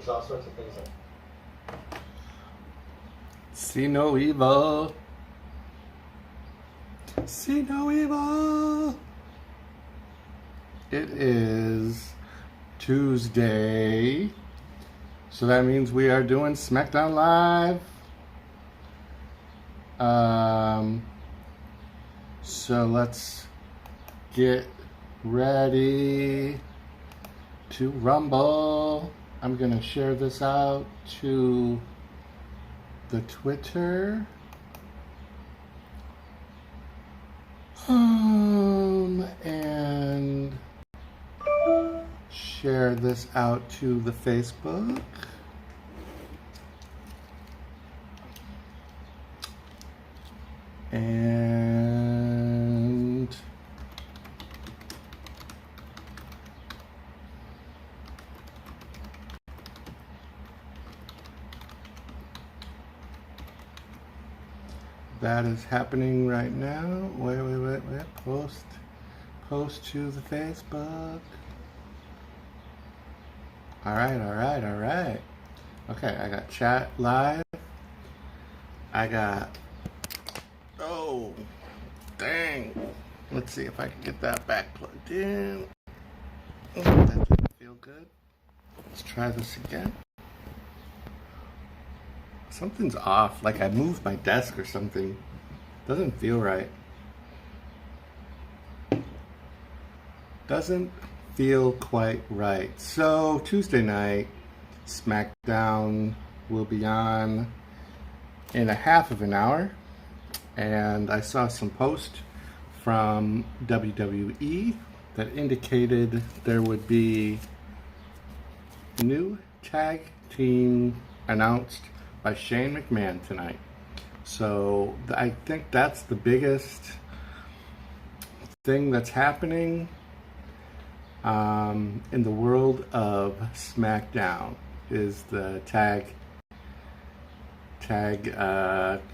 There's all sorts of things like See no evil. See no evil. It is Tuesday. So that means we are doing Smackdown Live. So let's get ready to rumble. I'm gonna share this out to the Twitter. And share this out to the Facebook. And that is happening right now. Wait. Post to the Facebook. All right. Okay, I got chat live. I got, oh, dang. Let's see if I can get that back plugged in. Oh, that didn't feel good. Let's try this again. Something's off, like I moved my desk or something. Doesn't feel right. Doesn't feel quite right. So Tuesday night, SmackDown will be on in a half of an hour. And I saw some post from WWE that indicated there would be new tag team announced by Shane McMahon tonight. So I think that's the biggest thing that's happening in the world of SmackDown is the tag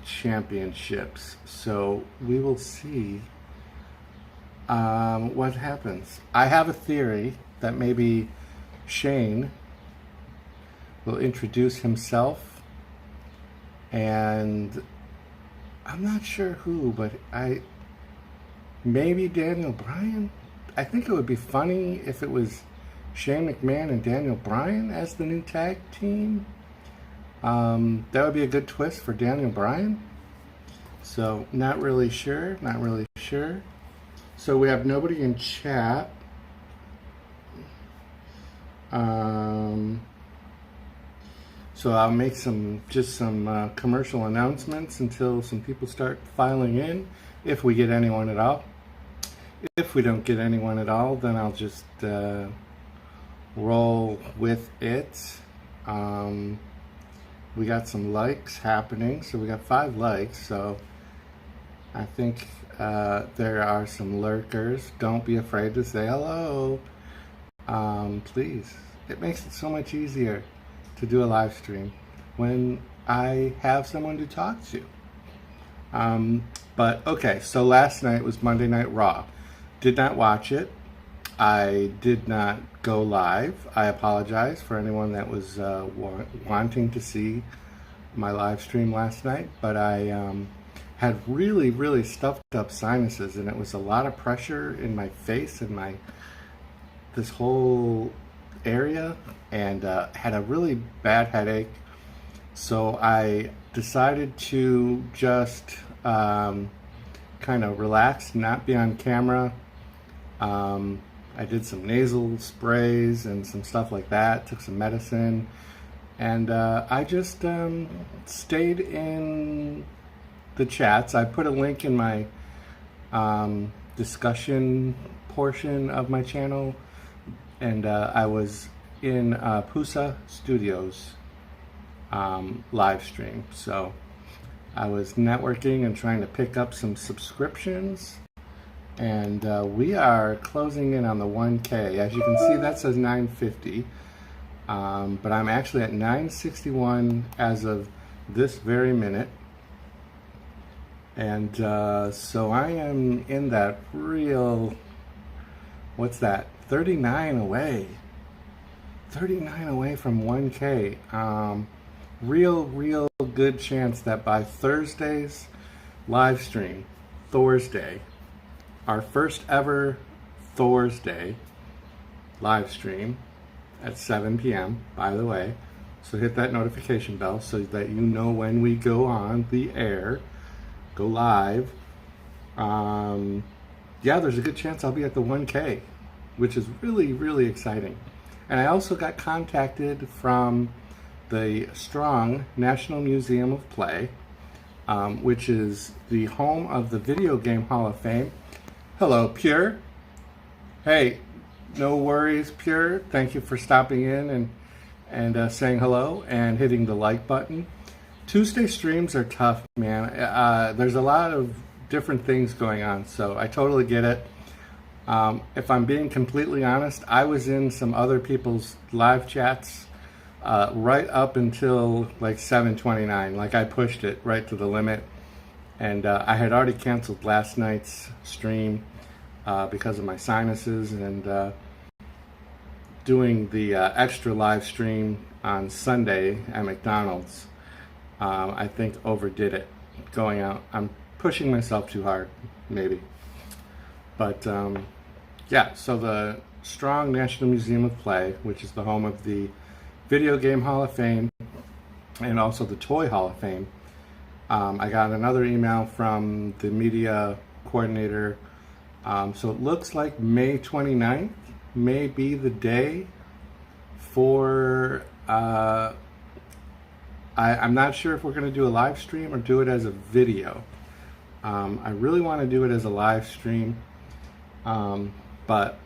championships. So we will see what happens. I have a theory that maybe Shane will introduce himself, and I'm not sure who, but maybe Daniel Bryan. I think it would be funny if it was Shane McMahon and Daniel Bryan as the new tag team. That would be a good twist for Daniel Bryan. So not really sure. So we have nobody in chat. So I'll make some commercial announcements until some people start filing in, if we get anyone at all. If we don't get anyone at all, then I'll just roll with it. We got some likes happening, so we got 5 likes, so I think there are some lurkers. Don't be afraid to say hello. Please. It makes it so much easier to do a live stream when I have someone to talk to. But okay, so last night was Monday Night Raw. Did not watch it. I did not go live. I apologize for anyone that was wanting to see my live stream last night, but I had really stuffed up sinuses, and it was a lot of pressure in my face and this whole area, and had a really bad headache. So I decided to just kind of relax, not be on camera. I did some nasal sprays and some stuff like that, took some medicine, and I just stayed in the chats. I put a link in my discussion portion of my channel, and I was in Pusa Studios live stream. So I was networking and trying to pick up some subscriptions. And we are closing in on the 1K. As you can see, that says 950. But I'm actually at 961 as of this very minute. And so I am in that real, what's that, 39 away. 39 away from 1K. Real good chance that by Thursday's live stream, Thursday, our first ever Thursday live stream at 7 p.m., by the way. So hit that notification bell so that you know when we go on the air, go live. Yeah, there's a good chance I'll be at the 1K, which is really exciting. And I also got contacted from the Strong National Museum of Play, which is the home of the Video Game Hall of Fame. Hello, Pure. Hey, no worries, Pure. Thank you for stopping in and saying hello and hitting the like button. Tuesday streams are tough, man. There's a lot of different things going on, so I totally get it. If I'm being completely honest, I was in some other people's live chats right up until like 7:29. Like I pushed it right to the limit, and I had already canceled last night's stream because of my sinuses, and doing the extra live stream on Sunday at McDonald's, I think overdid it. Going out, I'm pushing myself too hard, maybe. But yeah, so the Strong National Museum of Play, which is the home of the Video Game Hall of Fame and also the Toy Hall of Fame. I got another email from the media coordinator. So it looks like May 29th may be the day for, I'm not sure if we're going to do a live stream or do it as a video. I really want to do it as a live stream, but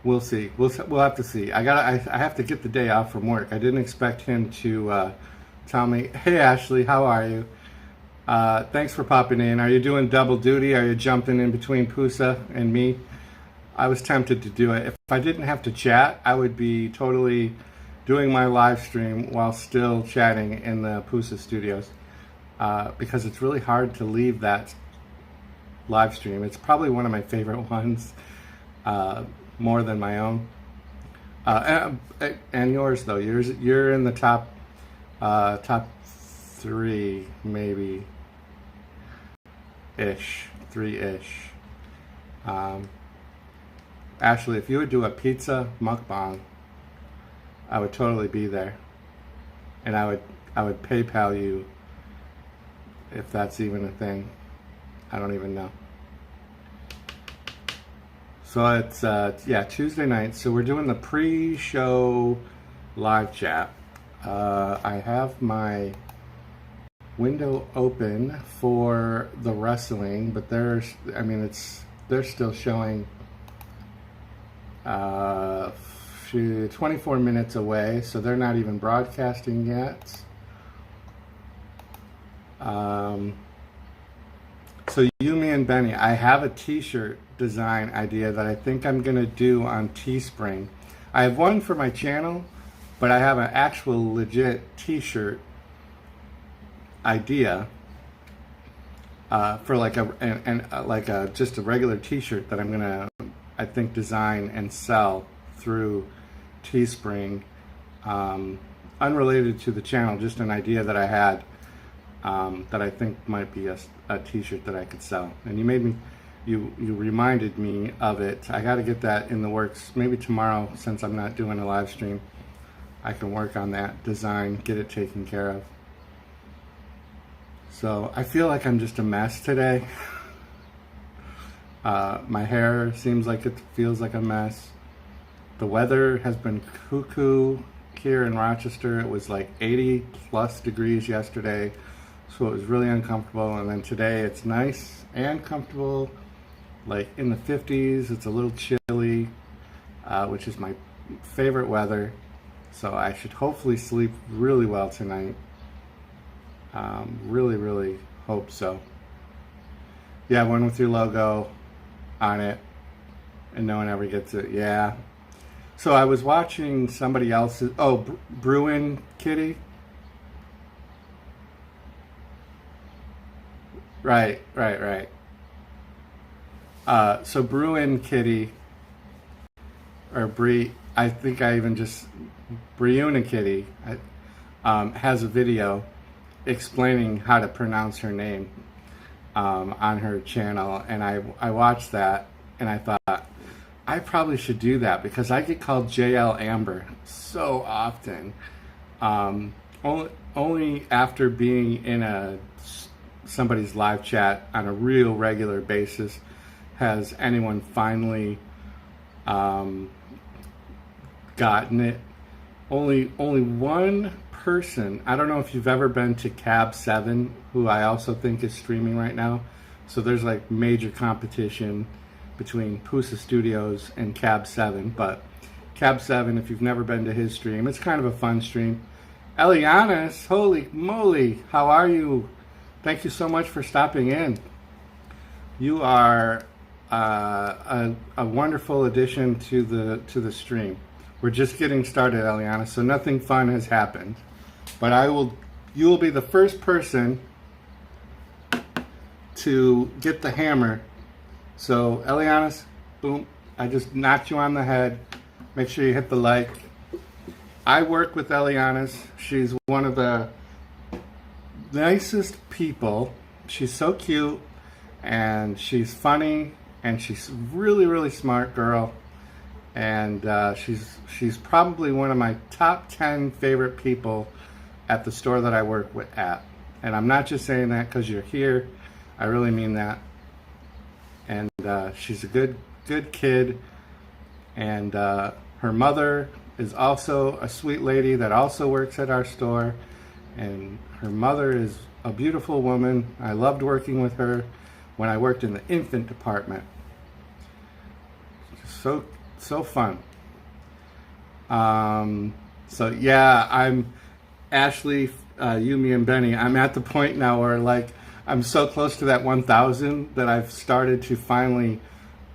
we'll see. We'll have to see. I have to get the day off from work. I didn't expect him to tell me, "Hey Ashley, how are you? Thanks for popping in. Are you doing double duty? Are you jumping in between Pusa and me?" I was tempted to do it. If I didn't have to chat, I would be totally doing my live stream while still chatting in the Pusa studios, because it's really hard to leave that live stream. It's probably one of my favorite ones, more than my own. And yours though. You're in the top 3 maybe ish, 3-ish. Ashley, if you would do a pizza mukbang, I would totally be there, and I would PayPal you if that's even a thing. I don't even know. So it's yeah, Tuesday night. So we're doing the pre-show live chat. I have my window open for the wrestling, but they're still showing 24 minutes away, so they're not even broadcasting yet. So Yumi and Benny, I have a t-shirt design idea that I think I'm gonna do on Teespring. I have one for my channel, but I have an actual legit t-shirt idea for like just a regular t-shirt that I'm gonna, I think, design and sell through Teespring, unrelated to the channel, just an idea that I had, that I think might be a t-shirt that I could sell. And you reminded me of it. I got to get that in the works. Maybe tomorrow, since I'm not doing a live stream, I can work on that design, get it taken care of. So I feel like I'm just a mess today. My hair seems like it feels like a mess. The weather has been cuckoo here in Rochester. It was like 80 plus degrees yesterday, so it was really uncomfortable. And then today it's nice and comfortable, like in the 50s. It's a little chilly, which is my favorite weather. So I should hopefully sleep really well tonight. Really hope so. Yeah, one with your logo on it, and no one ever gets it. Yeah. So I was watching somebody else's. Oh, Bruin Kitty. Right. So Bruin Kitty, or Bree. I think I even just Briuna Kitty has a video explaining how to pronounce her name on her channel, and I watched that and I thought I probably should do that because I get called JL Amber so often. Only after being in somebody's live chat on a real regular basis has anyone finally gotten it. Only one person. I don't know if you've ever been to Cab 7, who I also think is streaming right now. So there's like major competition between Pusa Studios and Cab 7. But Cab 7, if you've never been to his stream, it's kind of a fun stream. Elianis, holy moly, how are you? Thank you so much for stopping in. You are a wonderful addition to the stream. We're just getting started, Eliana, so nothing fun has happened. But you will be the first person to get the hammer. So, Elianis, boom, I just knocked you on the head. Make sure you hit the like. I work with Elianis. She's one of the nicest people. She's so cute, and she's funny, and she's really, really smart girl. And she's probably one of my top 10 favorite people at the store that I work at. And I'm not just saying that because you're here. I really mean that. And she's a good kid. And her mother is also a sweet lady that also works at our store. And her mother is a beautiful woman. I loved working with her when I worked in the infant department. So fun. So yeah, I'm Ashley, Yumi, and Benny. I'm at the point now where like I'm so close to that 1,000 that I've started to finally,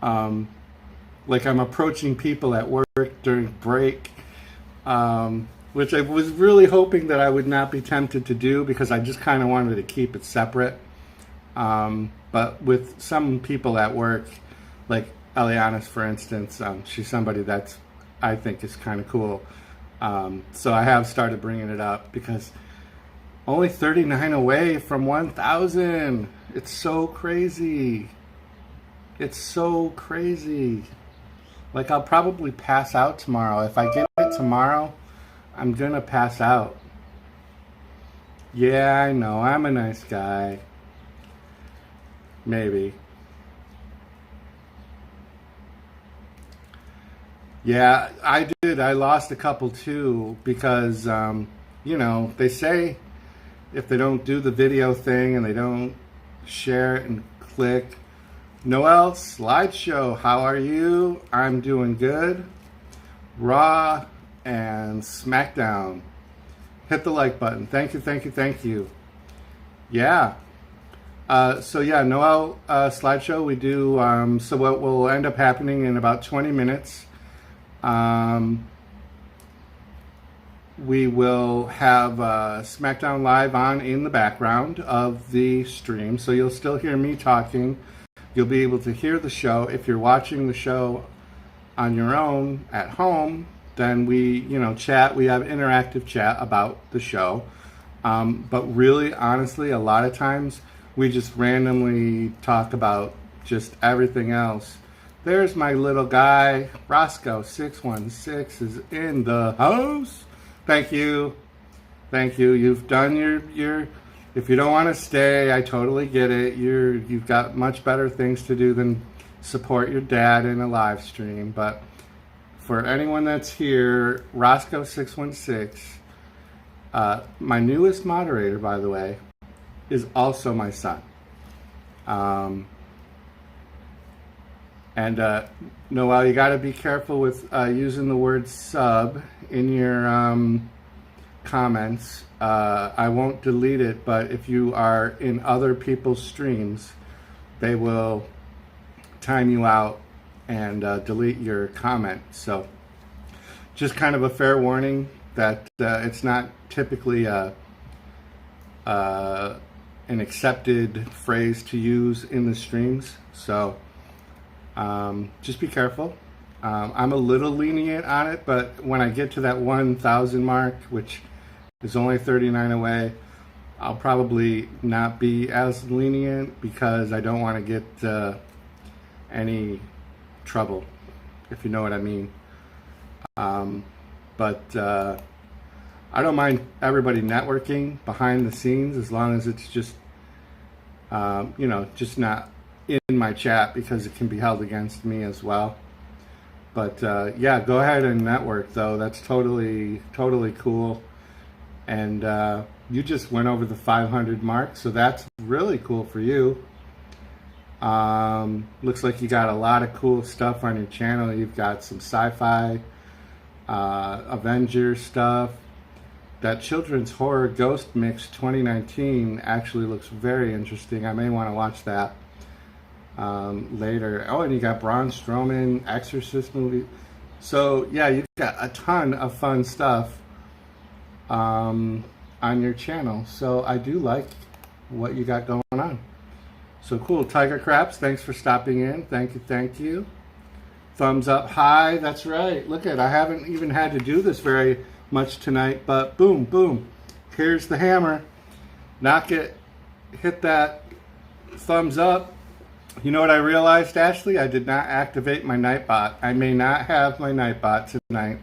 like I'm approaching people at work during break, which I was really hoping that I would not be tempted to do because I just kind of wanted to keep it separate. But with some people at work, like Elianis, for instance, she's somebody that's I think is kind of cool. So I have started bringing it up because only 39 away from 1,000. It's so crazy. It's so crazy. Like I'll probably pass out tomorrow. If I get it tomorrow, I'm gonna pass out. Yeah, I know. I'm a nice guy. Maybe. Yeah, I did. I lost a couple too because, you know, they say if they don't do the video thing and they don't share it and click. Noel Slideshow, how are you? I'm doing good. Raw and Smackdown. Hit the like button. Thank you, thank you, thank you. Yeah. So yeah, Noel Slideshow, we do, so what will end up happening in about 20 minutes, we will have SmackDown Live on in the background of the stream, so you'll still hear me talking. You'll be able to hear the show. If you're watching the show on your own at home, then we, you know, chat. We have interactive chat about the show. But really, honestly, a lot of times we just randomly talk about just everything else. There's my little guy, Roscoe616 is in the house. Thank you. Thank you. You've done your if you don't want to stay, I totally get it. You've got much better things to do than support your dad in a live stream. But for anyone that's here, Roscoe616, my newest moderator, by the way, is also my son. And Noel, you got to be careful with using the word sub in your comments. I won't delete it, but if you are in other people's streams, they will time you out and delete your comment. So just kind of a fair warning that it's not typically an accepted phrase to use in the streams. So just be careful. I'm a little lenient on it, but when I get to that 1,000 mark, which is only 39 away, I'll probably not be as lenient because I don't want to get any trouble, if you know what I mean. But I don't mind everybody networking behind the scenes as long as it's just, just not in my chat, because it can be held against me as well. But yeah, go ahead and network though. That's totally cool. And you just went over the 500 mark, so that's really cool for you. Looks like you got a lot of cool stuff on your channel. You've got some sci-fi, Avengers stuff. That children's horror ghost mix 2019 actually looks very interesting. I may want to watch that later. Oh, and you got Braun Strowman, Exorcist movie. So yeah, you've got a ton of fun stuff on your channel. So I do like what you got going on. So cool. Tiger Craps, thanks for stopping in. Thank you. Thumbs up high. That's right. Look at, I haven't even had to do this very much tonight, but boom, boom. Here's the hammer. Knock it. Hit that thumbs up. You know what I realized, Ashley? I did not activate my Nightbot. I may not have my Nightbot tonight.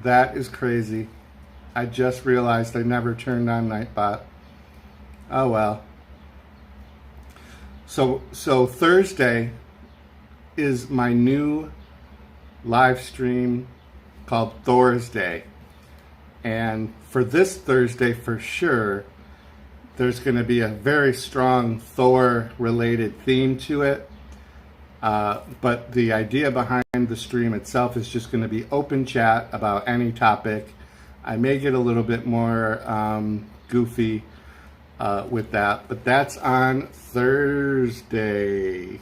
That is crazy. I just realized I never turned on Nightbot. Oh well. So Thursday is my new live stream called Thor's Day. And for this Thursday, for sure, there's going to be a very strong Thor-related theme to it. But the idea behind the stream itself is just going to be open chat about any topic. I may get a little bit more goofy with that, but that's on Thursday,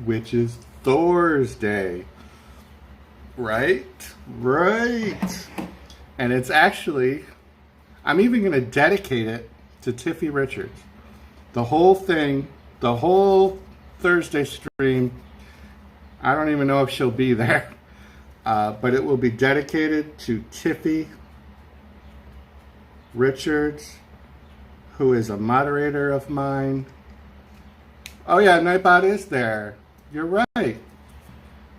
which is Thor's Day. Right? And it's actually, I'm even going to dedicate it to Tiffy Richards. The whole thing, the whole Thursday stream, I don't even know if she'll be there, but it will be dedicated to Tiffy Richards, who is a moderator of mine. Oh yeah, Nightbot is there. You're right.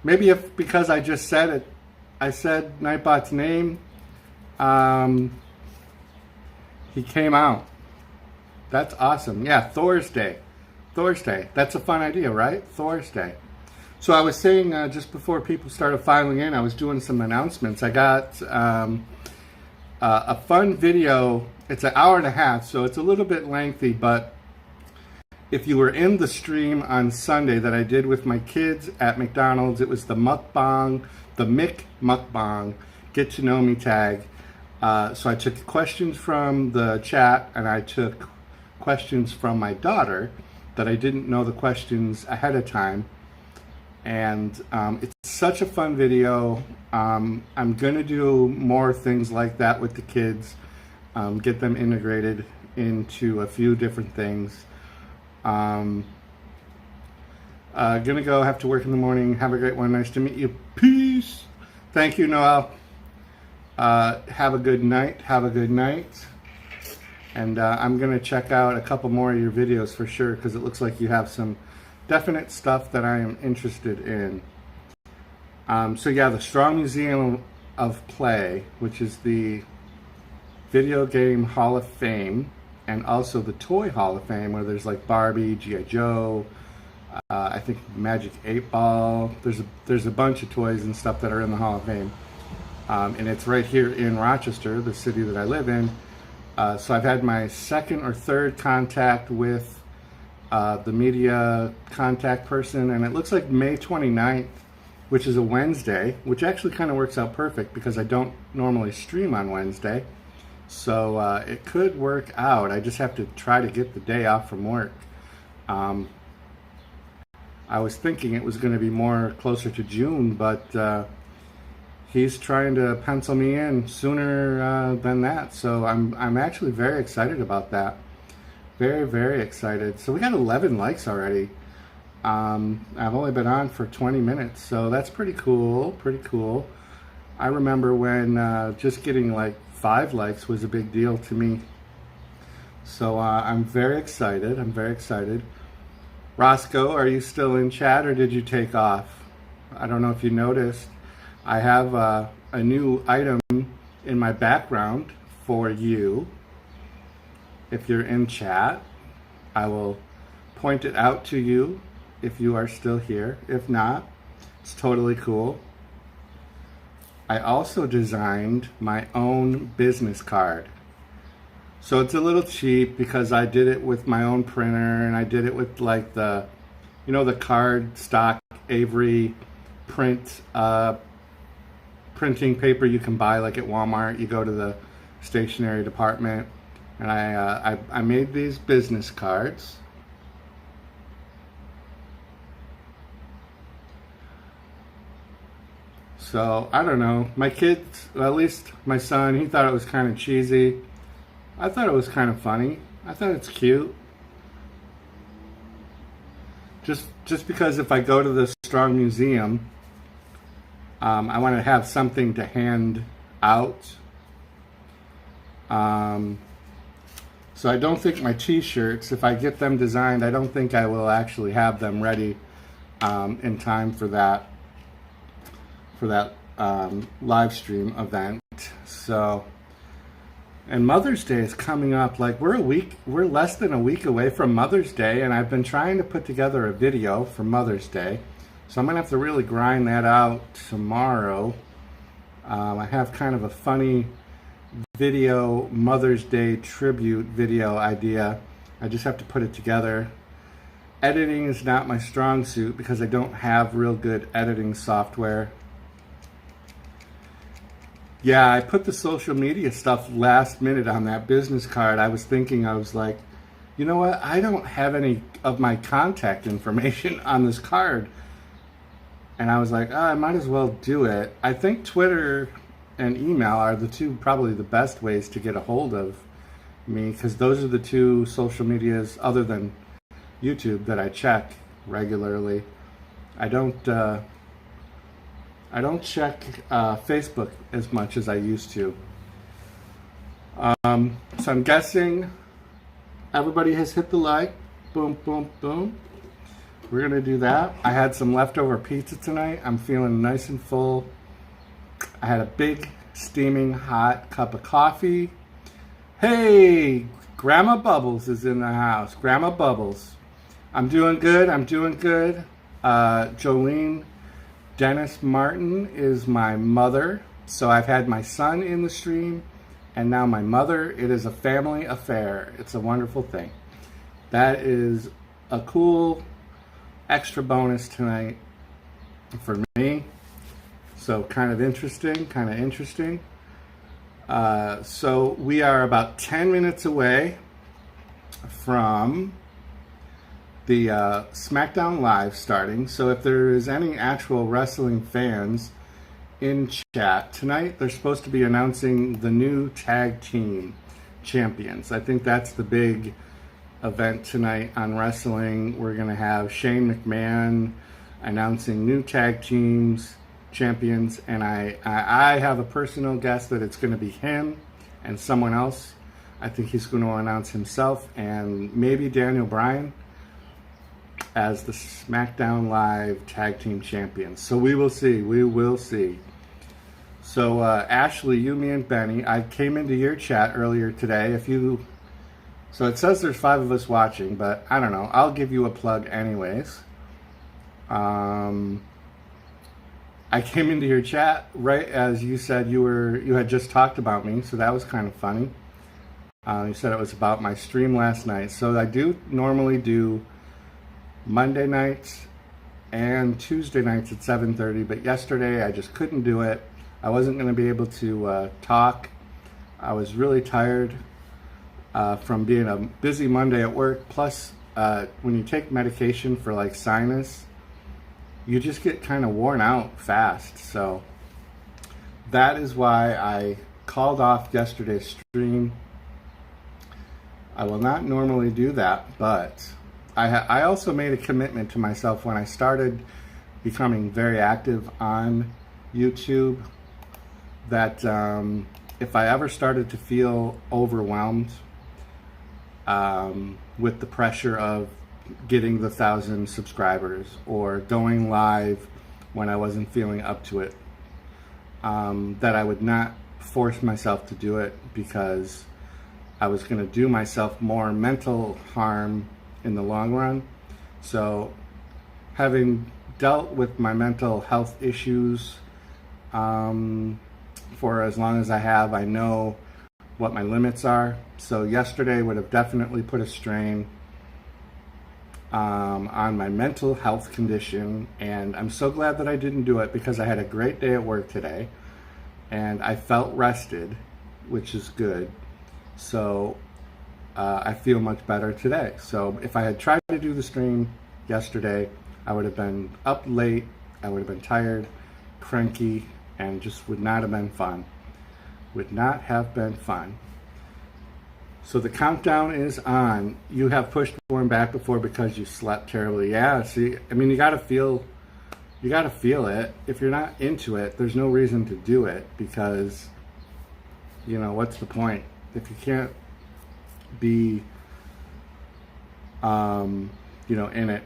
Maybe if, because I just said it, I said Nightbot's name, he came out. That's awesome. Yeah, Thor's Day. Thor's Day. That's a fun idea, right? Thor's Day. So I was saying just before people started filing in, I was doing some announcements. I got a fun video. It's an hour and a half, so it's a little bit lengthy, but if you were in the stream on Sunday that I did with my kids at McDonald's, it was the mukbang, the Mick mukbang, get to know me tag. So I took questions from the chat, and I took questions from my daughter that I didn't know the questions ahead of time. And it's such a fun video. I'm gonna do more things like that with the kids, get them integrated into a few different things. Gonna go, have to work in the morning. Have a great one. Nice to meet you. Peace. Thank you, Noel. Have a good night. Have a good night. And I'm gonna check out a couple more of your videos for sure, because it looks like you have some definite stuff that I am interested in. So yeah, the Strong Museum of Play, which is the Video Game Hall of Fame, and also the Toy Hall of Fame, where there's like Barbie, G.I. Joe, I think Magic 8 Ball. There's a bunch of toys and stuff that are in the Hall of Fame. And it's right here in Rochester, the city that I live in. So I've had my second or third contact with the media contact person, and it looks like May 29th, which is a Wednesday, which actually kind of works out perfect because I don't normally stream on Wednesday. So it could work out. I just have to try to get the day off from work. I was thinking it was going to be more closer to June, but he's trying to pencil me in sooner than that. So I'm actually very excited about that. Very, very excited. So we got 11 likes already. I've only been on for 20 minutes, so that's pretty cool, pretty cool. I remember when just getting like 5 likes was a big deal to me. So I'm very excited, I'm very excited. Roscoe, are you still in chat or did you take off? I don't know if you noticed. I have a new item in my background for you. If you're in chat, I will point it out to you if you are still here. If not, it's totally cool. I also designed my own business card. So it's a little cheap because I did it with my own printer and I did it with like the, you know, the card stock Avery print printing paper you can buy like at Walmart. You go to the stationery department, and I made these business cards. So I don't know, my kids, well, at least my son, he thought it was kind of cheesy. I thought it was kind of funny. I thought it's cute. Just because if I go to the Strong Museum, I want to have something to hand out. So I don't think my t-shirts, if I get them designed, I don't think I will actually have them ready in time for that live stream event. So, and Mother's Day is coming up. Like we're less than a week away from Mother's Day, and I've been trying to put together a video for Mother's Day. So I'm gonna have to really grind that out tomorrow. I have kind of a funny video Mother's Day tribute video idea. I just have to put it together. Editing is not my strong suit because I don't have real good editing software. Yeah, I put the social media stuff last minute on that business card. I was like, you know what? I don't have any of my contact information on this card. And I was like, oh, I might as well do it. I think Twitter and email are the two probably the best ways to get a hold of me, because those are the two social medias other than YouTube that I check regularly. I don't check Facebook as much as I used to. So I'm guessing everybody has hit the like. Boom, boom, boom. We're gonna do that. I had some leftover pizza tonight. I'm feeling nice and full. I had a big, steaming, hot cup of coffee. Hey, Grandma Bubbles is in the house. Grandma Bubbles. I'm doing good. I'm doing good. Jolene Dennis Martin is my mother. So I've had my son in the stream and now my mother. It is a family affair. It's a wonderful thing. That is a cool extra bonus tonight for me. So kind of interesting, kind of interesting. So we are about 10 minutes away from the Smackdown Live starting. So if there is any actual wrestling fans in chat, tonight they're supposed to be announcing the new tag team champions. I think that's the big event tonight on wrestling. We're going to have Shane McMahon announcing new tag teams champions, and I have a personal guess that it's going to be him and someone else. I think he's going to announce himself and maybe Daniel Bryan as the SmackDown Live Tag Team Champions. So we will see. We will see. So Ashley, Yumi, and Benny, I came into your chat earlier today. So it says there's 5 of us watching, but I don't know. I'll give you a plug anyways. I came into your chat right as you said you had just talked about me, so that was kind of funny. You said it was about my stream last night. So I do normally do Monday nights and Tuesday nights at 7:30, but yesterday I just couldn't do it. I wasn't going to be able to talk. I was really tired from being a busy Monday at work. Plus, when you take medication for like sinus, you just get kind of worn out fast. So that is why I called off yesterday's stream. I will not normally do that, but I also made a commitment to myself when I started becoming very active on YouTube that if I ever started to feel overwhelmed with the pressure of getting the 1,000 subscribers or going live when I wasn't feeling up to it, that I would not force myself to do it, because I was going to do myself more mental harm in the long run. So having dealt with my mental health issues for as long as I have, I know what my limits are. So yesterday would have definitely put a strain on my mental health condition, and I'm so glad that I didn't do it, because I had a great day at work today and I felt rested, which is good. So I feel much better today. So if I had tried to do the stream yesterday, I would have been up late, I would have been tired, cranky, and just would not have been fun. Would not have been fun. So the countdown is on. You have pushed one back before because you slept terribly. Yeah, see, I mean, you gotta feel it. If you're not into it, there's no reason to do it, because, you know, what's the point? If you can't be, you know, in it.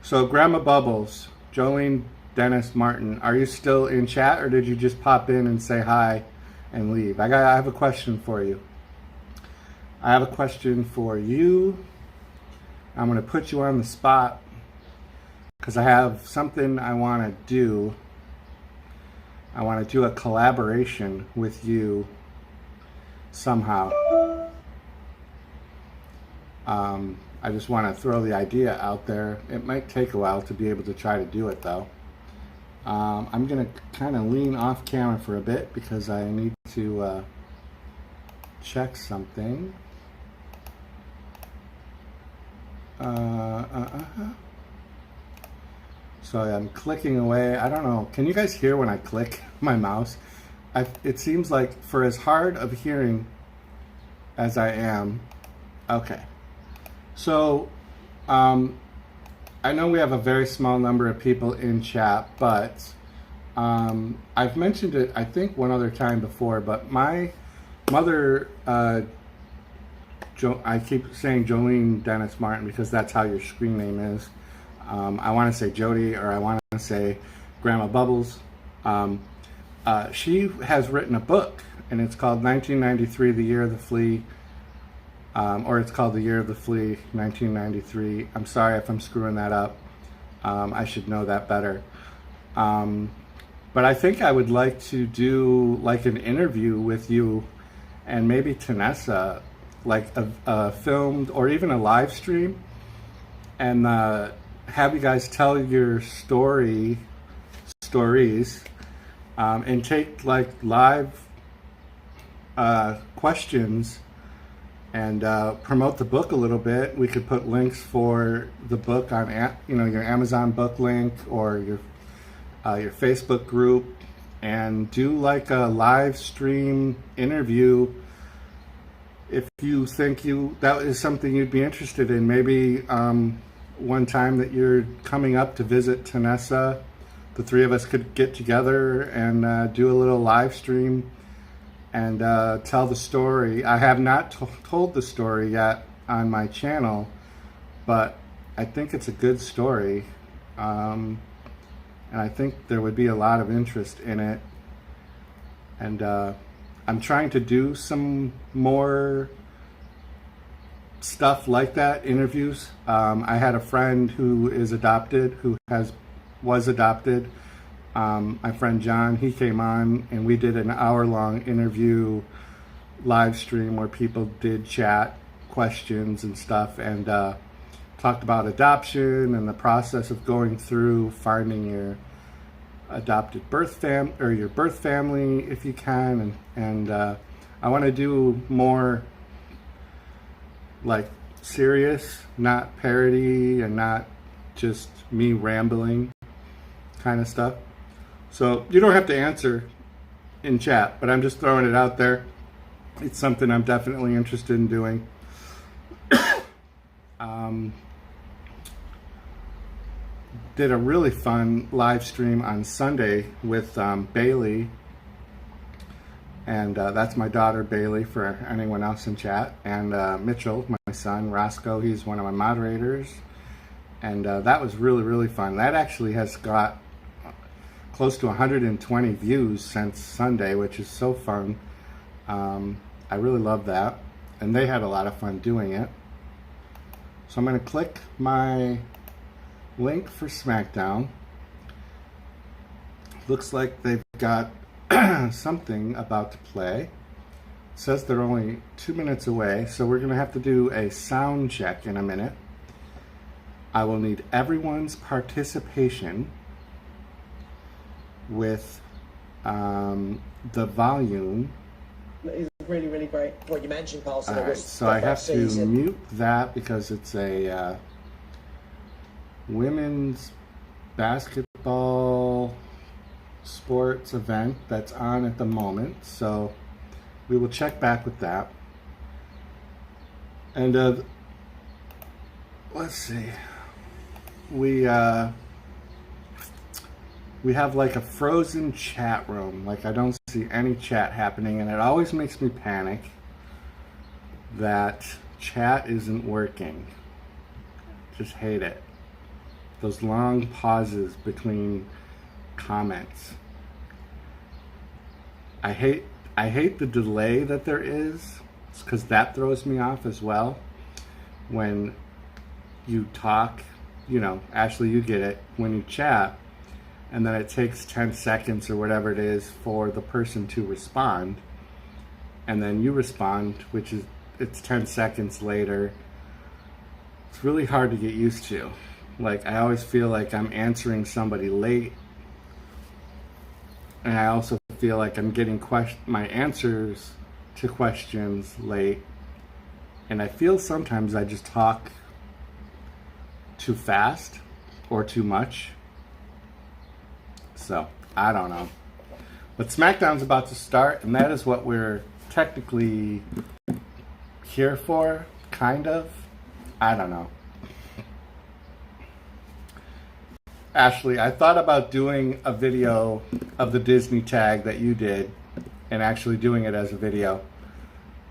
So Grandma Bubbles, Jolene Dennis Martin, are you still in chat, or did you just pop in and say hi and leave? I have a question for you. I have a question for you. I'm going to put you on the spot because I have something I want to do. I want to do a collaboration with you somehow. I just want to throw the idea out there. It might take a while to be able to try to do it, though. I'm going to kind of lean off camera for a bit because I need to check something. So I'm clicking away. I don't know. Can you guys hear when I click my mouse? It seems like, for as hard of hearing as I am. Okay. So, I know we have a very small number of people in chat, but I've mentioned it, I think, one other time before, but my mother, I keep saying Jolene Dennis Martin because that's how your screen name is. I want to say Jody, or I want to say Grandma Bubbles. She has written a book, and it's called 1993, The Year of the Flea. Or it's called The Year of the Flea, 1993. I'm sorry if I'm screwing that up. I should know that better. But I think I would like to do like an interview with you and maybe Tanessa, like a filmed or even a live stream, and have you guys tell your stories, and take like live questions, and promote the book a little bit. We could put links for the book on, your Amazon book link or your Facebook group, and do like a live stream interview. If you think that is something you'd be interested in, maybe one time that you're coming up to visit Tanessa, the three of us could get together and do a little live stream and tell the story. I have not told the story yet on my channel, but I think it's a good story, and I think there would be a lot of interest in it. And I'm trying to do some more stuff like that, interviews. I had a friend who is adopted, was adopted. My friend John, he came on and we did an hour-long interview live stream where people did chat questions and stuff, and talked about adoption and the process of going through finding your adopted your birth family if you can, and I want to do more like serious, not parody and not just me rambling kind of stuff. So you don't have to answer in chat, but I'm just throwing it out there. It's something I'm definitely interested in doing. did a really fun live stream on Sunday with Bailey, and that's my daughter Bailey for anyone else in chat, and Mitchell, my son, Roscoe, he's one of my moderators, and that was really, really fun. That actually has got close to 120 views since Sunday, which is so fun. I really love that, and they had a lot of fun doing it. So I'm going to click my link for Smackdown. Looks like they've got something about to play. It says they're only 2 minutes away, so we're going to have to do a sound check in a minute. I will need everyone's participation with the volume. It's really, really great. What you mentioned, Paul. So, right, so I have to mute that because it's a women's basketball sports event that's on at the moment. So we will check back with that. And let's see. We have like a frozen chat room. Like I don't see any chat happening, and it always makes me panic that chat isn't working. Just hate it. Those long pauses between comments. I hate the delay that there is, because that throws me off as well. When you talk, you know, Ashley, you get it, when you chat, and then it takes 10 seconds or whatever it is for the person to respond, and then you respond, which is, it's 10 seconds later. It's really hard to get used to. Like, I always feel like I'm answering somebody late, and I also feel like I'm getting my answers to questions late, and I feel sometimes I just talk too fast or too much. So, I don't know. But SmackDown's about to start, and that is what we're technically here for, kind of. I don't know. Ashley, I thought about doing a video of the Disney tag that you did and actually doing it as a video,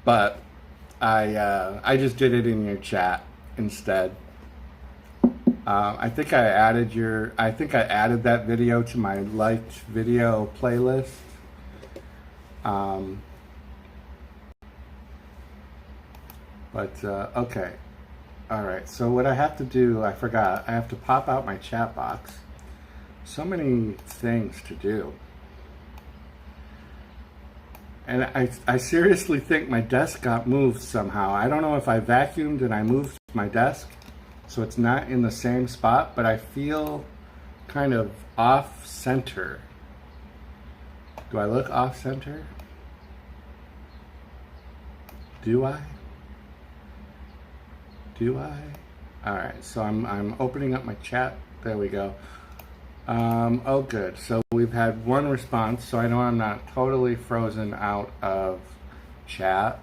but I just did it in your chat instead. I think I added that video to my liked video playlist. Okay. All right. So what I have to do, I forgot. I have to pop out my chat box. So many things to do. And I seriously think my desk got moved somehow. I don't know if I vacuumed and I moved my desk, so it's not in the same spot, but I feel kind of off center. Do I look off center? Do I? Do I? All right, so I'm opening up my chat. There we go. Oh, good. So we've had one response, so I know I'm not totally frozen out of chat.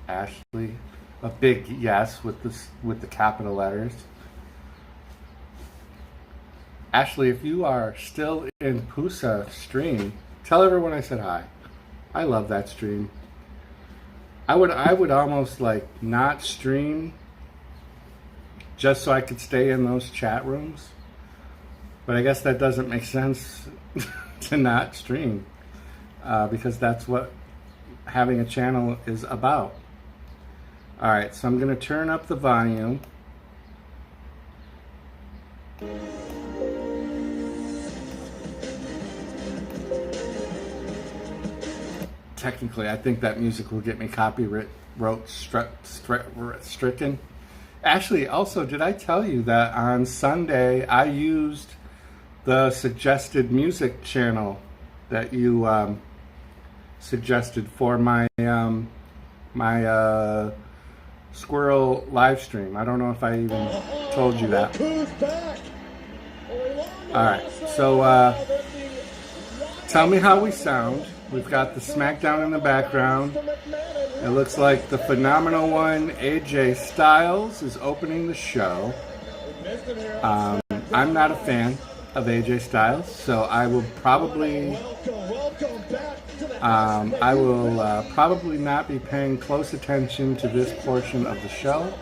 Ashley, a big yes with the capital letters. Ashley, if you are still in Pusa stream, tell everyone I said hi. I love that stream. I would almost like not stream just so I could stay in those chat rooms. But I guess that doesn't make sense to not stream, because that's what having a channel is about. All right, so I'm going to turn up the volume. Technically, I think that music will get me copyright stricken. Actually, also, did I tell you that on Sunday I used the suggested music channel that you suggested for my my squirrel live stream? I don't know if I even told you that. All right, so tell me how we sound. We've got the Smackdown in the background. It looks like the phenomenal one, AJ Styles, is opening the show. I'm not a fan of AJ Styles, so I will probably probably not be paying close attention to this portion of the show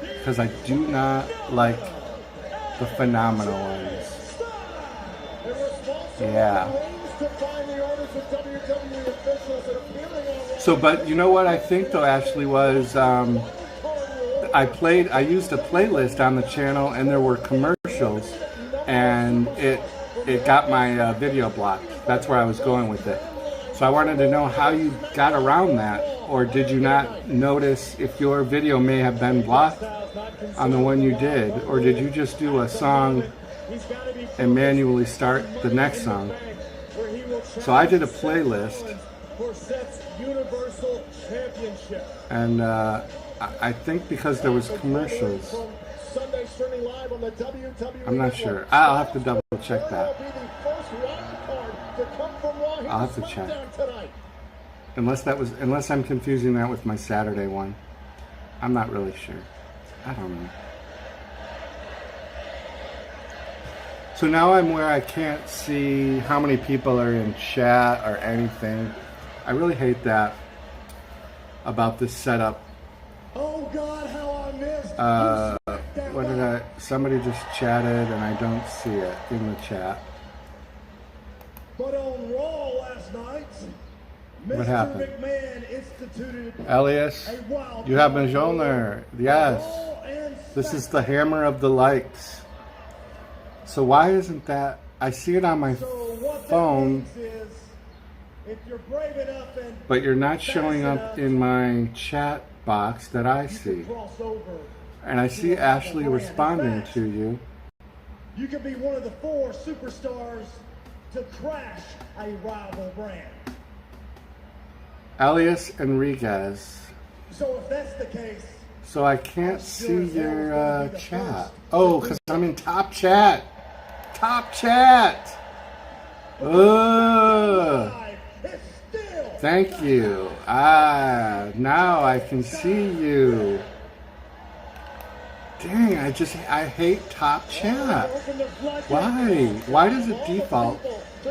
because I do not like the phenomenal ones. Yeah. So, but you know what I think though, Ashley, was I used a playlist on the channel and there were commercials and it got my video blocked. That's where I was going with it. So I wanted to know how you got around that, or did you not notice if your video may have been blocked on the one you did, or did you just do a song and manually start the next song? So I did a playlist, and I think because there was commercials, I'm not sure. I'll have to double check that. I'll have to check. Unless I'm confusing that with my Saturday one. I'm not really sure. I don't know. So now I'm where I can't see how many people are in chat or anything. I really hate that about this setup. Oh God, how I missed. Somebody just chatted and I don't see it in the chat. But on Raw last night, What happened? Mr. McMahon instituted Elias, you have been Mjolnir. Yes. This is the hammer of the likes. So why isn't that? I see it on my phone, but you're not showing up in my chat box that I see. And I see Ashley responding to you. You could be one of the 4 superstars to crash a rival brand. Elias Enriquez. So if that's the case, so I can't see your chat. Oh, because I'm in top chat. Top chat. Thank you. Now I can see you. Dang, I hate top chat. Why does it default?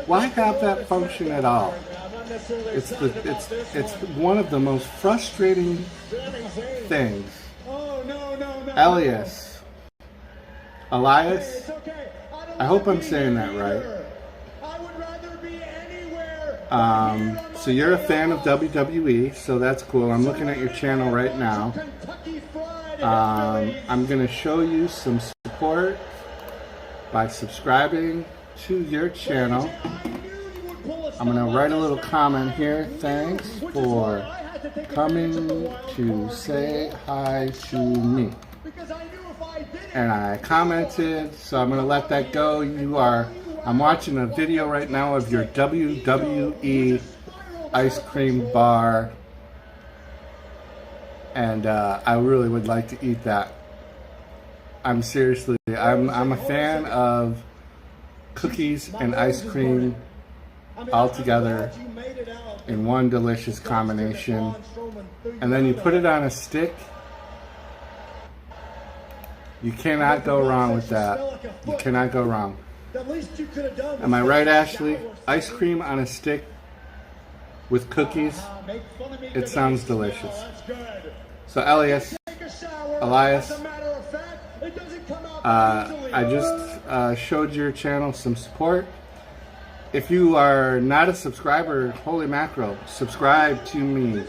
Why have that function at all? It's one of the most frustrating things. Elias. I hope I'm saying that right. So you're a fan of WWE, so that's cool. I'm looking at your channel right now. I'm going to show you some support by subscribing to your channel. I'm going to write a little comment here. Thanks for coming to say hi to me. And I commented, so I'm going to let that go. I'm watching a video right now of your WWE ice cream bar. And I really would like to eat that. I'm a fan of cookies and ice cream all together in one delicious combination. And then you put it on a stick. You cannot go wrong with that. You cannot go wrong. Am I right, Ashley? Ice cream on a stick with cookies. It sounds delicious. So Elias, I just showed your channel some support. If you are not a subscriber, holy mackerel, subscribe to me.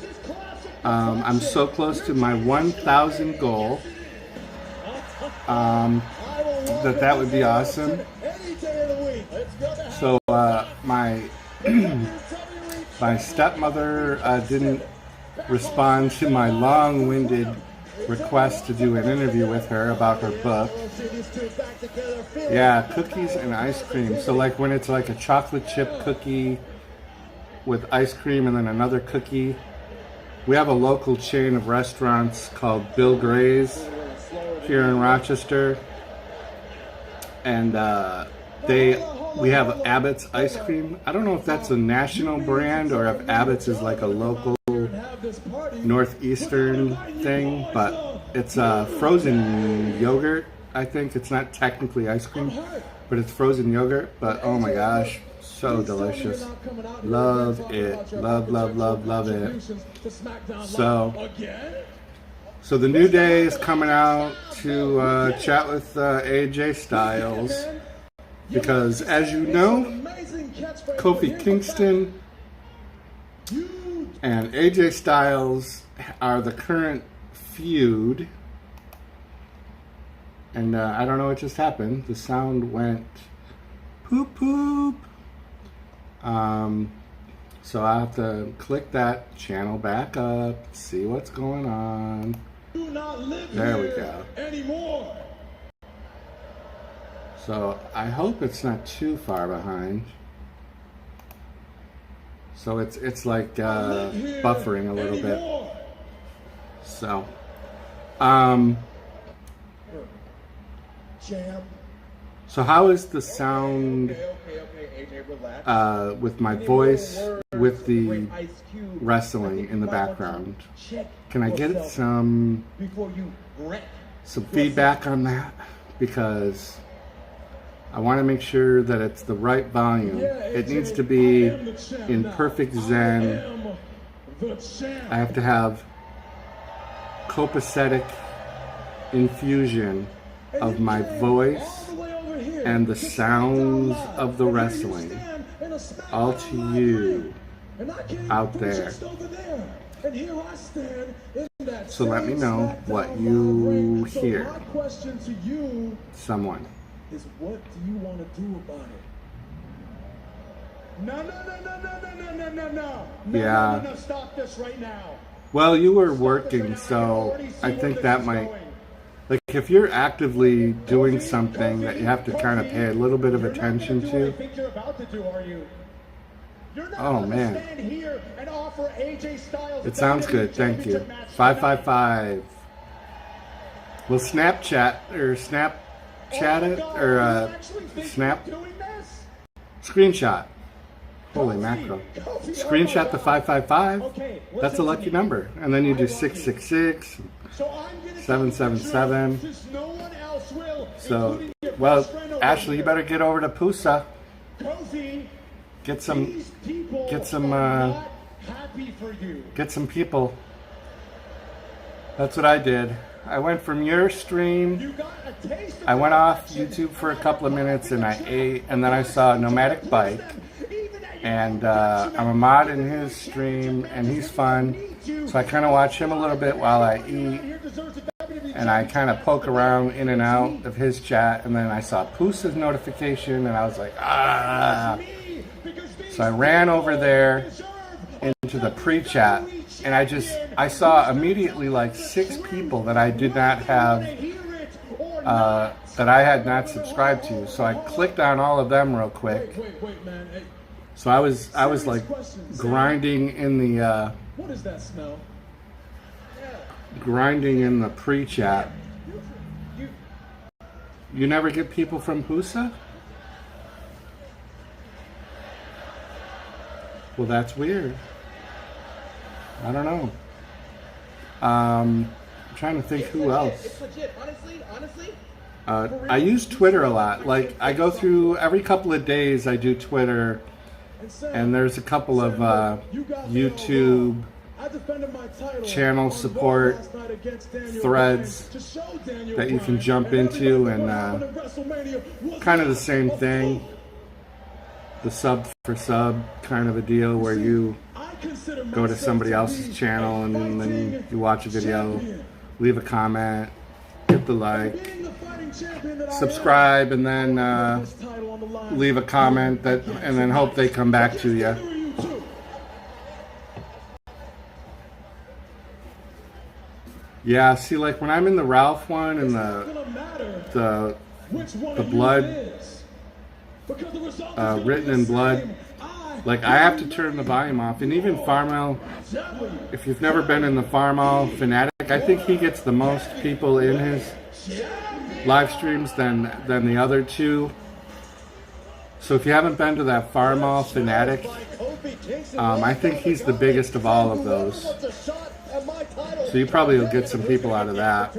I'm so close to my 1,000 goal. That would be awesome. So my stepmother didn't respond to my long-winded request to do an interview with her about her book. Yeah, cookies and ice cream. So like when it's like a chocolate chip cookie with ice cream and then another cookie. We have a local chain of restaurants called Bill Gray's here in Rochester. And we have Abbott's ice cream. I don't know if that's a national brand or if Abbott's is like a local northeastern thing, but it's a frozen yogurt I think it's not technically ice cream, but it's frozen yogurt. But oh my gosh, so delicious. Love it. Love, love, love, love it. So the New Day is coming out to chat with AJ Styles. Because as you know, Kofi Kingston and AJ Styles are the current feud. And I don't know what just happened. The sound went poop poop. So I have to click that channel back up, see what's going on. There we go. Anymore. So I hope it's not too far behind. So it's like buffering a little bit. So so how is the sound with my voice with the wrestling in the background? Can I get some feedback on that? Because I want to make sure that it's the right volume. It needs to be in perfect zen. I have to have copacetic infusion of my voice and the sounds of the wrestling all to you out there. So let me know what you hear. Someone. Is what do you want to do about it? No, yeah. No, stop this right now. Well, you were working, so I think that might, like, if you're actively doing something that you have to kind of pay a little bit of attention to. Oh man, it sounds good. Thank you. 555. We'll Snapchat or Snapchat it or snap screenshot. Holy mackerel. Screenshot the 555. That's a lucky number. And then you do 666, 777. So, well, Ashley, you better get over to Pusa. Get some people. That's what I did. I went from your stream, I went off YouTube for a couple of minutes and I ate, and then I saw Nomadic Bike, and I'm a mod in his stream and he's fun, so I kind of watch him a little bit while I eat, and I kind of poke around in and out of his chat, and then I saw Pusa's notification and I was like, ah. So I ran over there into the pre-chat, and I saw immediately like 6 people that I did not have, that I had not subscribed to. So I clicked on all of them real quick. So I was like grinding in the what is that smell? Grinding in the pre-chat. You never get people from Pusa? Well, that's weird. I don't know. I'm trying to think who else. It's legit. Honestly. I use Twitter a lot. Like, I go through every couple of days. I do Twitter, and there's a couple of YouTube channel support threads that you can jump into, and kind of the same thing. The sub for sub kind of a deal where you go to somebody else's channel and then you watch a video, leave a comment, hit the like, subscribe, and then leave a comment and then hope they come back to you. Yeah, see, like when I'm in the Ralph one and the blood, written in blood, like I have to turn the volume off. And even Farmel, if you've never been in the Farmel Fanatic, I think he gets the most people in his live streams than the other two. So if you haven't been to that Farmel Fanatic, I think he's the biggest of all of those. So you probably will get some people out of that.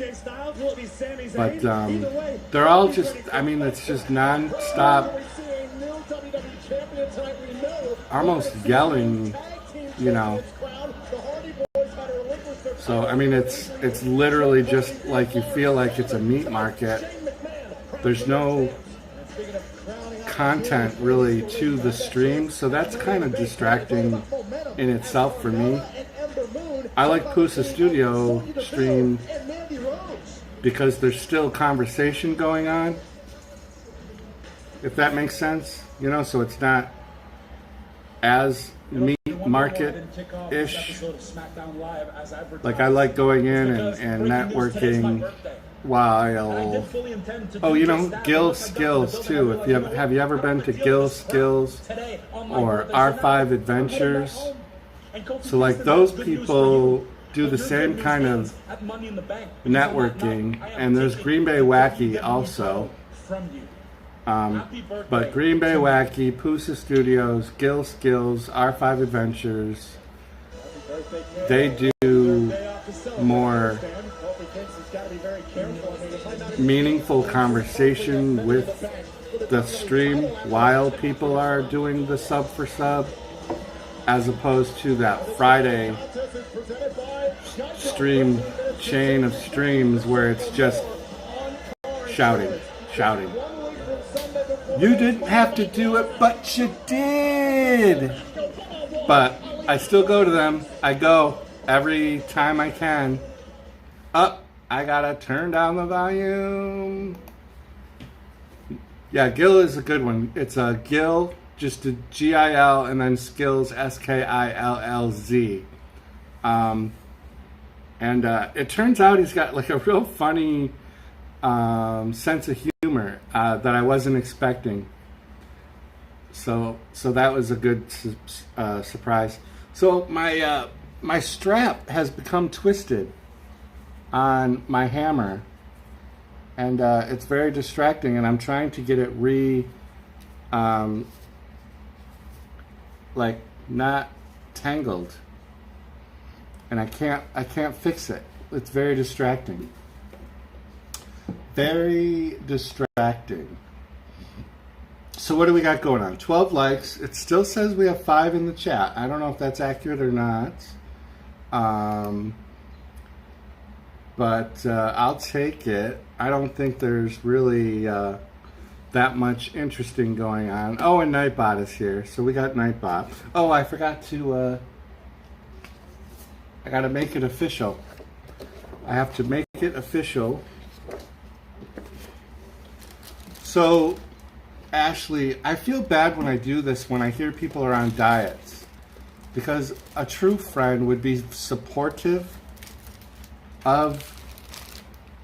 AJ Styles? Will it be Sami Zayn? But Either way, they're all just, I mean, it's just non-stop, we see a new WWE champion tonight. We know almost yelling, you know. the Hardy Boys had to relinquish their So, I mean, it's literally just like you feel like it's a meat market. There's no content really to the stream, so that's kind of distracting in itself for me. I like Pusa Studio stream because there's still conversation going on, if that makes sense, you know, so it's not as meat market-ish. Like I like going in and networking while, oh, you know, Gill Skills too. If you have you ever been to Gill Skills or R5 Adventures? So like those people do the same kind of networking, and there's Green Bay Wacky also. But Green Bay Wacky, Pusa Studios, Gill Skills, R5 Adventures, they do more meaningful conversation with the stream while people are doing the sub for sub, as opposed to that Friday stream chain of streams where it's just shouting. You didn't have to do it, but you did. But I still go to them. I go every time I can. I gotta turn down the volume. Yeah, Gill is a good one. It's a Gill, just a G-I-L, and then Skills, S-K-I-L-L-Z. And it turns out he's got like a real funny sense of humor that I wasn't expecting. So that was a good surprise. So my strap has become twisted on my hammer, and it's very distracting, and I'm trying to get it like not tangled, and I can't fix it. It's very distracting. Very distracting. So what do we got going on? 12 likes. It still says we have 5 in the chat. I don't know if that's accurate or not. But I'll take it. I don't think there's really that much interesting going on. Oh, and Nightbot is here. So we got Nightbot. Oh, I forgot to... I gotta make it official. I have to make it official. So, Ashley, I feel bad when I do this when I hear people are on diets, because a true friend would be supportive of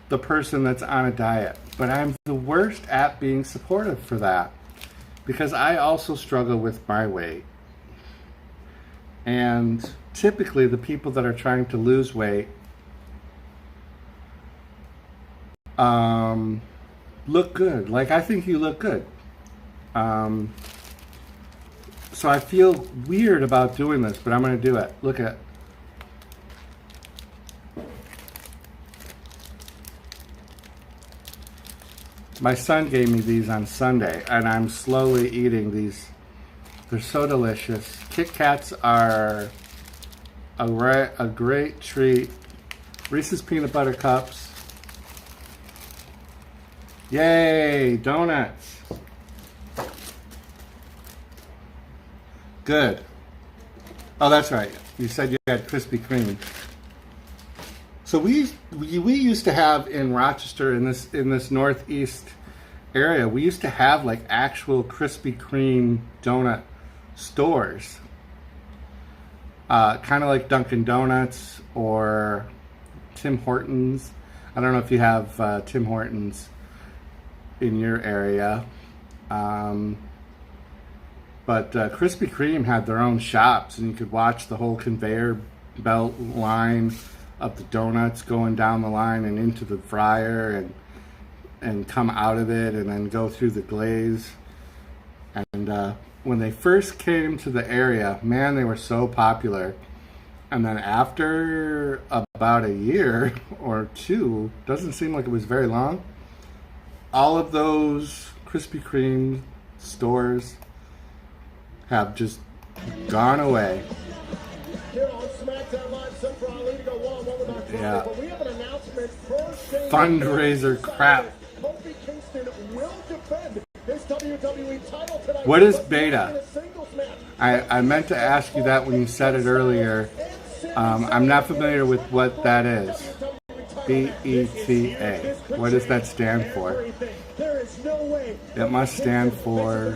the person that's on a diet. But I'm the worst at being supportive for that, because I also struggle with my weight. And typically the people that are trying to lose weight look good. Like, I think you look good. So I feel weird about doing this, but I'm going to do it. Look at... My son gave me these on Sunday, and I'm slowly eating these. They're so delicious. Kit Kats are a great treat. Reese's Peanut Butter Cups. Yay, donuts. Good. Oh, that's right. You said you had Krispy Kreme. So we used to have in Rochester, in this northeast area, we used to have like actual Krispy Kreme donut stores, kind of like Dunkin' Donuts or Tim Hortons. I don't know if you have Tim Hortons in your area, but Krispy Kreme had their own shops, and you could watch the whole conveyor belt line of the donuts going down the line and into the fryer and come out of it and then go through the glaze. And when they first came to the area, man, they were so popular. And then after about a year or two, doesn't seem like it was very long, all of those Krispy Kreme stores have just gone away. Here on Smackdown Live, set for Ali to go one-on-one with our Yeah. but we have an announcement. First thing Fundraiser crap. Kofi Kingston will defend his WWE title tonight. What is but beta? in a singles match. I meant to ask you that when you said it earlier. I'm not familiar with what that is. BETA. What does that stand for? There is no way. It must stand for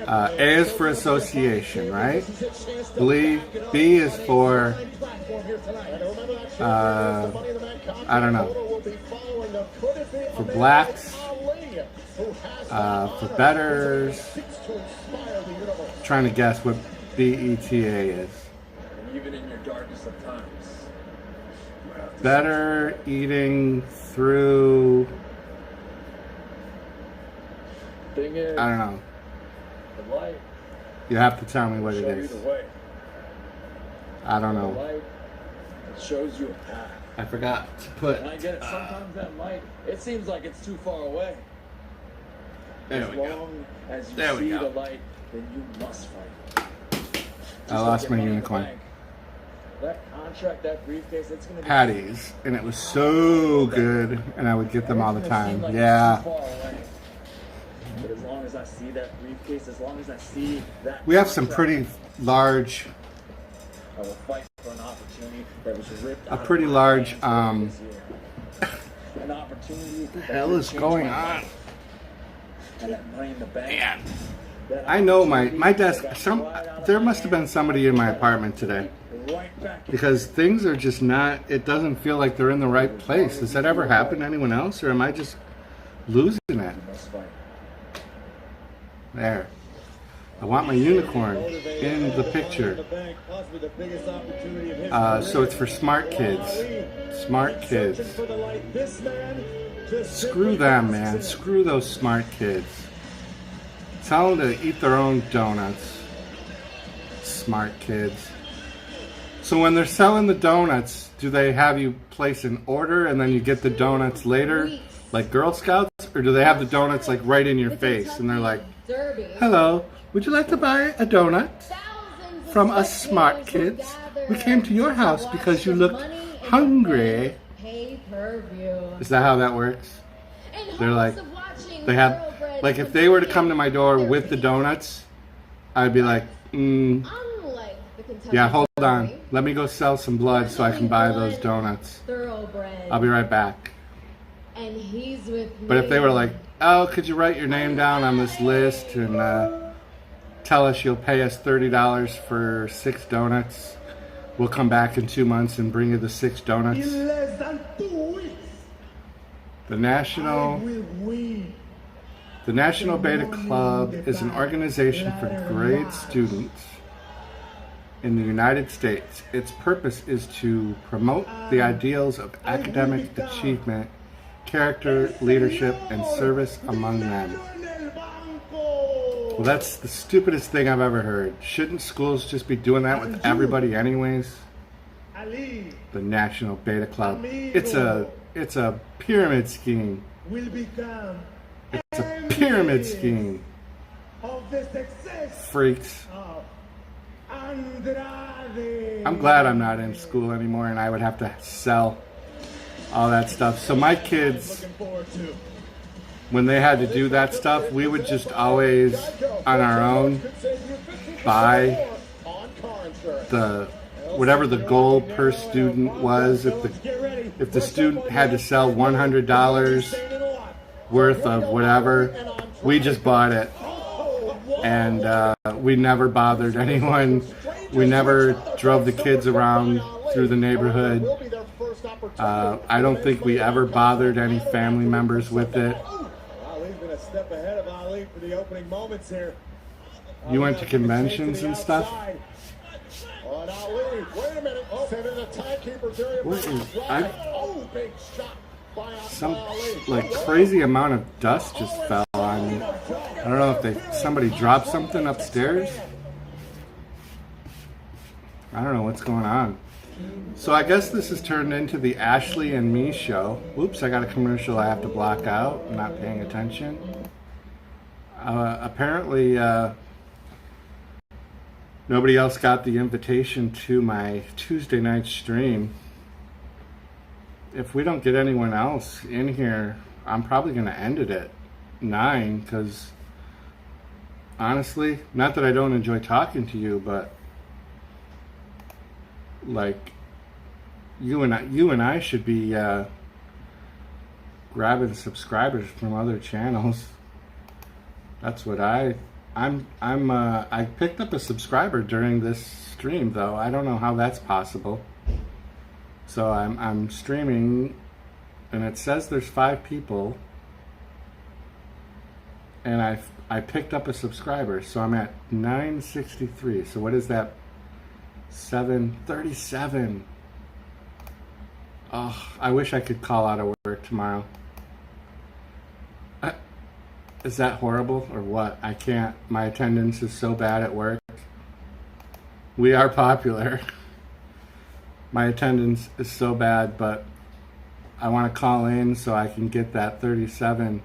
A is for association, right? B is for I don't know. For blacks, for betters. Trying to guess what BETA is. Even in your darkest of times. Better eating through. Thing is, I don't know. the light You have to tell me what it shows you is. the way. I don't The know. light, it shows you a path. I forgot to put. And I get it. Sometimes that light, it seems like it's too far away. There As we go. long as you There we see go. the light, then you must fight. I lost my unicorn. That contract, that briefcase, it's gonna be Patties, and it was so good, and I would get them all the It's gonna seem time. like Yeah. it's too far away. But as long as I see that briefcase, as long as I see that We have some contract, pretty large, I will fight for an opportunity that was ripped a out of pretty my large, hands this year. An opportunity the that hell could is change going my on? life. And that money in the bank. Man. that I know my opportunity desk, that got some, right out of there my must have been hands, somebody in my apartment today. right back in Because things are just not, it doesn't feel like th're in the right place. Does that ever happen to anyone else, or am I just losing it? this fight. There. I want my unicorn in the picture. So it's for smart kids. Smart kids. Screw them, man. Screw those smart kids. Tell them to eat their own donuts. Smart kids. So when they're selling the donuts, do they have you place an order and then you get the donuts later, like Girl Scouts? Or do they have the donuts like right in your face and they're like, hello, would you like to buy a donut from us smart kids? We came to your house because you looked hungry. Is that how that works? They're like, they have, like if they were to come to my door with the donuts, I'd be like, yeah, hold on. Let me go sell some blood so I can buy those donuts. I'll be right back. And he's with me. But if they were like, oh, could you write your name down on this list and tell us you'll pay us $30 for 6 donuts. We'll come back in 2 months and bring you the 6 donuts. In less than 2 weeks, The I National will win. The National Beta Club is an organization for grade students in the United States. Its purpose is to promote the ideals of academic achievement, character, leadership, and service among them. Well, that's the stupidest thing I've ever heard. Shouldn't schools just be doing that with everybody anyways? Ali The National Beta Club. It's a pyramid scheme. will become It's a pyramid scheme. of the success Freaks. of Andrade. I'm glad I'm not in school anymore and I would have to sell all that stuff. So my kids, Looking forward to. when they had to do that stuff, we would just always, on our own, buy the whatever the goal per student was. If the student had to sell $100 worth of whatever, we just bought it, and we never bothered anyone. We never drove the kids around through the neighborhood. I don't think we ever bothered any family members with it. Ali's been a step ahead of Ali for the opening moments here. You went to conventions and stuff? On Ali. Wait a minute. Oh, sending the timekeeper's area. What is- Oh, big shot by Some Ali. like crazy amount of dust just fell on me. I don't know if somebody dropped something upstairs. I don't know what's going on. So I guess this has turned into the Ashley and Me show. Whoops, I got a commercial I have to block out. I'm not paying attention. Apparently, nobody else got the invitation to my Tuesday night stream. If we don't get anyone else in here, I'm probably going to end it at 9, because honestly, not that I don't enjoy talking to you, but like you and I should be grabbing subscribers from other channels. That's what I picked up a subscriber during this stream, though. I don't know how that's possible. So I'm streaming, and it says there's 5 people, and I picked up a subscriber, so I'm at 963. So what is that? 737. Oh, I wish I could call out of work tomorrow. Is that horrible or what? I can't. My attendance is so bad at work. We are popular. My attendance is so bad, but I want to call in so I can get that 37.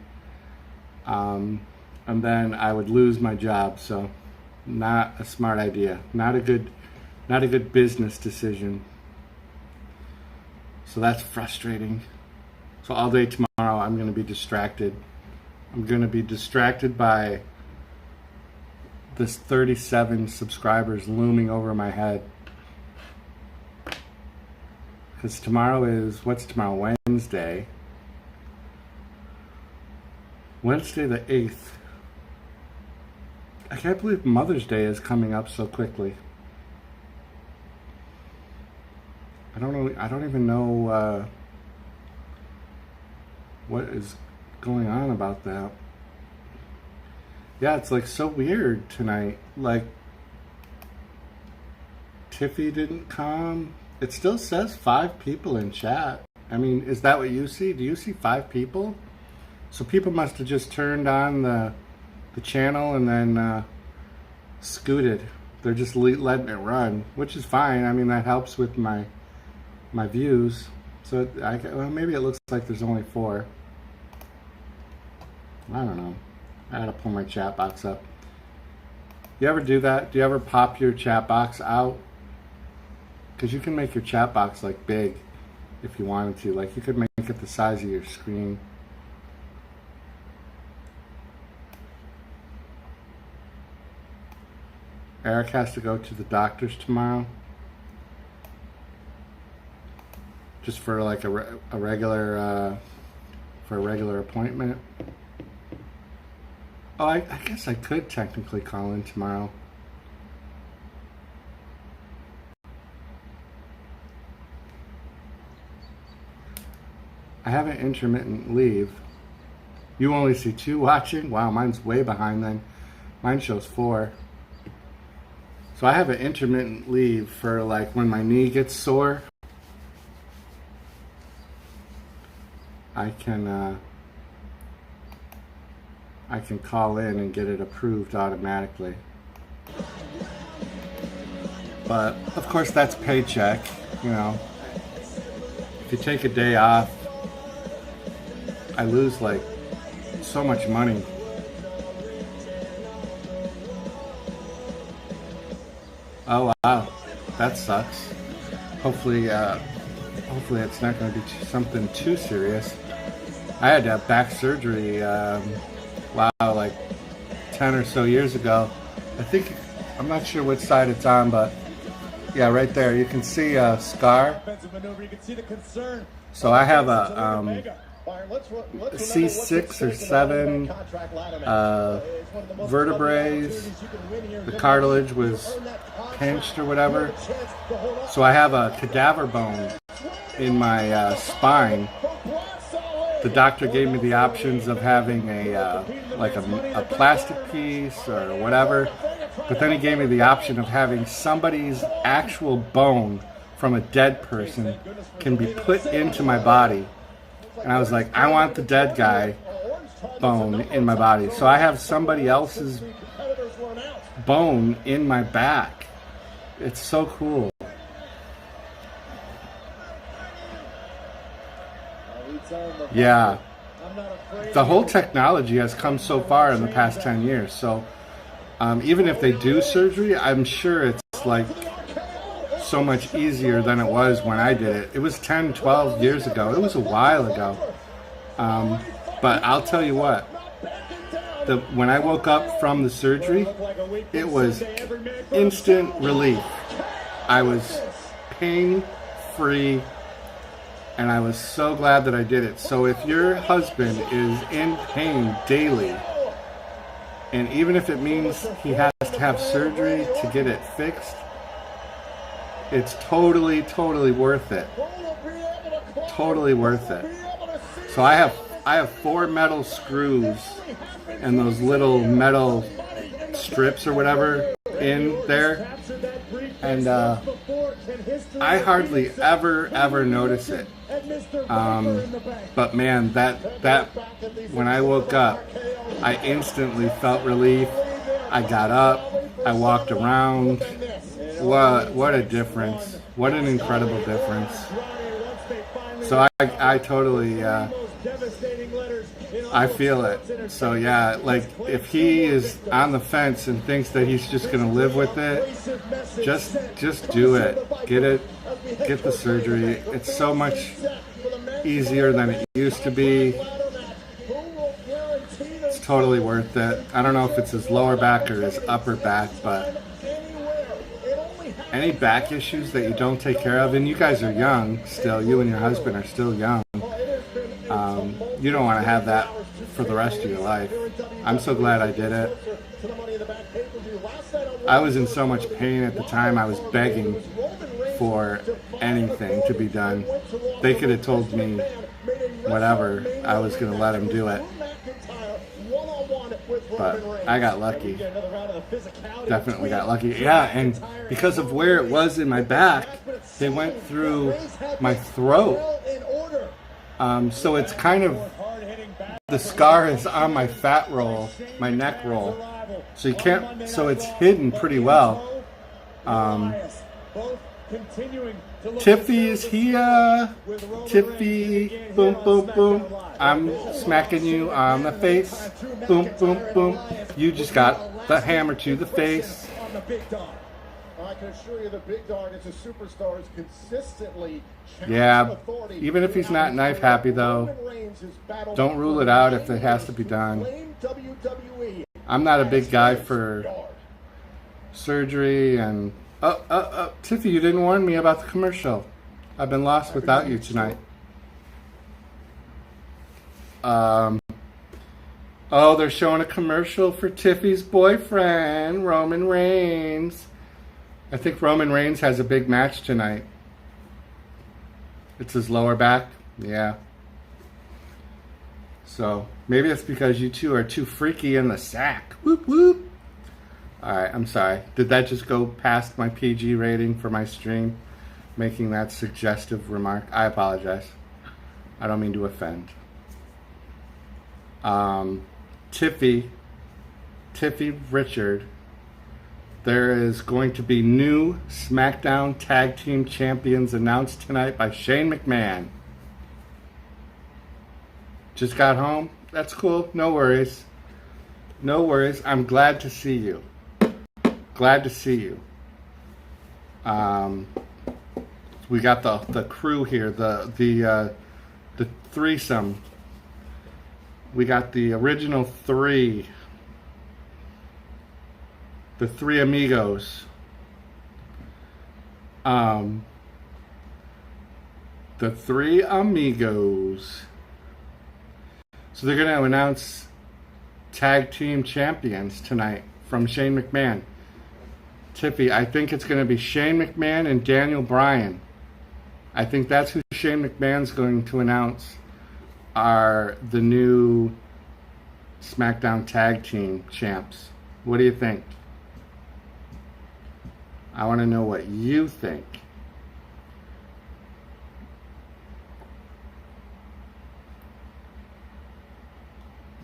And then I would lose my job. So not a smart idea. Not a good business decision. So that's frustrating. So all day tomorrow I'm going to be distracted. I'm going to be distracted by this 37 subscribers looming over my head. Because tomorrow is, what's tomorrow? Wednesday. Wednesday the 8th. I can't believe Mother's Day is coming up so quickly. I don't even know what is going on about that. Yeah, it's like so weird tonight. Like, Tiffy didn't come. It still says 5 people in chat. I mean, is that what you see? Do you see 5 people? So people must have just turned on the channel and then scooted. They're just letting it run, which is fine. I mean, that helps with my views. So well, maybe it looks like there's only 4. I don't know. I gotta pull my chat box up. You ever do that? Do you ever pop your chat box out? Because you can make your chat box like big if you wanted to. Like, you could make it the size of your screen. Eric has to go to the doctor's tomorrow. Just for like a regular appointment. Oh, I guess I could technically call in tomorrow. I have an intermittent leave. You only see 2 watching? Wow, mine's way behind then. Mine shows 4. So I have an intermittent leave for like when my knee gets sore. I can call in and get it approved automatically. But of course that's paycheck, you know. If you take a day off, I lose like so much money. Oh wow, that sucks. Hopefully it's not going to be something too serious. I had to have back surgery, like 10 or so years ago. I think, I'm not sure which side it's on, but yeah, right there you can see a scar. So I have a C6 or 7 vertebrae. The cartilage was pinched or whatever. So I have a cadaver bone in my spine. The doctor gave me the options of having a plastic piece or whatever, but then he gave me the option of having somebody's actual bone from a dead person can be put into my body. And I was like, I want the dead guy bone in my body. So I have somebody else's bone in my back. It's so cool. Yeah. I'm not afraid. The whole technology has come so far in the past 10 years. So even if they do surgery, I'm sure it's like so much easier than it was when I did it. It was 10, 12 years ago. It was a while ago. But I'll tell you what, when I woke up from the surgery, it was instant relief. I was pain-free, and I was so glad that I did it. So if your husband is in pain daily, and even if it means he has to have surgery to get it fixed, it's totally, totally worth it. Totally worth it. So I have 4 metal screws and those little metal strips or whatever in there, and I hardly ever notice it. But man, that when I woke up, I instantly felt relief. I got up, I walked around. What a difference! What an incredible difference! So I totally I feel it. So yeah, like if he is on the fence and thinks that he's just gonna live with it, just do it. Get the surgery. It's so much easier than it used to be. It's totally worth it. I don't know if it's his lower back or his upper back, but any back issues that you don't take care of, and you guys are young still, you and your husband are still young, you don't want to have that for the rest of your life. I'm so glad I did it. I was in so much pain at the time, I was begging for anything to be done. They could have told me whatever, I was going to let him do it. But I got lucky. Definitely got lucky. Yeah, and because of where it was in my back, they went through my throat. So it's kind of, the scar is on my fat roll, my neck roll. So you can't, so it's hidden pretty well. Tiffy is here. Tiffy, boom, boom, boom. I'm smacking you on the face. Boom, boom, boom. You just got the hammer to the face. I can assure you the big dog is a superstar, is consistently yeah, even if he's not knife happy though, don't rule it out if it has to be done. I'm not a big guy for surgery and Tiffy, you didn't warn me about the commercial. I've been lost without you tonight. Oh, they're showing a commercial for Tiffy's boyfriend, Roman Reigns. I think Roman Reigns has a big match tonight. It's his lower back. Yeah. So, maybe it's because you two are too freaky in the sack. Whoop, whoop. Alright, I'm sorry. Did that just go past my PG rating for my stream? Making that suggestive remark? I apologize. I don't mean to offend. Tiffy Richard. There is going to be new SmackDown Tag Team Champions announced tonight by Shane McMahon. Just got home? That's cool. No worries. No worries. I'm glad to see you. Glad to see you. We got the crew here, the threesome. We got the original 3. The 3 amigos. The 3 amigos. So they're going to announce tag team champions tonight from Shane McMahon. Tiffy, I think it's going to be Shane McMahon and Daniel Bryan. I think that's who Shane McMahon's going to announce are the new SmackDown tag team champs. What do you think? I want to know what you think.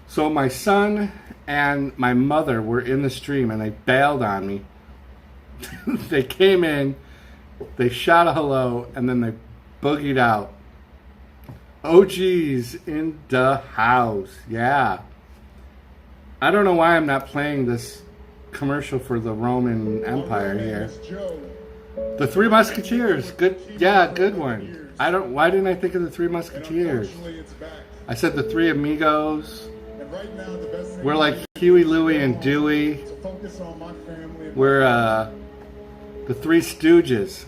So my son and my mother were in the stream and they bailed on me. They came in, they shot a hello, and then they boogied out. OG's in the house. Yeah. I don't know why I'm not playing this commercial for the Roman Empire here. The Three Musketeers. Good. Yeah, good one. Why didn't I think of the Three Musketeers? I said the Three Amigos. We're like Huey, Louie, and Dewey. We're the Three Stooges.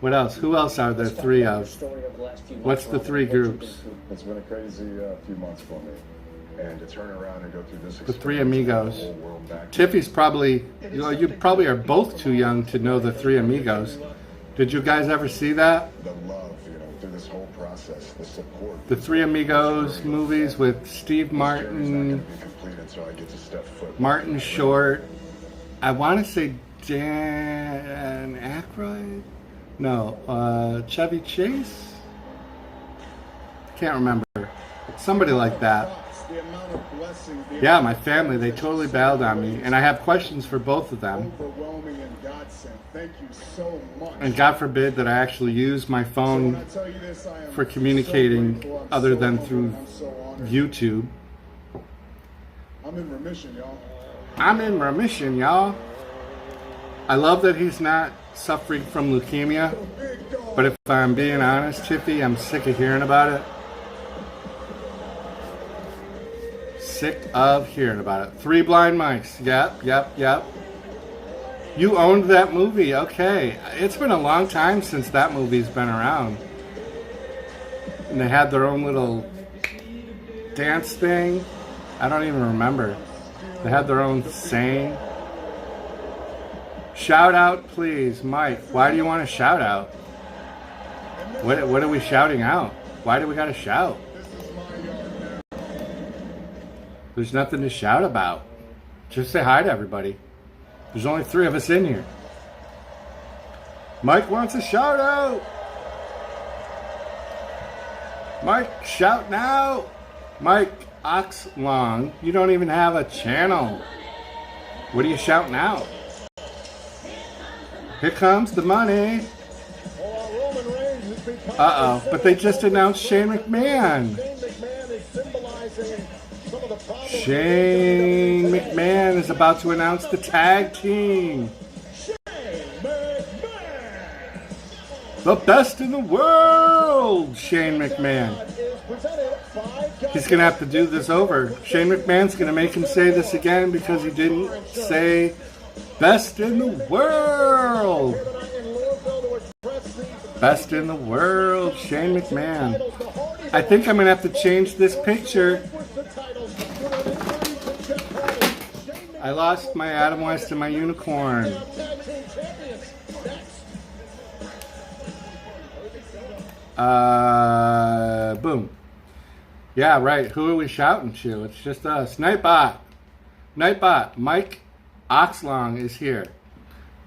What else? Who else are there three of? What's the three groups? It's been a crazy few months for me. And to turn around and go through this the Three Amigos. Tiffy's probably, you probably are both too young to know the Three Amigos. Did you guys ever see that? The love, through this whole process, the support. The Three Amigos movies with Steve Martin, Martin Short. I want to say Dan Aykroyd? No, Chevy Chase? Can't remember. Somebody like that. Yeah, my family, they totally bailed on me. And I have questions for both of them. Thank you so much. And God forbid that I actually use my phone for communicating other than through YouTube. I'm in remission, y'all. I'm in remission, y'all. I love that he's not suffering from leukemia. But if I'm being honest, Tiffy, I'm sick of hearing about it. Sick of hearing about it. Three Blind Mice. Yep. You owned that movie. Okay. It's been a long time since that movie's been around. And they had their own little dance thing. I don't even remember. They had their own saying. Shout out, please. Mike, why do you want to shout out? What are we shouting out? Why do we got to shout? There's nothing to shout about. Just say hi to everybody. There's only 3 of us in here. Mike wants a shout out. Mike, shout now. Mike Oxlong, you don't even have a channel. What are you shouting out? Here comes the money. Uh-oh, but they just announced Shane McMahon. Shane McMahon is about to announce the tag team. The best in the world, Shane McMahon. He's going to have to do this over. Shane McMahon's going to make him say this again because he didn't say best in the world. Best in the world, Shane McMahon. I think I'm going to have to change this picture. I lost my Adam West and my unicorn. Boom. Yeah, right. Who are we shouting to? It's just us. Nightbot. Mike Oxlong is here.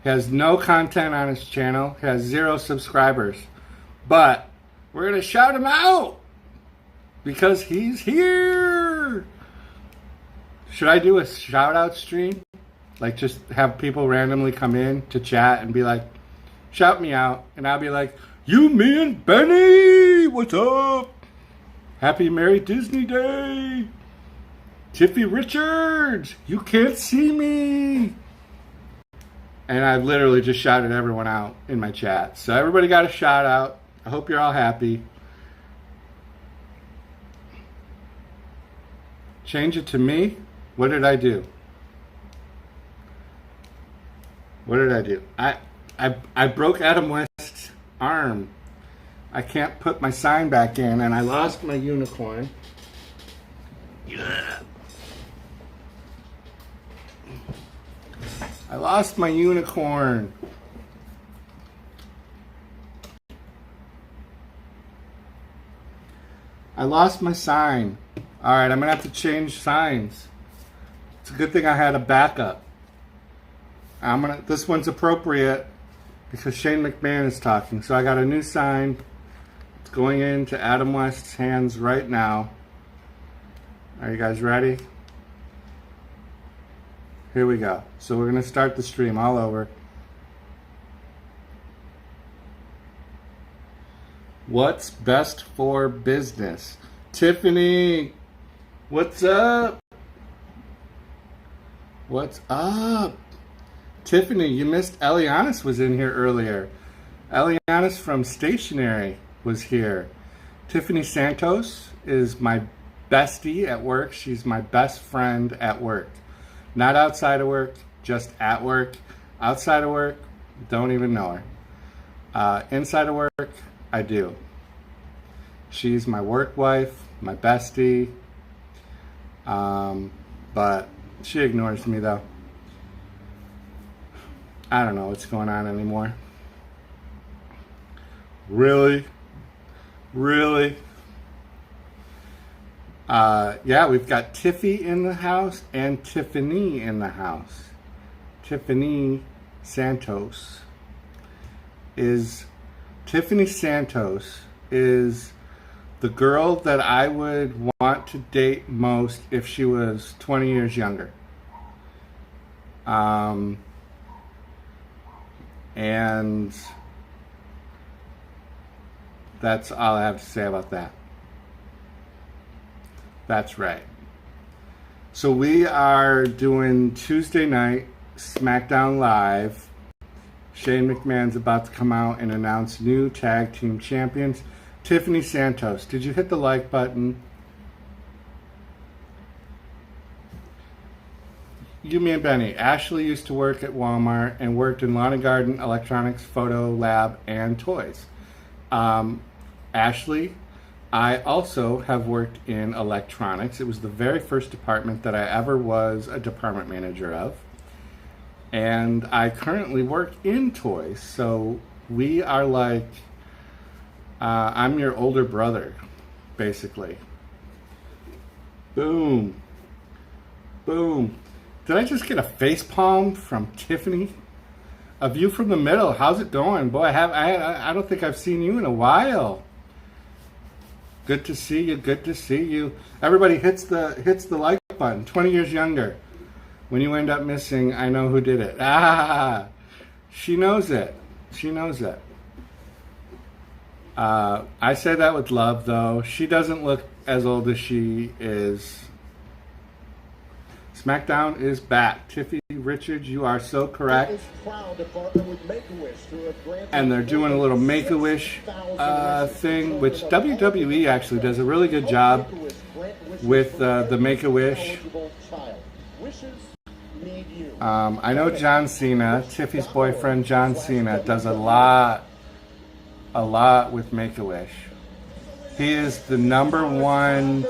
He has no content on his channel. He has 0 subscribers. But we're going to shout him out because he's here. Should I do a shout out stream? Like just have people randomly come in to chat and be like, shout me out. And I'll be like, you, me, and Benny, what's up? Happy Merry Disney Day. Tiffy Richards, you can't see me. And I've literally just shouted everyone out in my chat. So everybody got a shout out. I hope you're all happy. Change it to me. What did I do? I broke Adam West's arm. I can't put my sign back in, and I lost my unicorn. Yeah. I lost my unicorn. I lost my sign. All right, I'm gonna have to change signs. It's a good thing I had a backup. This one's appropriate because Shane McMahon is talking. So I got a new sign. It's going into Adam West's hands right now. Are you guys ready? Here we go. So we're going to start the stream all over. What's best for business? Tiffany, what's up? What's up? Tiffany, you missed Elianis was in here earlier. Elianis from Stationery was here. Tiffany Santos is my bestie at work. She's my best friend at work. Not outside of work, just at work. Outside of work, don't even know her. Inside of work, I do. She's my work wife, my bestie. But she ignores me though. I don't know what's going on anymore. Really? Really? Yeah, we've got Tiffy in the house and Tiffany in the house. Tiffany Santos is the girl that I would want to date most if she was 20 years younger. And that's all I have to say about that. That's right. So we are doing Tuesday night Smackdown Live. Shane McMahon's about to come out and announce new tag team champions. Tiffany Santos, did you hit the like button? Yumi and Benny. Ashley used to work at Walmart and worked in lawn and garden, electronics, photo lab, and toys. Ashley, I also have worked in electronics. It was the very first department that I ever was a department manager of. And I currently work in toys. So we are like, I'm your older brother, basically. Boom. Boom. Did I just get a face palm from Tiffany? A view from the middle. How's it going? Boy, I don't think I've seen you in a while. Good to see you. Good to see you. Everybody hits the like button. 20 years younger. When you end up missing, I know who did it. Ah, she knows it. She knows it. I say that with love, though. She doesn't look as old as she is. Smackdown is back. Tiffy Richards, you are so correct. And they're doing a little Make-A-Wish thing, which WWE actually does a really good job with the Make-A-Wish. I know John Cena, Tiffy's boyfriend John Cena, does a lot with Make-A-Wish. He is the #1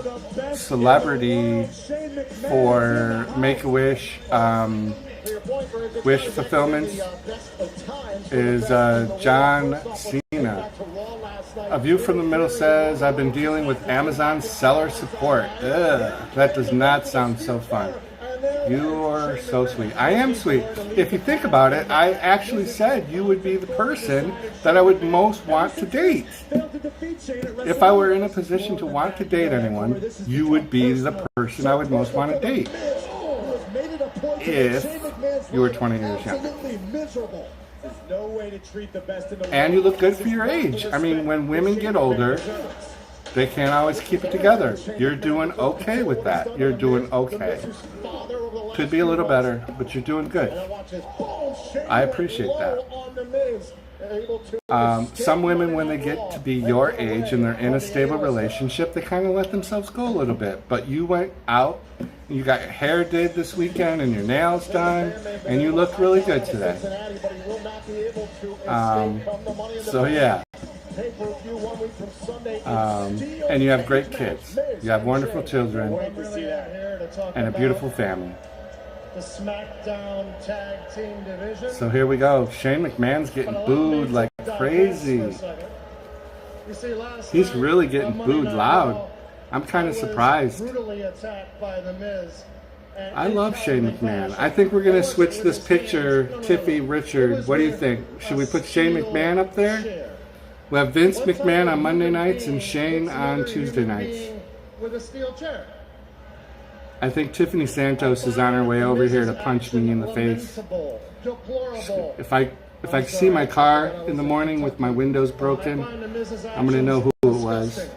celebrity for Make-A-Wish wish fulfillments is John Cena. A View from the Middle says, I've been dealing with Amazon seller support. Ugh, that does not sound so fun. You're so sweet. I am sweet. If you think about it, I actually said you would be the person that I would most want to date. If I were in a position to want to date anyone, you would be the person I would most want to date. If you were 20 years younger. And you look good for your age. I mean, when women get older, they can't always keep it together. You're doing okay with that. You're doing okay. Could be a little better, but you're doing good. I appreciate that. Some women, when they get to be your age and they're in a stable relationship, they kind of let themselves go a little bit. But you went out, you got your hair did this weekend and your nails done, and you looked really good today. So yeah. And you have great kids. You have wonderful children and a beautiful family. The Smackdown Tag Team Division. So here we go. Shane McMahon's getting booed like crazy. He's really getting booed loud. I'm kind of surprised. I love Shane McMahon. I think we're going to switch this picture. Tiffy Richard, what do you think? Should we put Shane McMahon up there? We have Vince McMahon on Monday nights and Shane on Tuesday nights. With a steel chair. I think Tiffany Santos is on her way over here to punch me in the face. If I see my car in the morning with my windows broken, I'm going to know who it was.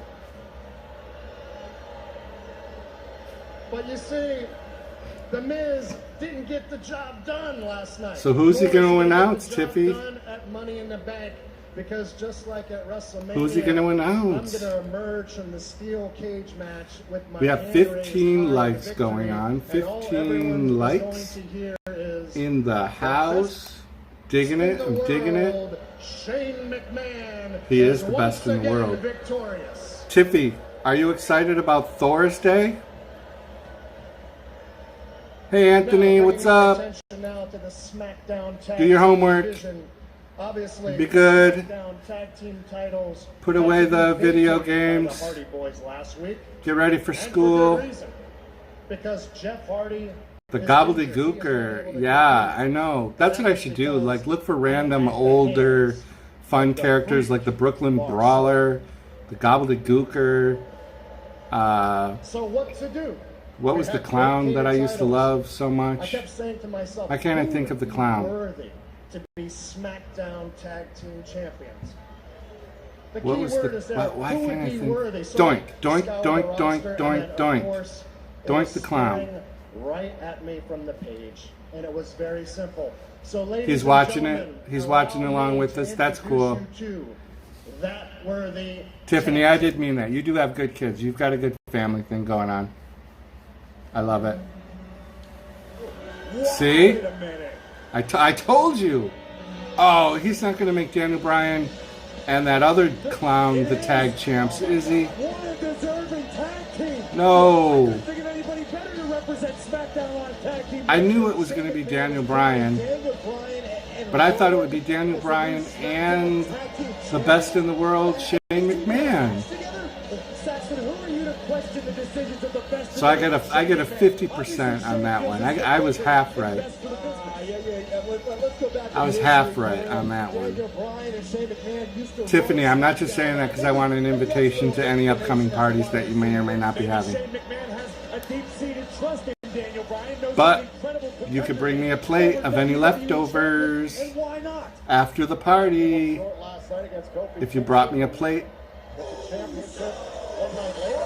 But you see, The Miz didn't get the job done last night. So who's he going to announce, Tiffy? At Money in the Bank, because just like at WrestleMania, who's he going to announce? I'm going to emerge from the steel cage match with my. We have 15 likes going on. 15 likes in the house. Digging it. I'm digging it. Shane McMahon. He is the best in the world. Victorious. Tiffy, are you excited about Thor's Day? Hey Anthony, what's up? Do your homework. Be good. Put away the video games. Get ready for school. The gobbledygooker. Yeah, I know. That's what I should do. Like, look for random older fun characters like the Brooklyn Brawler, the gobbledygooker. So what to do? What was the clown that I used to love so much? I kept saying to myself, why can't I think of the clown? Worthy to be SmackDown Tag Team Champions. The What key was word the? is that Why who can't I would be think? worthy? So Doink, I doink, scoured doink, the doink, roster, doink, and then, of doink. course, it Doink was the clown. staring right at me from the page, and it was very simple. So, ladies He's and watching gentlemen, it. He's watching allow along me with to us. That's introduce cool. you to that worthy Tiffany, I did mean that. You do have good kids. You've got a good family thing going on. I love it. See? Wait a minute. I told you. Oh, he's not going to make Daniel Bryan and that other clown the tag champs, is he? What a deserving tag team. No. I couldn't think of anybody better to represent SmackDown on tag team. I knew it was going to be Daniel Bryan, but I thought it would be Daniel Bryan and the best in the world, Shane McMahon. So I get a 50% on that one. I was half right. I was half right on that one. Tiffany, I'm not just saying that because I want an invitation to any upcoming parties that you may or may not be having. But you could bring me a plate of any leftovers after the party. If you brought me a plate,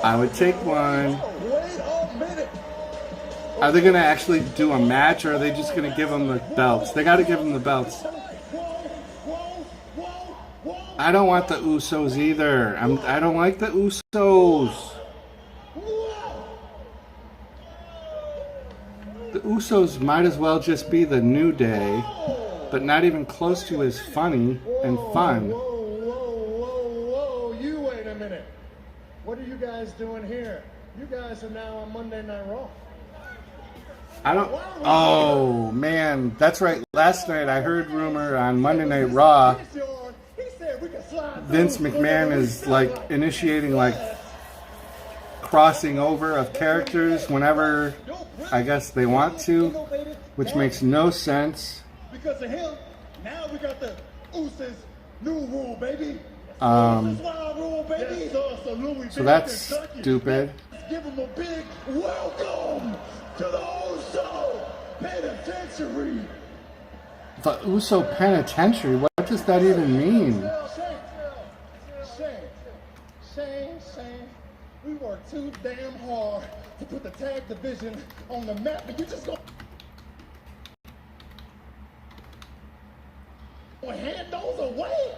I would take one. Are they going to actually do a match, or are they just going to give them the belts? They got to give them the belts. I don't want the Usos either. I don't like the Usos. The Usos might as well just be the New Day, but not even close to as funny and fun. Whoa, you wait a minute. What are you guys doing here? You guys are now on Monday Night Raw. I don't. Oh man, that's right. Last night I heard rumor on Monday Night Raw. Vince McMahon is like initiating like crossing over of characters whenever I guess they want to, which makes no sense. Because of him, now we got the Usos new rule, baby. So that's stupid. Give him a big welcome to the Uso Penitentiary. The Uso Penitentiary? What does that even mean? Shane, we worked too damn hard to put the tag division on the map, and you just go hand those away?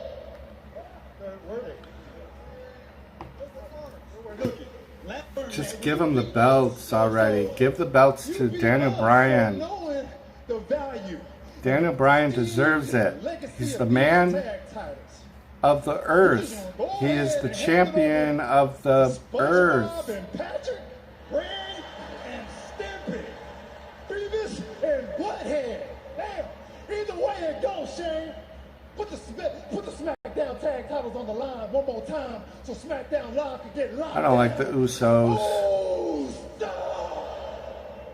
Just give him the belts already. Give the belts to Daniel Bryan. Daniel Bryan deserves it. He's the man of the earth. He is the champion of the earth. Either way it goes, Shane. Put the SmackDown tag titles on the line one more time so SmackDown Live can get live. I don't like the Usos. Oh, stop.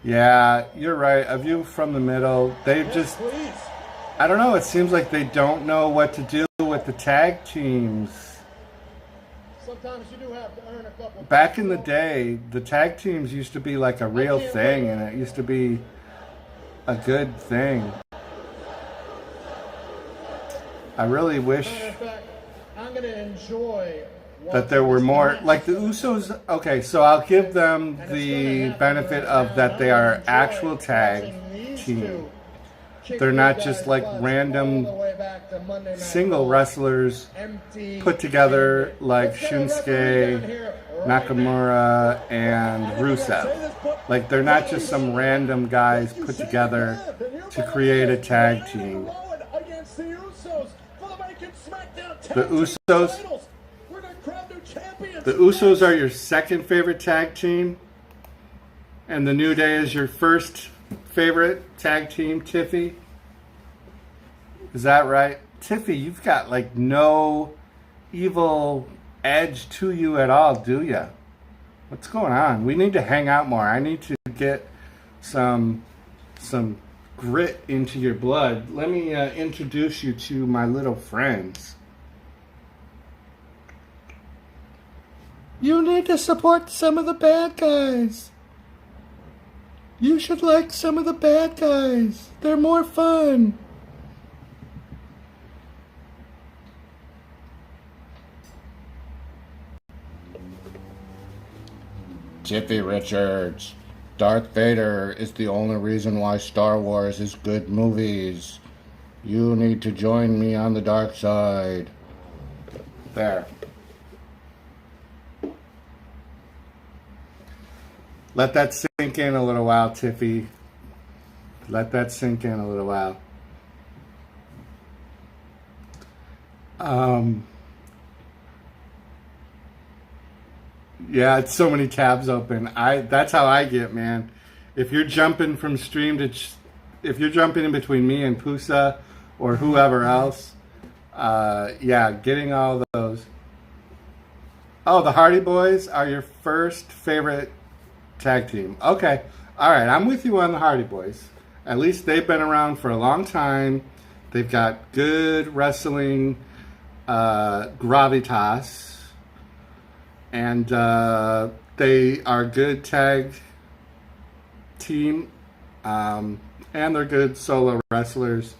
Yeah, you're right. A View from the Middle. They just, I don't know. It seems like they don't know what to do with the tag teams. Sometimes you do have to earn a couple. Back in the day, the tag teams used to be like a real thing, and it used to be a good thing. I really wish Matter of fact, I'm gonna enjoy that there were more, like the Usos. Okay, so I'll give them the benefit of that they are actual tag team. They're not just like random single wrestlers put together like Shinsuke, Nakamura, and Rusev. Like they're not just some random guys put together to create a tag team. The Usos are your second favorite tag team, and the New Day is your first favorite tag team, Tiffy? Is that right? Tiffy, you've got like no evil edge to you at all, do you? What's going on? We need to hang out more. I need to get some grit into your blood. Let me introduce you to my little friends. You need to support some of the bad guys. You should like some of the bad guys. They're more fun. Tiffy Richards. Darth Vader is the only reason why Star Wars is good movies. You need to join me on the dark side. There. Let that sink in a little while, Tiffy. Let that sink in a little while. Yeah, it's so many tabs open. That's how I get, man. If you're jumping from stream to, if you're jumping in between me and Pusa or whoever else, yeah, getting all those. Oh, the Hardy Boys are your first favorite tag team. Okay. All right. I'm with you on the Hardy Boys. At least they've been around for a long time. They've got good wrestling gravitas. And they are good tag team. And they're good solo wrestlers.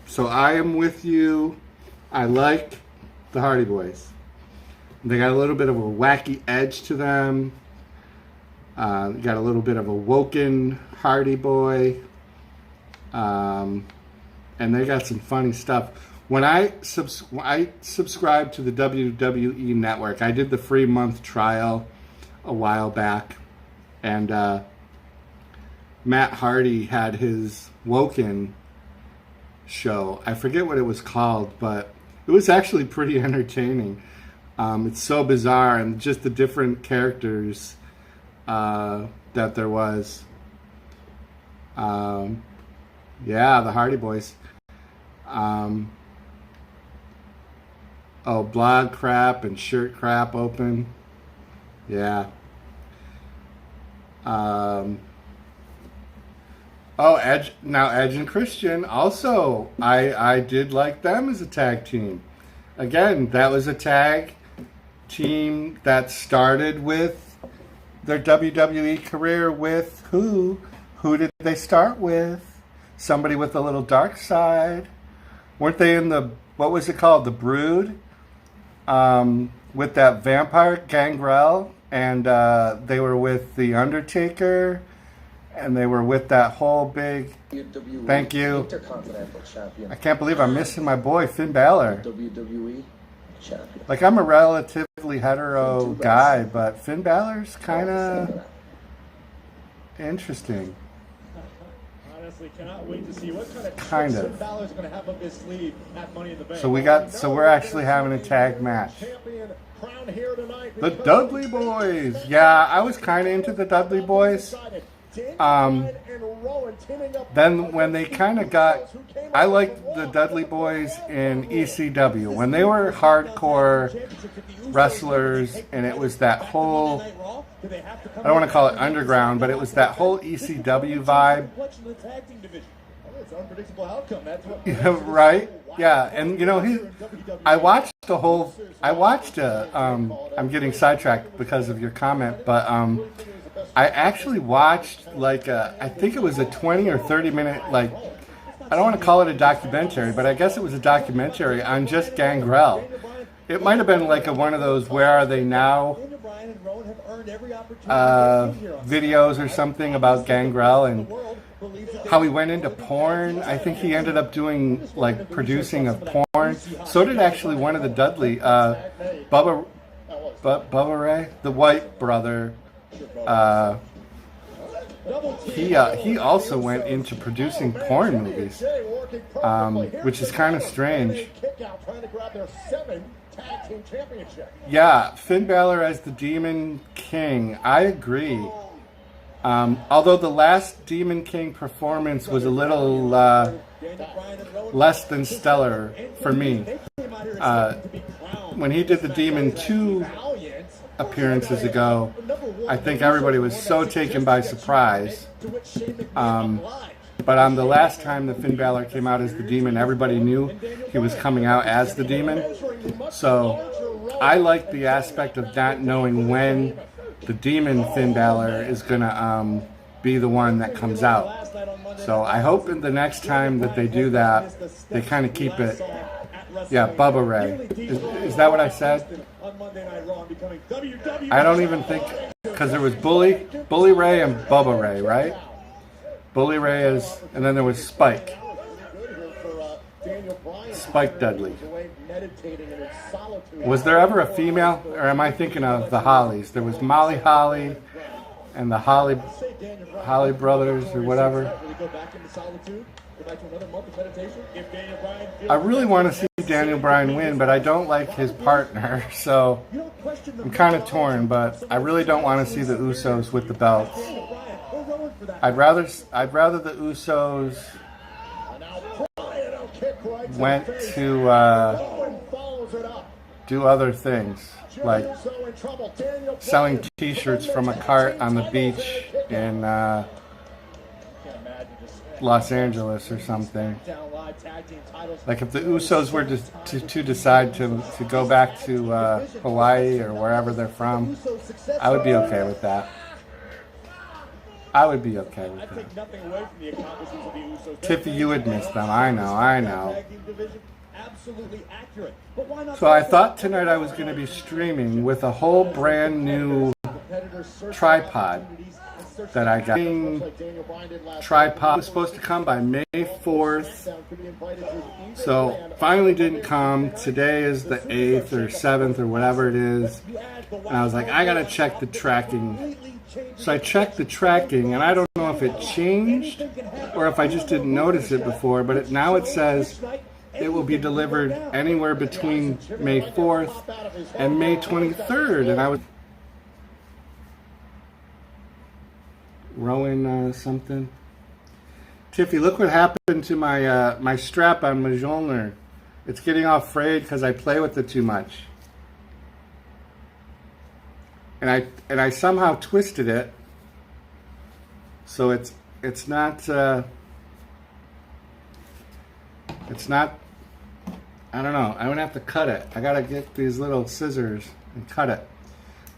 So I am with you. I like the Hardy Boys. They got a little bit of a wacky edge to them. Got a little bit of a woken Hardy Boy. And they got some funny stuff. When I subscribed to the WWE Network, I did the free month trial a while back. And Matt Hardy had his Woken show. I forget what it was called, but it was actually pretty entertaining. It's so bizarre, and just the different characters that there was. Yeah, the Hardy Boys. Oh, blog crap and shirt crap open. Yeah. Oh, Edge. Now Edge and Christian also. I did like them as a tag team. Again, that was a tag team that started with their WWE career with who? Who did they start with? Somebody with a little dark side. Weren't they in the, what was it called? The Brood? With that vampire Gangrel. And they were with The Undertaker. And they were with that whole big... WWE Thank you. Intercontinental Champion. I can't believe I'm missing my boy, Finn Balor. WWE Champion. Like, I'm a relatively hetero guy, but Finn Balor's kind of interesting. Honestly, cannot wait to see what kind of Kind tricks of. Finn Balor's going to have up his sleeve at Money in the Bank. So we're actually having a tag match. Champion crowned here tonight The because Dudley Boys. Yeah, I was kind of into the Dudley Boys. Then when they kind of got, I liked the Dudley Boys in ECW when they were hardcore wrestlers, and it was that whole, I don't want to call it underground, but it was that whole ECW vibe. Yeah, right? Yeah, and you know, I watched I'm getting sidetracked because of your comment, but I actually watched like I think it was a 20 or 30 minute like I don't want to call it a documentary, but I guess it was a documentary on just Gangrel. It might have been like one of those "Where Are They Now" videos or something about Gangrel and how he went into porn. I think he ended up doing like producing of porn. So did actually one of the Dudley, Bubba Ray, the White brother. He also went into producing porn movies, which is kind of strange. Yeah, Finn Balor as the Demon King. I agree. Although the last Demon King performance was a little less than stellar for me. When he did the Demon 2 appearances ago, I think everybody was so taken by surprise. But on the last time that Finn Balor came out as the Demon, everybody knew he was coming out as the Demon. So I like the aspect of not knowing when the Demon Finn Balor is going to be the one that comes out. So I hope in the next time that they do that, they kind of keep it. Yeah, Bubba Ray. Is that what I said? I don't even think, because there was Bully Ray and Bubba Ray, right? Bully Ray is, and then there was Spike Dudley. Was there ever a female, or am I thinking of the Hollies? There was Molly Holly and the Holly brothers or whatever. I really want to see Daniel Bryan win, but I don't like his partner, so I'm kind of torn, but I really don't want to see the Usos with the belts. I'd rather the Usos went to do other things, like selling t-shirts from a cart on the beach in Los Angeles or something. Like if the Usos were to decide to go back to Hawaii or wherever they're from, I would be okay with that. I would be okay with that. Tiffy, you would miss them. I know. So I thought tonight I was going to be streaming with a whole brand new tripod that I got. Tripod was supposed to come by May 4th. So finally didn't come. Today is the 8th or 7th or whatever it is. And I was like, I got to check the tracking. So I checked the tracking, and I don't know if it changed or if I just didn't notice it before, but now it says it will be delivered anywhere between May 4th and May 23rd. And I was rowing something. Tiffy, look what happened to my my strap on my Mjolnir. It's getting all frayed because I play with it too much. And I somehow twisted it, so it's not I don't know. I'm gonna have to cut it. I gotta get these little scissors and cut it.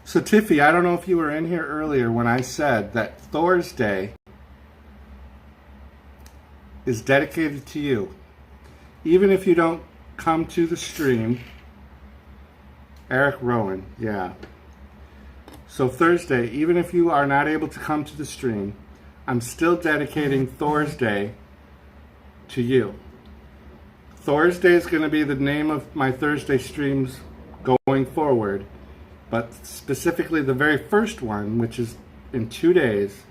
So Tiffy, I don't know if you were in here earlier when I said that Thursday is dedicated to you. Even if you don't come to the stream. Eric Rowan, yeah. So Thursday, even if you are not able to come to the stream, I'm still dedicating Thursday to you. Thursday is going to be the name of my Thursday streams going forward, but specifically the very first one, which is in 2 days,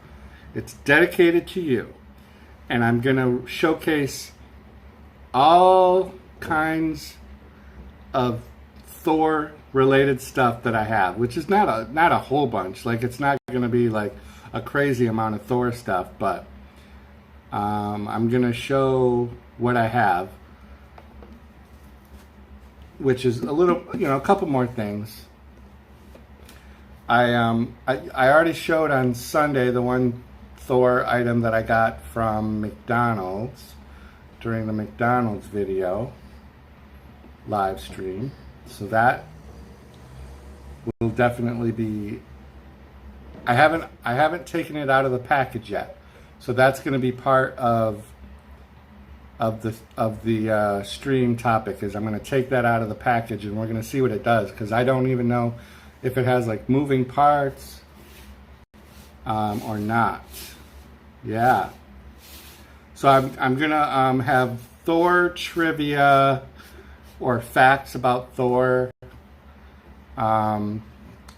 it's dedicated to you. And I'm going to showcase all kinds of Thor related stuff that I have, which is not a whole bunch. Like, it's not going to be like a crazy amount of Thor stuff, but I'm going to show what I have, which is a little, a couple more things. I already showed on Sunday the one Thor item that I got from McDonald's during the McDonald's video live stream. So that will definitely be, I haven't taken it out of the package yet. So that's going to be part of of the stream topic is I'm going to take that out of the package and we're going to see what it does, because I don't even know if it has like moving parts or not. Yeah. So I'm going to have Thor trivia or facts about Thor. And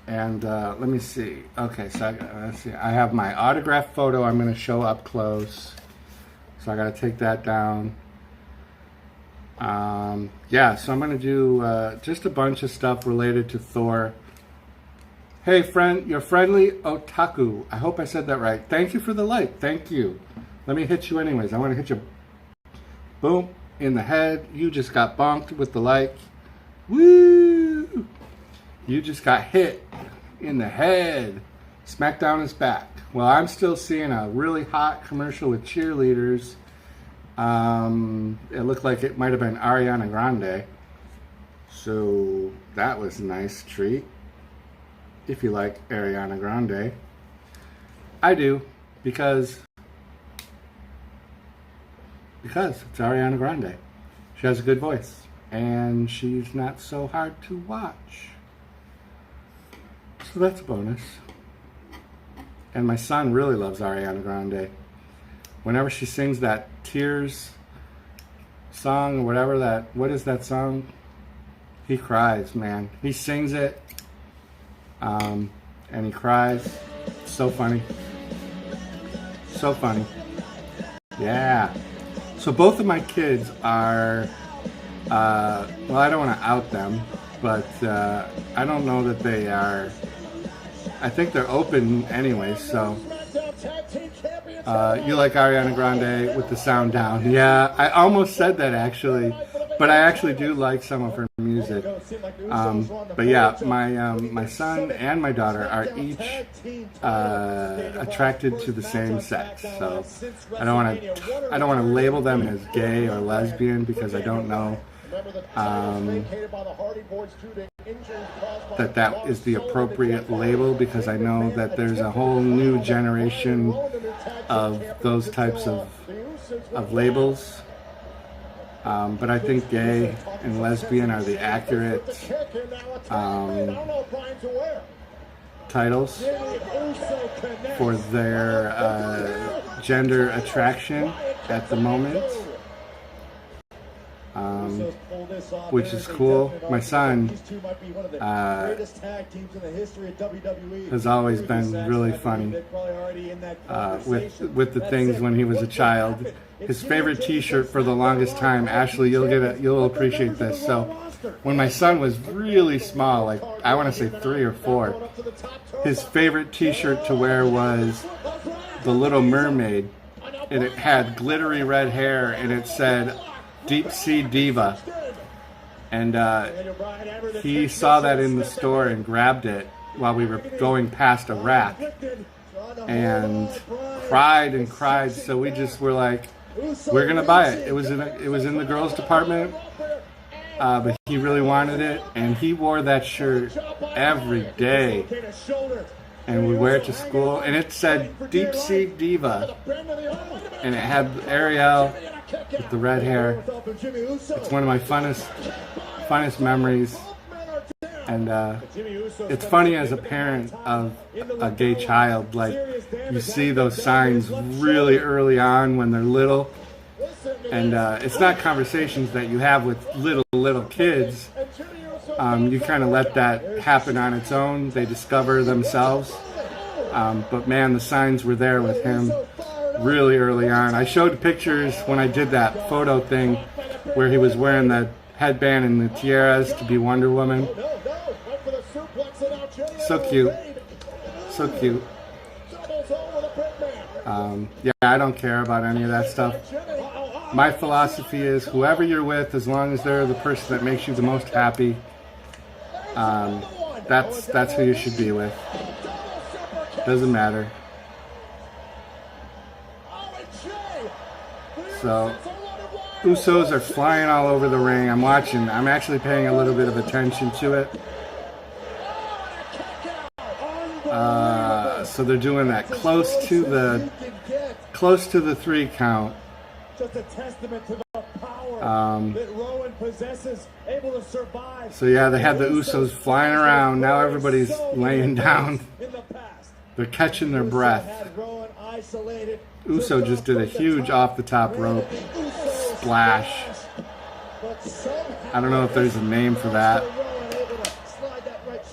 let me see. Okay, so let's see. I have my autograph photo I'm going to show up close. So I got to take that down. Yeah, so I'm going to do just a bunch of stuff related to Thor. Hey, friend, your friendly otaku. I hope I said that right. Thank you for the like. Thank you. Let me hit you anyways. I want to hit you, boom, in the head. You just got bonked with the like. Woo! You just got hit in the head. Smackdown is back. Well, I'm still seeing a really hot commercial with cheerleaders. It looked like it might have been Ariana Grande. So that was a nice treat. If you like Ariana Grande. I do, because it's Ariana Grande. She has a good voice, and she's not so hard to watch. So that's a bonus. And my son really loves Ariana Grande. Whenever she sings that Tears song or whatever what is that song? He cries, man. He sings it, and he cries. So funny. So funny. Yeah. So both of my kids are, well, I don't want to out them, but I don't know that they are. I think they're open anyway, so. You like Ariana Grande with the sound down. Yeah, I almost said that actually, but I actually do like some of her music. But yeah, my son and my daughter are each attracted to the same sex. So I don't want to label them as gay or lesbian, because I don't know that is the appropriate label, because I know that there's a whole new generation of those types of labels. But I think gay and lesbian are the accurate titles for their gender attraction at the moment. Which is cool. My son has always been really funny with the things when he was a child. His favorite T-shirt for the longest time, Ashley, you'll appreciate this. So when my son was really small, like I want to say 3 or 4, his favorite T-shirt to wear was The Little Mermaid, and it had glittery red hair, and it said Deep Sea Diva. And he saw that in the store and grabbed it while we were going past a rack and cried and cried. So we just were like, we're gonna buy it. It was in the girls department, but he really wanted it, and he wore that shirt every day, and we wear it to school, and it said Deep Sea Diva, and it had Ariel with the red hair. It's one of my funnest memories, and it's funny as a parent of a gay child, like you see those signs really early on when they're little, and it's not conversations that you have with little kids. You kind of let that happen on its own. They discover themselves, but man, the signs were there with him really early on. I showed pictures when I did that photo thing where he was wearing the headband and the tiaras to be Wonder Woman. So cute. So cute. Yeah, I don't care about any of that stuff. My philosophy is whoever you're with, as long as they're the person that makes you the most happy, that's who you should be with. Doesn't matter. So, Usos are flying all over the ring. I'm watching. I'm actually paying a little bit of attention to it. So they're doing that close to the 3 count. Just a testament to the that Rowan possesses, able to survive. So yeah, they had the Usos flying around. Now everybody's laying down. In the past, They're catching their breath. had Rowan isolated. Uso just did a huge off the top rope splash. I don't know if there's a name for that.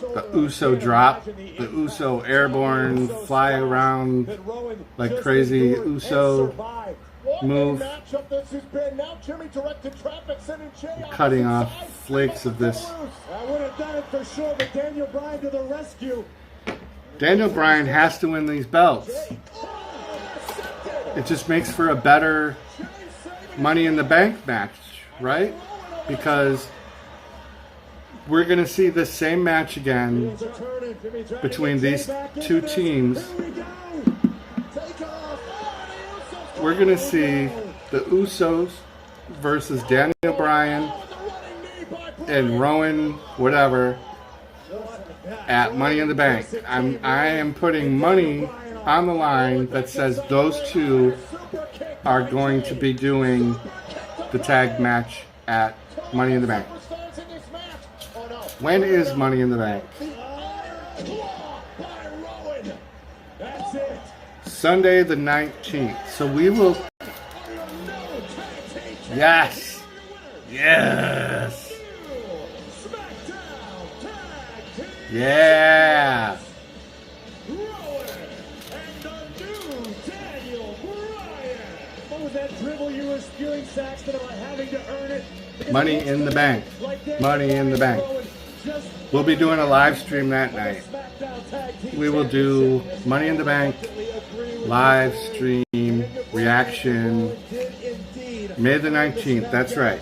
The Uso drop, the Uso airborne fly around like crazy Uso move, cutting off flakes of this. I would have done it for sure, but Daniel Bryan to the rescue. Daniel Bryan has to win these belts. It just makes for a better Money in the Bank match, right? Because we're going to see the same match again between these two teams. We're going to see the Usos versus Daniel Bryan and Rowan, whatever, at Money in the Bank. I am putting money on the line that says those two are going to be doing the tag match at Money in the Bank. When is Money in the Bank? Sunday the 19th. So we will... Yes! Yes! Yeah! Money in the Bank. Money in the Bank. We'll be doing a live stream that night. We will do Money in the Bank, live stream, reaction, May the 19th. That's right.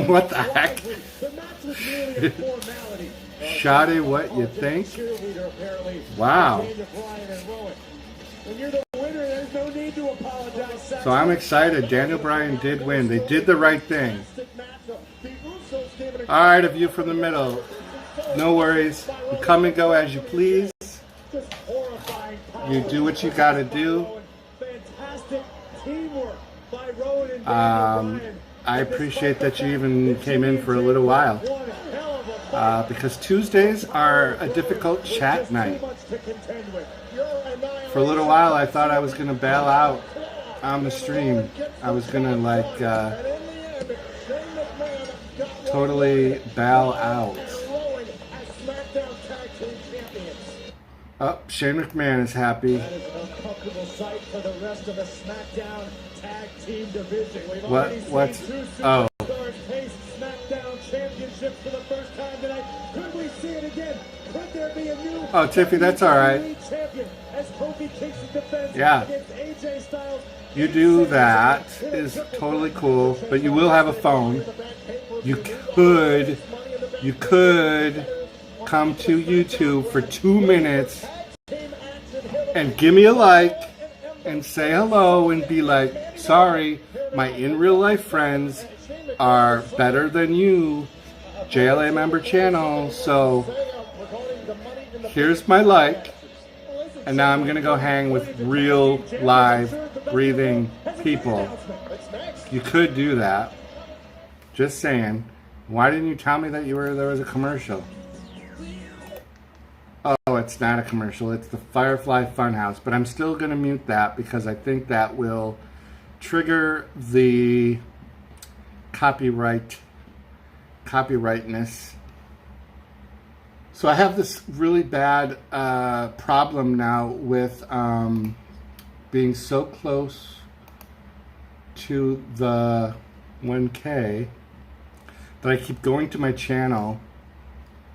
What the heck? Shoddy, what you think? Wow. So I'm excited. Daniel Bryan did win. They did the right thing. Alright, a view from the middle. No worries. You come and go as you please. You do what you gotta do. I appreciate that you even came in for a little while. Because Tuesdays are a difficult chat night. For a little while I thought I was going to bail out on the stream. I was going to totally bail out. Oh, Shane McMahon is happy. What's... Oh. Oh, Tiffy, that's alright. Yeah. You do that is totally cool, but you will have a phone. You could come to YouTube for 2 minutes and give me a like and say hello and be like, sorry, my in real life friends are better than you, JLA member channel, so here's my like, and now I'm gonna go hang with real live breathing people. You could do that. Just saying. Why didn't you tell me that there was a commercial? Oh, it's not a commercial. It's the Firefly Funhouse. But I'm still going to mute that because I think that will trigger the copyrightness. So I have this really bad problem now with being so close to the 1K that I keep going to my channel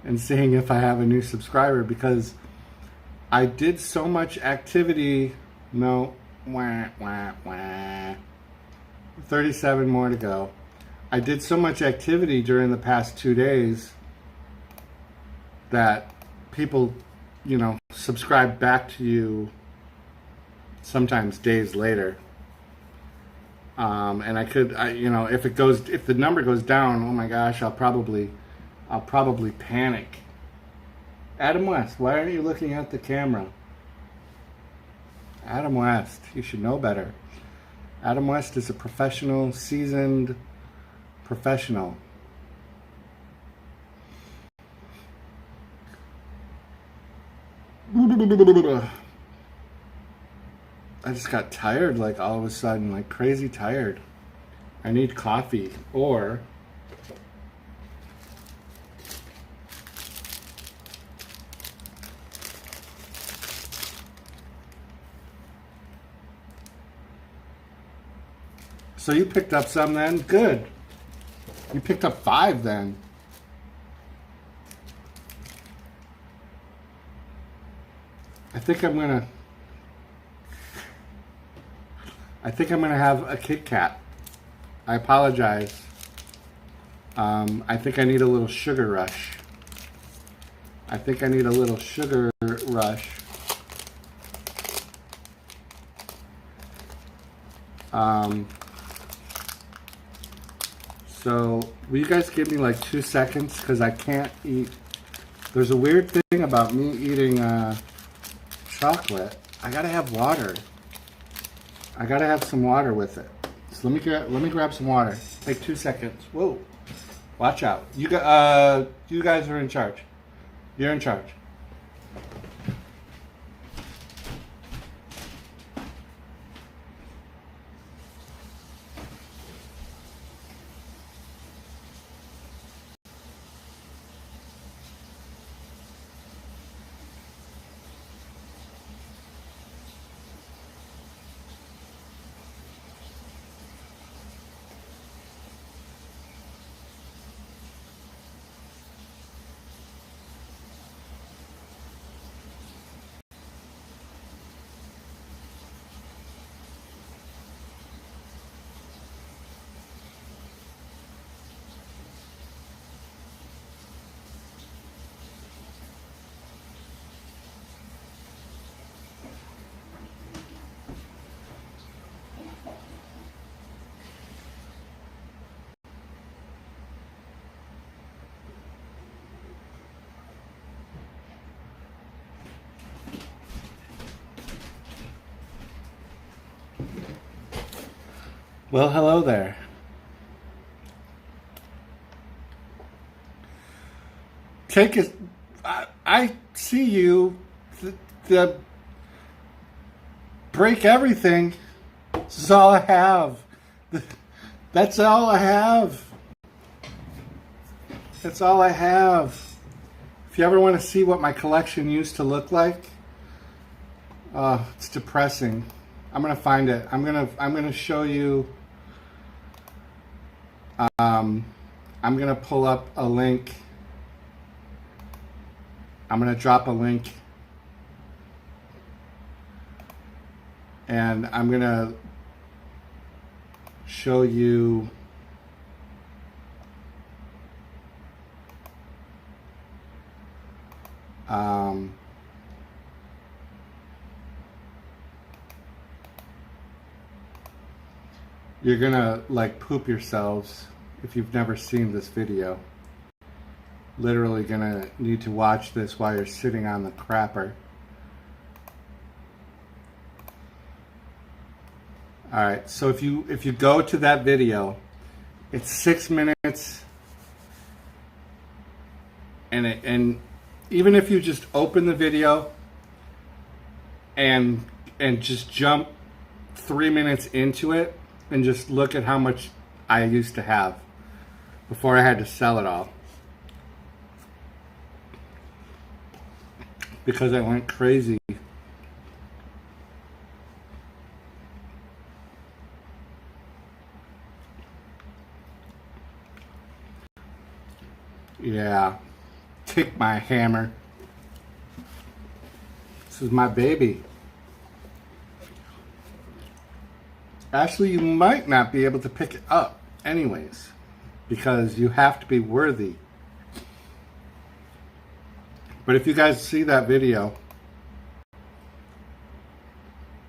and seeing if I have a new subscriber, because I did so much activity. No, 37 more to go. I did so much activity during the past 2 days that people, subscribe back to you sometimes days later. And if the number goes down, oh my gosh, I'll probably panic. Adam West, why aren't you looking at the camera? Adam West, you should know better. Adam West is a professional, seasoned professional. I just got tired, like all of a sudden, like crazy tired. I need coffee, or so you picked up some then? Good. You picked up 5 then. I think I'm gonna have a Kit Kat. I apologize. I think I need a little sugar rush. So will you guys give me like 2 seconds, because I can't eat. There's a weird thing about me eating chocolate. I gotta have water. I gotta have some water with it. So let me grab some water. Take 2 seconds. Whoa! Watch out. You guys are in charge. You're in charge. Well, hello there. Take it. I see you. The break everything. This is all I have. That's all I have. That's all I have. If you ever want to see what my collection used to look like, it's depressing. I'm gonna find it. I'm gonna show you. I'm gonna pull up a link. I'm gonna drop a link, and I'm gonna show you you're gonna like poop yourselves if you've never seen this video. Literally gonna need to watch this while you're sitting on the crapper. Alright, so if you go to that video, it's 6 minutes, and even if you just open the video and just jump 3 minutes into it and just look at how much I used to have before I had to sell it all, because I went crazy. Yeah, take my hammer. This is my baby. Actually, you might not be able to pick it up anyways, because you have to be worthy. But if you guys see that video,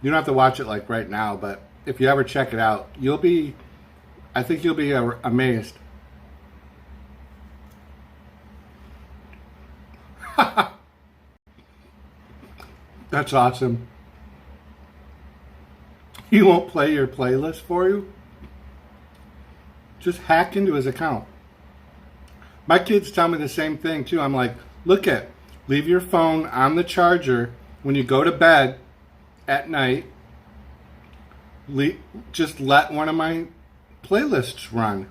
you don't have to watch it like right now, but if you ever check it out, I think you'll be amazed. That's awesome. He won't play your playlist for you? Just hack into his account. My kids tell me the same thing too. I'm like, leave your phone on the charger when you go to bed at night. Just let one of my playlists run.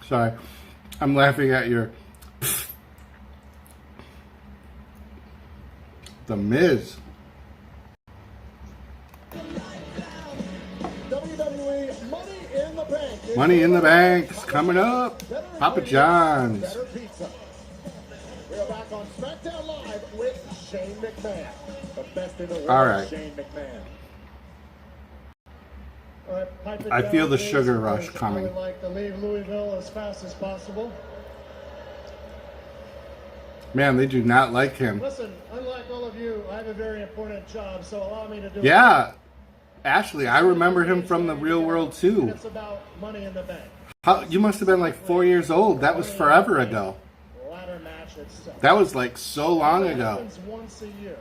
Sorry, I'm laughing at your The Miz. WWE Money in the Bank. Money in the Bank's coming up. Papa John's. Better pizza. We are back on SmackDown Live with Shane McMahon, the best in the world. All right. Shane McMahon. All right, pipe it I down, feel the please. sugar rush I coming. would like to leave Louisville as fast as possible. Man, they do not like him. Listen, unlike all of you, I have a very important job, so allow me to do it. Yeah, Ashley, I remember him from the real world too. It's about Money in the Bank. You must have been like 4 years old. That was forever ago. Ladder match itself. That was like so long ago. Happens once a year.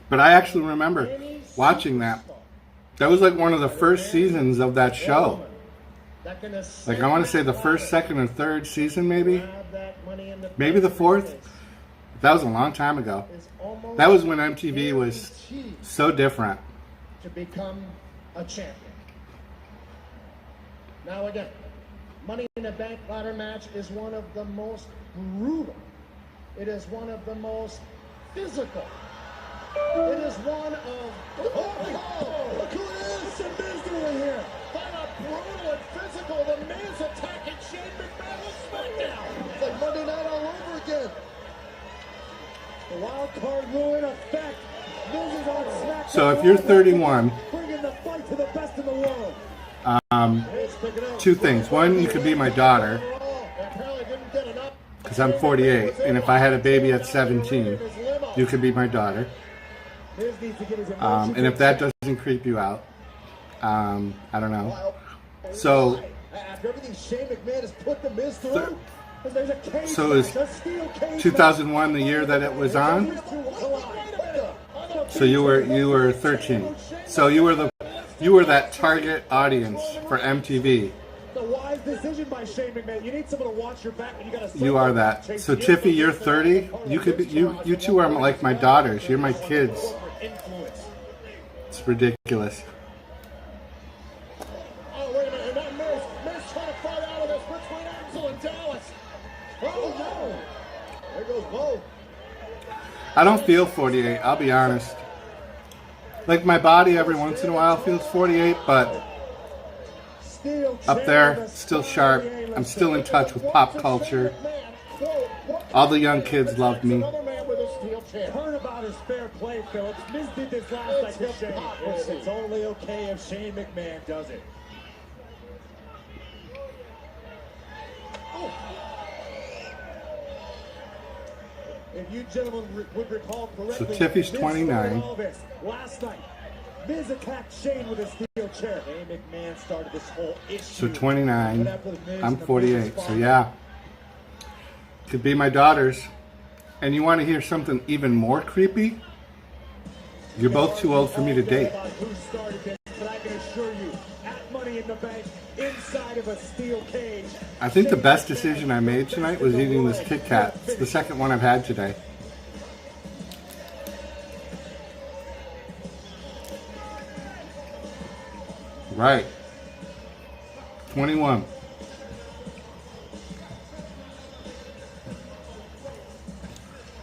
But I actually remember watching that. That was like one of the first seasons of that show. Like I want to say the first, second, or third season maybe. Maybe the fourth. That was a long time ago. That was when MTV was so different. To become a champion. Now again, Money in the Bank ladder match is one of the most brutal. It is one of the most physical. It is one of... Oh, look who it is! What's the Miz doing here? Find out brutal and physical. The Miz attacking Shane McMahon on SmackDown. It's like Monday night all over again. The wild card rule in effect. Miz is on SmackDown. So if you're 31, Bringing the fight to the best in the world. two things. One, you could be my daughter, because I'm 48, and if I had a baby at 17, you could be my daughter. And if that doesn't creep you out, I don't know. So, After everything Shane McMahon has put the Miz through, there's a cage so is match, a steel cage 2001 the year that it was on? match. So you were 13. So you were that target audience for MTV. The wise decision by Shane McMahon. You need someone to watch your back when you got to. You are that. So Tiffy, you're 30. You could be. You two are like my daughters. You're my kids. It's ridiculous. Oh wait a minute! That Miz trying to fight out of this between Axel and Dallas. Oh no! There goes Bo. I don't feel 48. I'll be honest. Like my body every once in a while feels 48, but up there, still sharp. I'm still in touch with pop culture. All the young kids love me. Turnabout is fair play, Phillips. Miz did this last night to Shane. It's only okay if Shane McMahon does it. If you gentlemen would recall correctly, So Tiffy's 29. Last night, Miz attacked Shane with a steel chair. Shane McMahon started this whole issue. So 29. I'm 48. So yeah, could be my daughters. And you want to hear something even more creepy? You're both too old for me to date. Who started this, but I can assure you, at Money in the Bank, inside of a steel cage. I think the best decision I made tonight was eating this Kit Kat. It's the second one I've had today. Right. 21.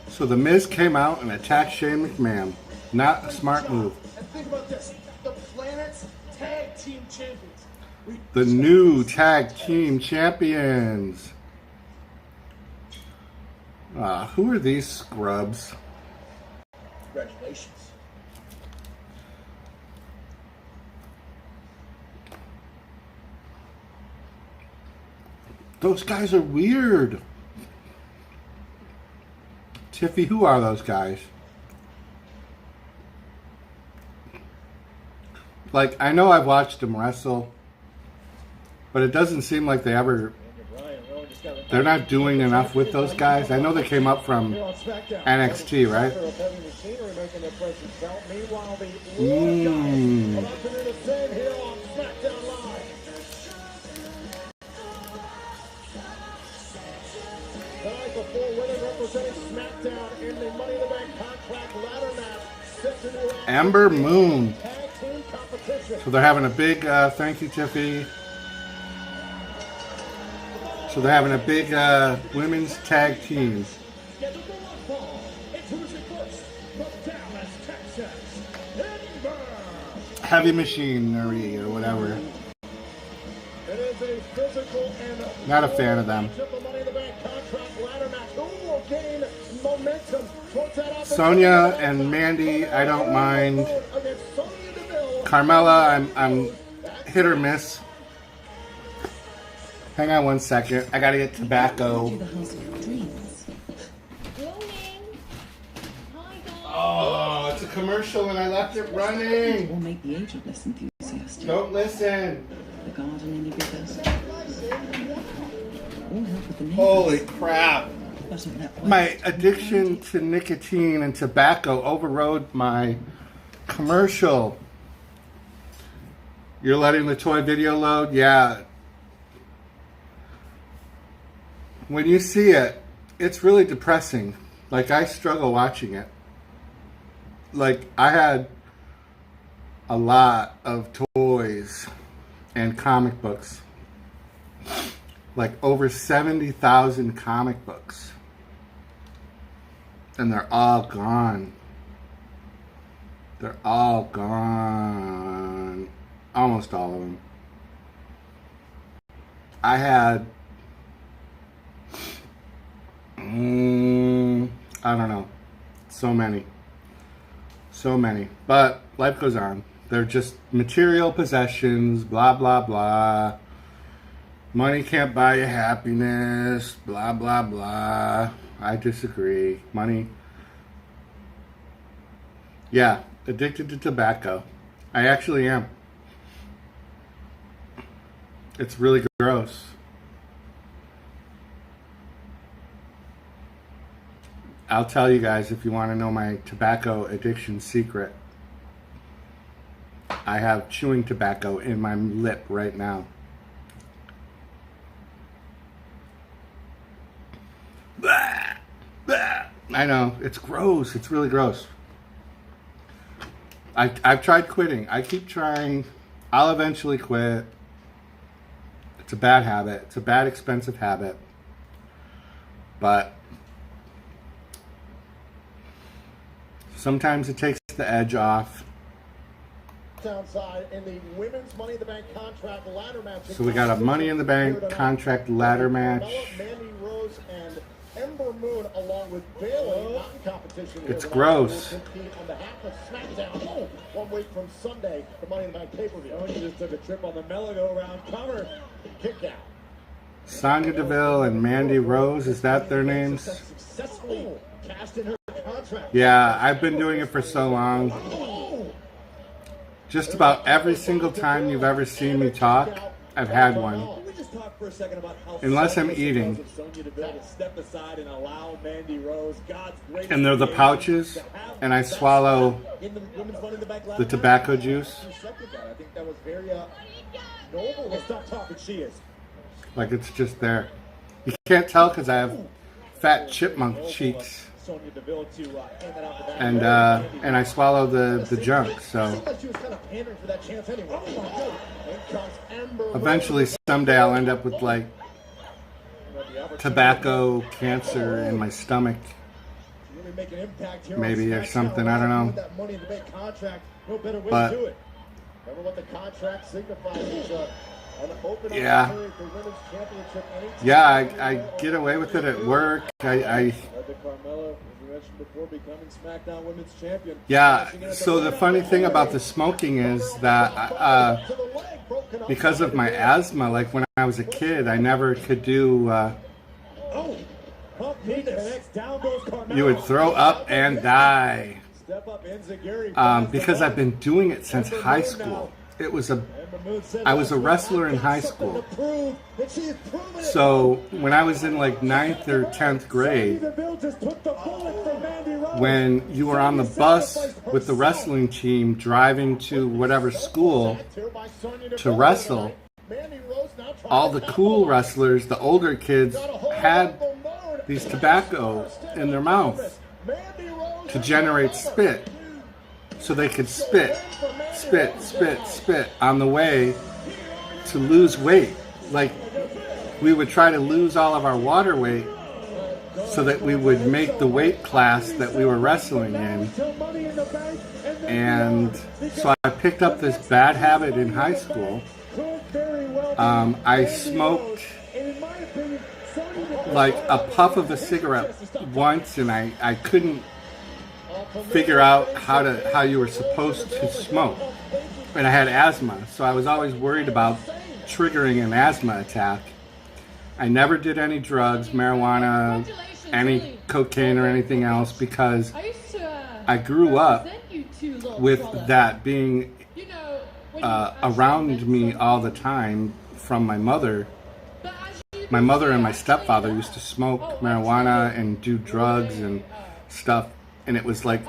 So the Miz came out and attacked Shane McMahon. Not a smart move. And think about this: the Planet's Tag Team Champions. The new Tag Team Champions. Who are these scrubs? Congratulations. Those guys are weird. Tiffy, who are those guys? Like, I know I've watched them wrestle, but it doesn't seem like they ever They're not doing enough with those guys. I know they came up from NXT, right? Tonight, the four women representing Smackdown in the Money in the Bank contract ladder match set to do Ember Moon. tag team competition. So they're having a big, thank you, Tiffy. So they're having a big women's tag team. Scheduled for one fall. Introducing first, from Dallas, Texas, Ember. Heavy machinery or whatever. It is a physical and Not a fan of them. the Money in the Bank contract ladder match. Who will gain momentum towards that opportunity? Sonya and Mandy, I don't mind. Against Sonya Deville. Carmella, I'm hit or miss. Hang on one second. I gotta get tobacco. The house of dreams. Roaming. Hi, guys. Oh, it's a commercial and I left it running. Will make the agent less enthusiastic. Don't listen. The garden any bigger? All help with the neighbors. Holy crap. Wasn't that My addiction to nicotine and tobacco overrode my commercial. You're letting the toy video load? Yeah. When you see it, it's really depressing. Like, I struggle watching it. Like, I had a lot of toys and comic books. Like, over 70,000 comic books. And they're all gone. They're all gone. Almost all of them. I had... I don't know. So many. So many. But life goes on. They're just material possessions, blah, blah, blah. Money can't buy you happiness, blah, blah, blah. I disagree. Money. Yeah, addicted to tobacco. I actually am. It's really gross. I'll tell you guys if you want to know my tobacco addiction secret. I have chewing tobacco in my lip right now. Blah, blah. I know, it's gross. It's really gross. I've tried quitting. I keep trying. I'll eventually quit. It's a bad habit. It's a bad, expensive habit. But sometimes it takes the edge off. Downside in the women's Money in the Bank contract ladder match. So we got a Money in the Bank contract ladder match. Mandy Rose and Ember Moon, along with Bayley, not in competition. It's gross. On behalf of Smackdown, 1 week from Sunday, the Money in the Bank pay-per-view. Oh, you just took a trip on the merry-go-round cover. Kick out. Sonya Deville and Mandy Rose, is that their names? Successfully cast in her contract. Yeah, I've been doing it for so long. Just about every single time you've ever seen me talk, I've had one. Can we just talk for a second about how Unless I'm selfless it eating. was of Sonya Deville to step aside and allow Mandy Rose, God's greatest And they're the creation, pouches, to have and I that swallow spot in the women's Money in the Bank the ladder tobacco match. juice. Accepted that. I think that was very noble. Well, stop talking. She is. Like it's just there. You can't tell because I have fat chipmunk cheeks. Sonya Deville to hand that out the back. And I swallow the junk, so Seemed like she was kind of pandering for that chance anyway. Oh my God. In comes Ember Moon. eventually someday I'll end up with like tobacco cancer in my stomach. Really make an impact here on Maybe or SmackDown. something, I don't know. With that Money in the Bank contract, no better way But- to do it. Remember what the contract signifies is an open Yeah. opportunity for women's championship anytime. Yeah, I get away with it at work. I Led to Carmella, as we mentioned before, becoming SmackDown Women's Champion. yeah. So the funny thing about the smoking is that To the leg, broken up. because of my asthma, like when I was a kid, I never could do. Oh, pump knee connects. Down goes Carmella. You would throw up and die. Step up Enziguri. Because I've been doing it since high school. it was a And Mahmoud said I was a last week, wrestler "I've in got high something school. to prove," and she has proven it. So when I was in like 9th or 10th Sonya grade, Deville just took the bullet for Mandy Rose. when you were on the Sonya bus sacrificed with the herself. wrestling team driving to whatever school to wrestle, all the cool wrestlers, the older kids, had these tobacco in their mouth to generate spit. So they could spit on the way to lose weight. Like, we would try to lose all of our water weight so that we would make the weight class that we were wrestling in. And so I picked up this bad habit in high school. I smoked like a puff of a cigarette once, and I couldn't figure out how you were supposed to smoke. And I had asthma, so I was always worried about triggering an asthma attack. I never did any drugs, marijuana, any cocaine or anything else, because I grew up with that being around me all the time from my mother. My mother and my stepfather used to smoke marijuana and do drugs and stuff, and it was like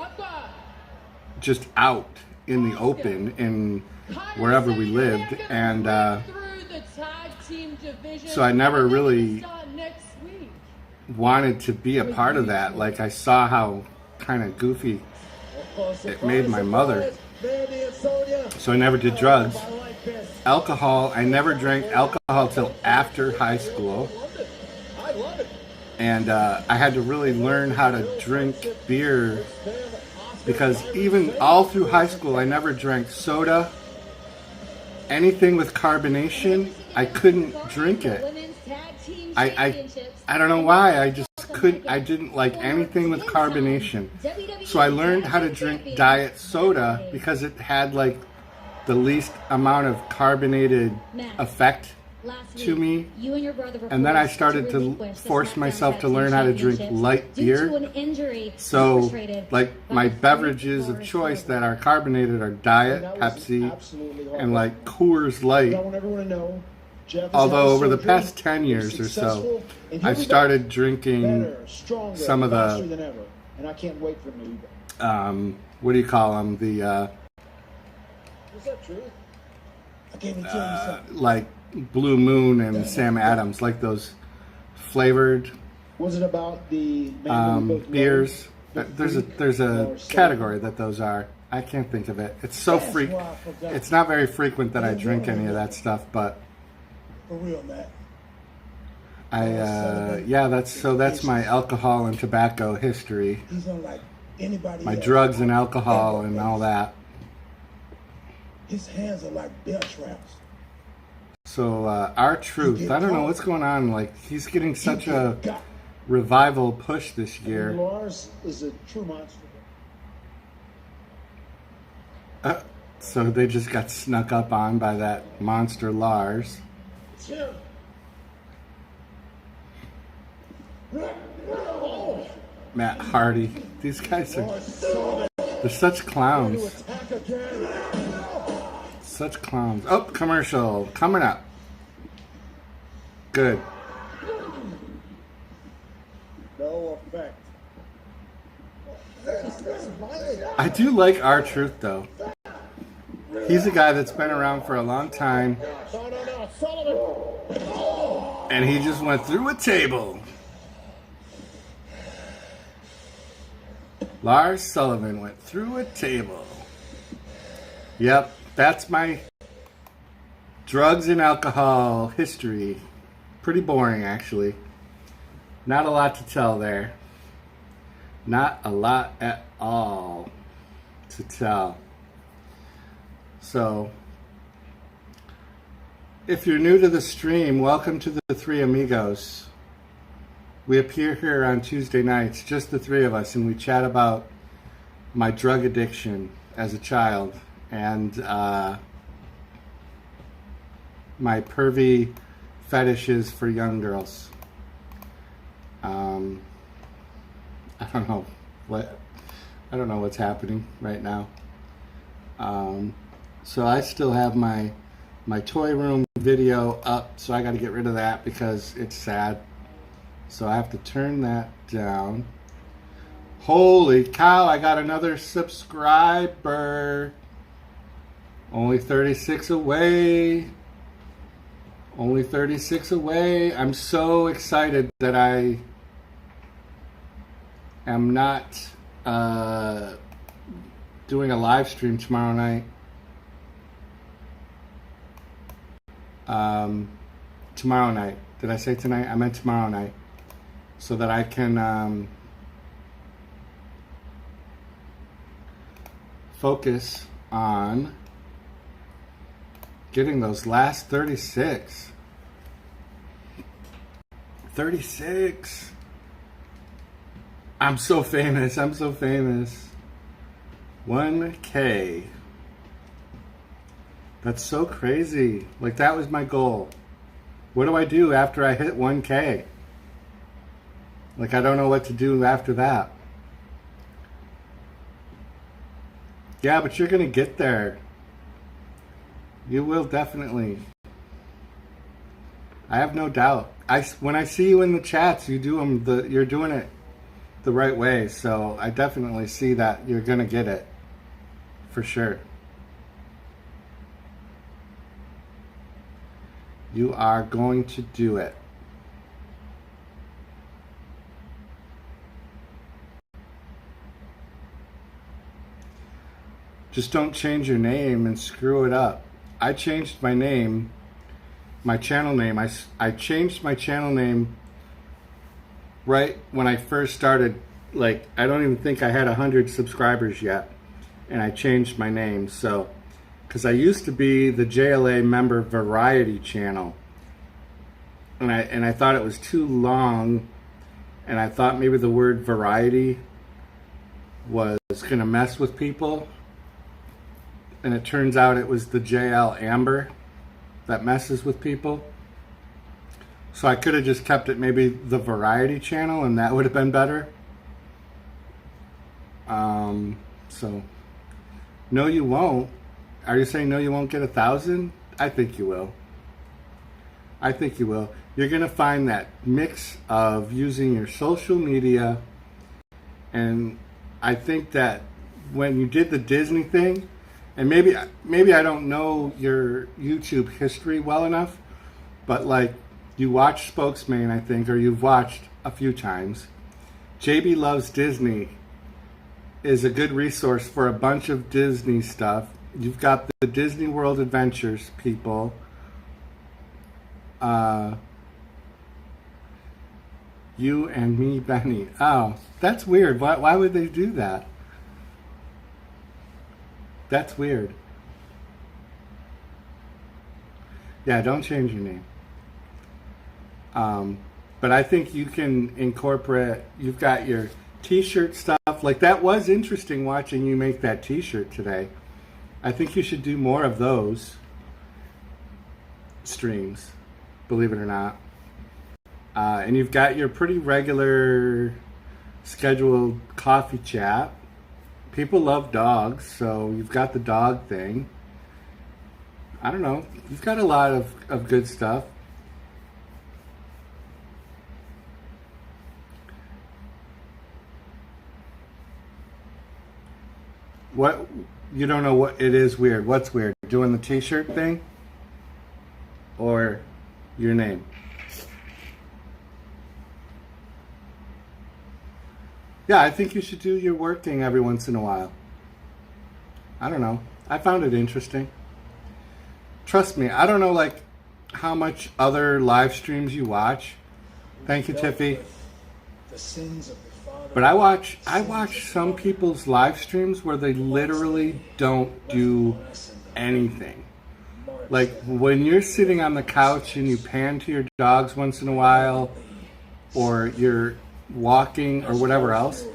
just out in the open in wherever we lived, and so I never really wanted to be a part of that. Like, I saw how kind of goofy it made my mother, so I never did drugs. Alcohol, I never drank alcohol till after high school, and I had to really learn how to drink beer, because even all through high school I never drank soda. Anything with carbonation, I couldn't drink it. I don't know why, I just couldn't. I didn't like anything with carbonation. So I learned how to drink diet soda because it had like the least amount of carbonated effect to me. And then I started to force myself to learn how to drink light beer. So like my beverages of choice that are carbonated are Diet, Pepsi, and like Coors Light. Although over the past 10 years or so, I've started drinking some of the, and I can't wait for me. what do you call them? The, Is that true? I can't even tell you something. like Blue Moon and Sam Adams, like those flavored Was it about the beers. There's a category that those are. I can't think of it. It's so It's not very frequent that I drink any of that stuff, but For real, Matt. that's my alcohol and tobacco history. He's unlike anybody My else. drugs and alcohol and all that. His hands are like bear traps. So R-Truth, I don't know what's going on. Like, he's getting such a revival push this year. Lars is a true monster. So they just got snuck up on by that monster Lars. It's him. Matt Hardy. These guys they're such clowns. Attack again. Such clowns. Oh, commercial coming up. Good. No effect. I do like R-Truth though. He's a guy that's been around for a long time, No, Sullivan. and he just went through a table. Lars Sullivan went through a table. Yep, that's my drugs and alcohol history. Pretty boring, actually. Not a lot to tell there. Not a lot at all to tell. So, if you're new to the stream, welcome to the Three Amigos. We appear here on Tuesday nights, just the three of us, and we chat about my drug addiction as a child and my pervy fetishes for young girls. I don't know what's happening right now. So I still have my toy room video up, so I got to get rid of that because it's sad. So I have to turn that down. Holy cow, I got another subscriber. Only 36 away. Only 36 away. I'm so excited that I am not doing a live stream tomorrow night. Tomorrow night. Did I say tonight? I meant tomorrow night. So that I can focus on getting those last 36. 36. I'm so famous. I'm so famous. 1K. That's so crazy. Like, that was my goal. What do I do after I hit 1K? Like, I don't know what to do after that. Yeah, but you're going to get there. You will definitely. I have no doubt. When I see you in the chats, you're doing it the right way. So I definitely see that you're going to get it. For sure. You are going to do it. Just don't change your name and screw it up. I changed my name, my channel name. I changed my channel name right when I first started. Like, I don't even think I had 100 subscribers yet. And I changed my name. So, because I used to be the JLA Member Variety channel. And I thought it was too long. And I thought maybe the word variety was going to mess with people. And it turns out it was the JL Amber that messes with people. So I could have just kept it maybe the Variety channel, and that would have been better. So, no you won't. Are you saying no you won't get 1,000? I think you will. I think you will. You're going to find that mix of using your social media, and I think that when you did the Disney thing, and maybe I don't know your YouTube history well enough, but like, you watched Spokesman, I think, or you've watched a few times. JB Loves Disney is a good resource for a bunch of Disney stuff. You've got the Disney World Adventures people. You and me, Benny. Oh, that's weird. Why would they do that? That's weird. Yeah, don't change your name. But I think you can incorporate, you've got your t-shirt stuff. Like, that was interesting watching you make that t-shirt today. I think you should do more of those streams, believe it or not. And you've got your pretty regular scheduled coffee chat. People love dogs, so you've got the dog thing. I don't know. You've got a lot of good stuff. What? You don't know what it is weird. What's weird? Doing the t-shirt thing? Or your name? Yeah, I think you should do your work thing every once in a while. I don't know. I found it interesting. Trust me, I don't know like how much other live streams you watch. Thank you, Tiffy. The sins of the father. But I watch some people's live streams where they literally don't do anything. Like when you're sitting on the couch and you pan to your dogs once in a while, or you're walking or whatever else,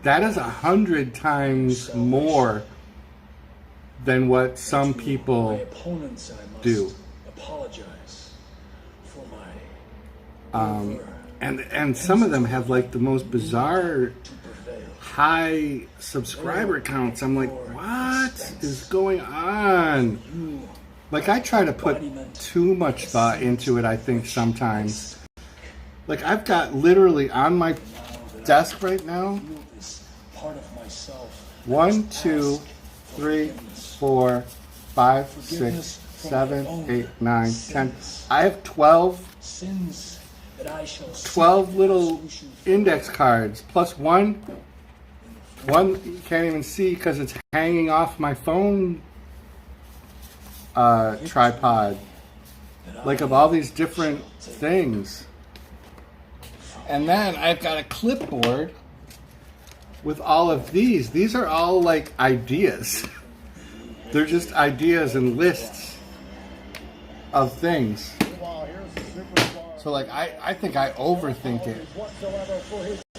that is 100 times more than what some people do. Apologize for my and some of them have like the most bizarre high subscriber counts. I'm like, what? What is going on? Like, I try to put too much thought into it, I think, sometimes. Like, I've got literally on my desk right now 1, 2, 3, 4, 5, 6, 7, 8, 9, 10. I have 12 little index cards, plus one you can't even see because it's hanging off my phone tripod. Like, of all these different things. And then I've got a clipboard with all of these. These are all like ideas. They're just ideas and lists of things. So like I think I overthink it.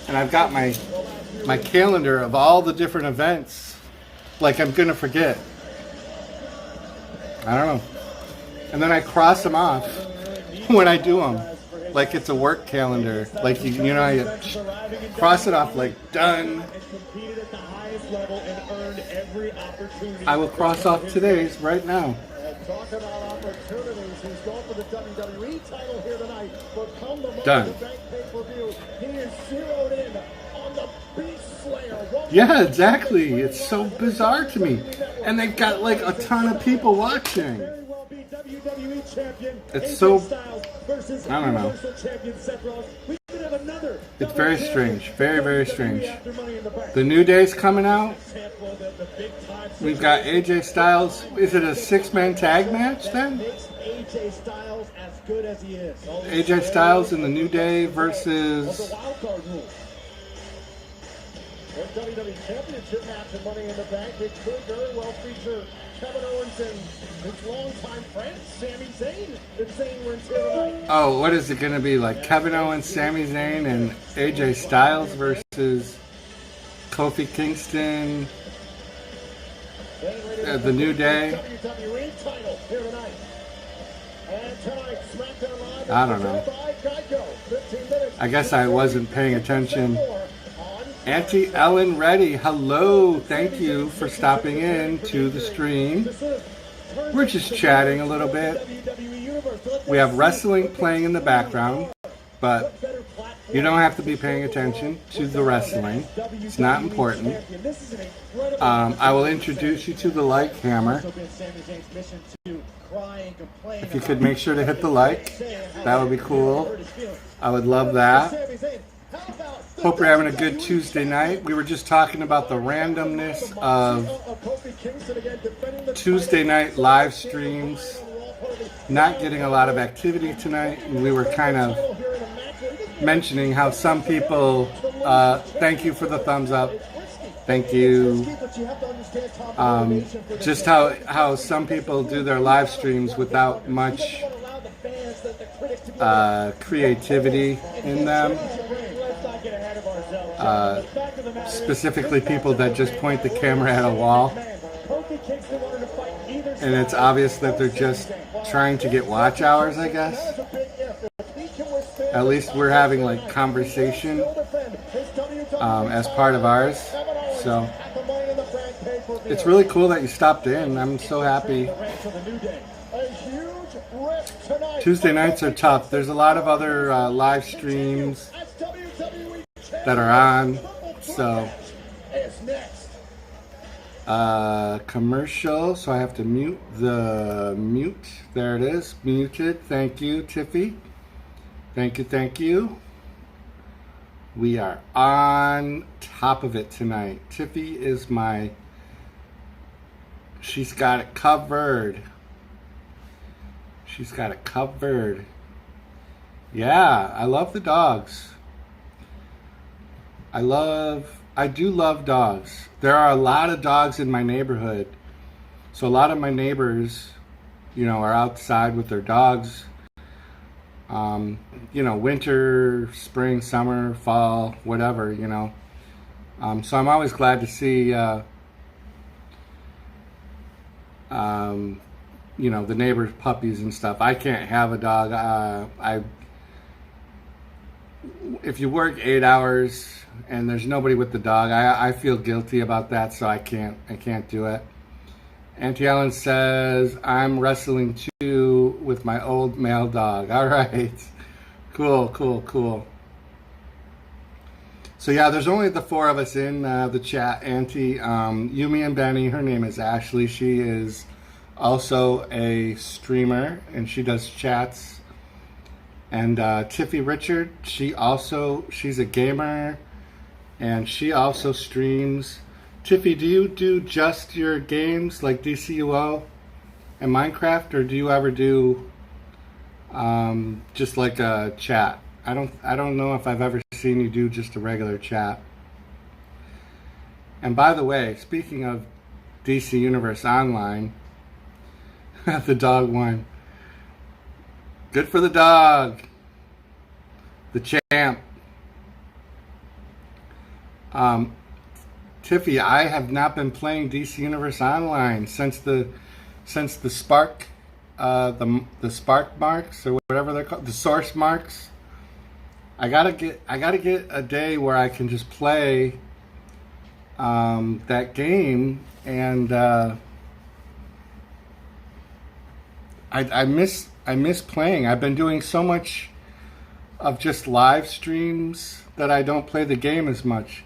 And I've got my calendar of all the different events. Like, I'm gonna forget. I don't know. And then I cross them off when I do them. Like it's a work calendar. Like, you know, you cross it off like done. I will cross off today's right now. Talk about opportunities. He's going for the WWE title here tonight. But come the Done. Bank pay-per-view, he is zeroed in on the Beast Slayer. Yeah, exactly. It's so bizarre to me. And they've got like a ton of people watching. It's so, I don't know. It's very strange. Very, very strange. The New Day's coming out. We've got AJ Styles. Is it a 6-man tag match then? AJ Styles and the New Day versus... WWE Championship match and Money in the Bank. It could very well feature Kevin Owens and his longtime friend, Sami Zayn. If Zayn wins here tonight. Oh, what is it going to be? Like Kevin Owens, Sami Zayn, and AJ Styles versus Kofi Kingston, the New Day. WWE title here tonight. And tonight, Smackdown Live. I don't know. I guess I wasn't paying attention. Auntie Ellen Reddy, hello. Thank you for stopping in to the stream. We're just chatting a little bit. We have wrestling playing in the background, but you don't have to be paying attention to the wrestling. It's not important. I will introduce you to the like hammer. If you could make sure to hit the like, that would be cool. I would love that. Hope you're having a good Tuesday night. We were just talking about the randomness of Tuesday night live streams not getting a lot of activity tonight. And we were kind of mentioning how some people, thank you for the thumbs up. Thank you. Just how some people do their live streams without much creativity in them. Specifically people that just point the camera at a wall. And it's obvious that they're just trying to get watch hours, I guess. At least we're having like conversation as part of ours. So it's really cool that you stopped in. I'm so happy. Tuesday nights are tough. There's a lot of other live streams that are on. So commercial. So I have to mute the mute. There it is. Muted. Thank you, Tiffy. Thank you. Thank you. We are on top of it tonight. Tiffy is she's got it covered. She's got it covered. Yeah, I love the dogs. I do love dogs. There are a lot of dogs in my neighborhood. So a lot of my neighbors, are outside with their dogs. Winter, spring, summer, fall, whatever, So I'm always glad to see, the neighbors' puppies and stuff. I can't have a dog. If you work 8 hours and there's nobody with the dog, I feel guilty about that, so I can't do it. Auntie Ellen says, I'm wrestling too with my old male dog. All right. Cool, cool, cool. So yeah, there's only the 4 of us in the chat. Auntie, Yumi and Benny, her name is Ashley. She is also a streamer and she does chats. And Tiffy Richard, she's a gamer and she also streams. Tiffy, do you do just your games like DCUO and Minecraft, or do you ever do just like a chat? I don't know if I've ever seen you do just a regular chat. And by the way, speaking of DC Universe Online, the dog won. Good for the dog. The champ. Tiffy, I have not been playing DC Universe Online since the Spark, the Spark marks or whatever they're called, the source marks. I gotta get a day where I can just play that game, and I miss playing. I've been doing so much of just live streams that I don't play the game as much.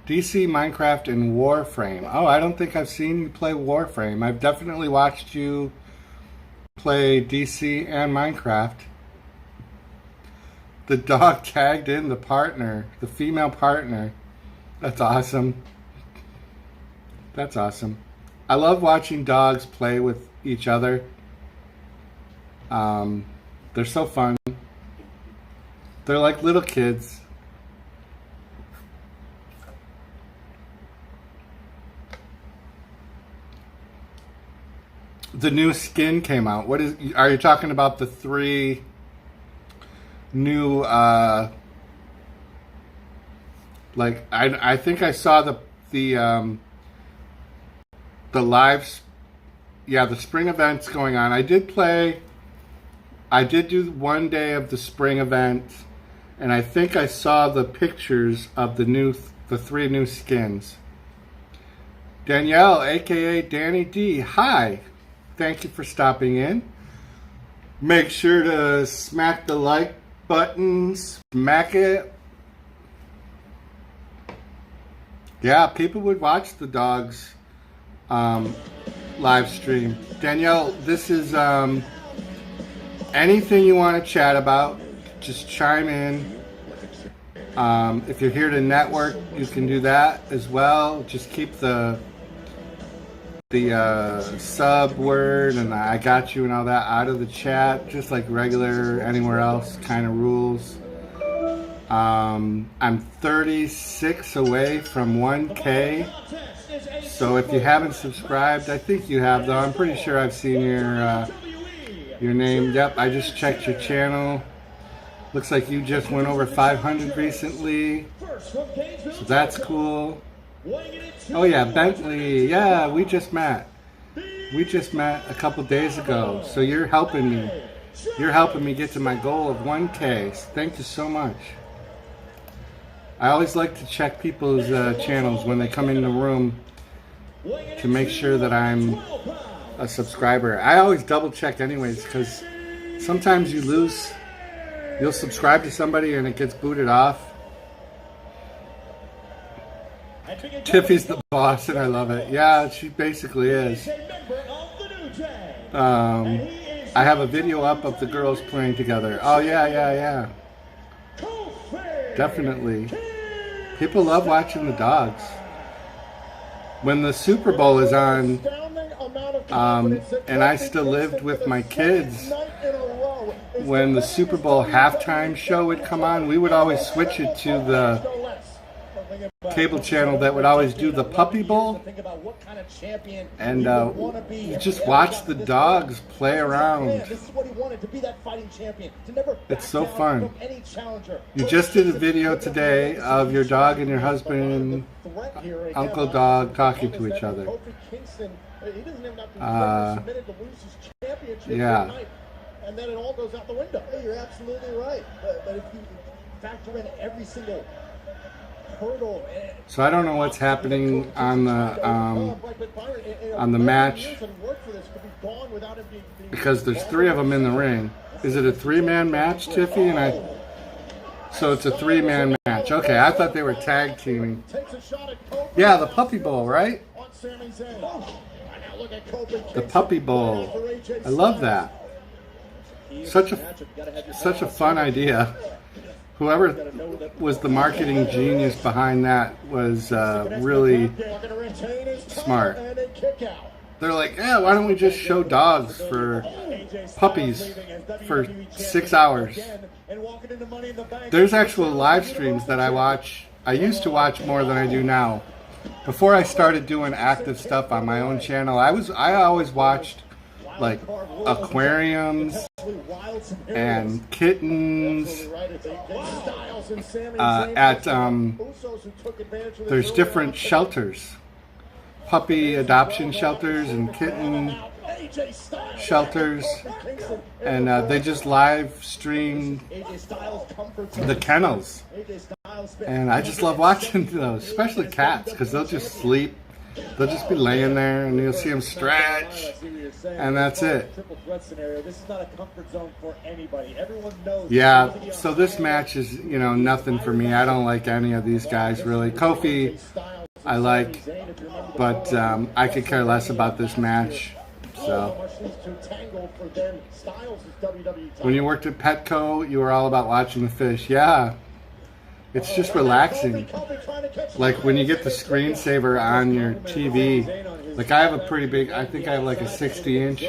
DC, Minecraft, and Warframe. Oh, I don't think I've seen you play Warframe. I've definitely watched you play DC and Minecraft. The dog tagged in the partner, the female partner. That's awesome. That's awesome. I love watching dogs play with each other. They're so fun. They're like little kids. The new skin came out. Are you talking about the 3 new like I think I saw the live, yeah, the spring events going on. I did do one day of the spring event, and I think I saw the pictures of the 3 new skins. Danielle, aka Danny D, hi. Thank you for stopping in. Make sure to smack the like button, smack it. Yeah, people would watch the dogs live stream. Danielle, this is anything you want to chat about, just chime in. If you're here to network, you can do that as well. Just keep the sub word and I got you and all that out of the chat, just like regular anywhere else kind of rules. I'm 36 away from 1K, so if you haven't subscribed, I think you have though. I'm pretty sure I've seen your name. Yep, I just checked your channel. Looks like you just went over 500 recently, so that's cool. Oh yeah, Bentley. Yeah, we just met. We just met a couple days ago. So you're helping me. You're helping me get to my goal of 1K. Thank you so much. I always like to check people's channels when they come in the room to make sure that I'm a subscriber. I always double check anyways, because sometimes you'll subscribe to somebody and it gets booted off. Tiffy's the boss and I love it. Yeah, she basically is. I have a video up of the girls playing together. Oh yeah. Definitely. People love watching the dogs. When the Super Bowl is on, and I still lived with my kids, when the Super Bowl halftime show would come on, we would always switch it to the cable channel that would always do the Puppy Bowl, and you just watch the dogs play around. It's so fun. You just did a video today of your dog and your husband, Uncle Dog, talking to each other. Yeah. And then it all goes out the window. You're absolutely right. But if you factor in every single hurdle. So I don't know what's happening on the match because there's 3 of them in the ring. Is it a 3-man match, Tiffy? So it's a 3-man match. Okay, I thought they were tag teaming. Yeah, the Puppy Bowl, right? The Puppy Bowl. I love that. Such a fun idea. Whoever was the marketing genius behind that was really smart. They're like, yeah, why don't we just show dogs for puppies for 6 hours? There's actual live streams that I watch. I used to watch more than I do now. Before I started doing active stuff on my own channel, I always watched like aquariums and kittens there's different shelters, puppy adoption shelters and kitten shelters, and they just live stream the kennels, and I just love watching those, especially cats, because they'll just sleep. They'll just be laying there, and you'll see them stretch, and that's it. Yeah, so this match is, nothing for me. I don't like any of these guys, really. Kofi, I like, but I could care less about this match. So, when you worked at Petco, you were all about watching the fish. Yeah. It's just relaxing. Like when you get the screensaver on your TV. Like I have a pretty big, I think I have like a 60-inch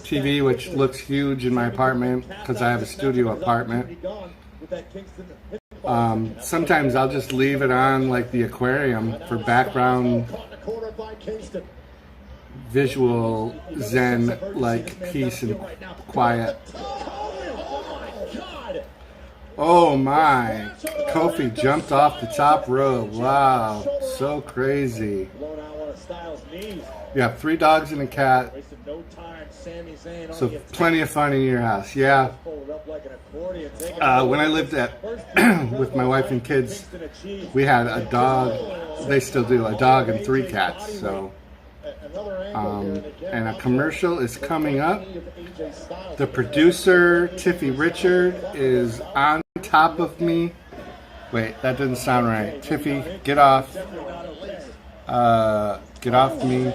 TV, which looks huge in my apartment because I have a studio apartment. Sometimes I'll just leave it on like the aquarium for background visual zen like peace and quiet. Oh my, Kofi jumped off the top rope. Wow, so crazy. You have 3 dogs and a cat. So plenty of fun in your house. Yeah. When I lived with my wife and kids, we had a dog. They still do, a dog and 3 cats. So, and a commercial is coming up. The producer, Tiffy Richard, is on top of me. Wait, that didn't sound right. Tiffy, get off. Get off me.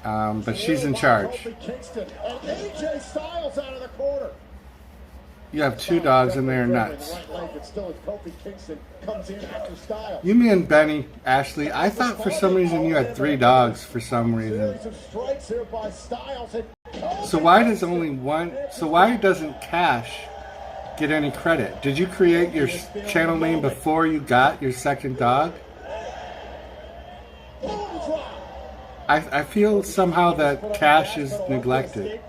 But she's in charge. You have 2 dogs and they're nuts. You mean Benny, Ashley? I thought for some reason you had 3 dogs for some reason. So why doesn't Cash get any credit? Did you create your channel name before you got your second dog? I feel somehow that Cash is neglected.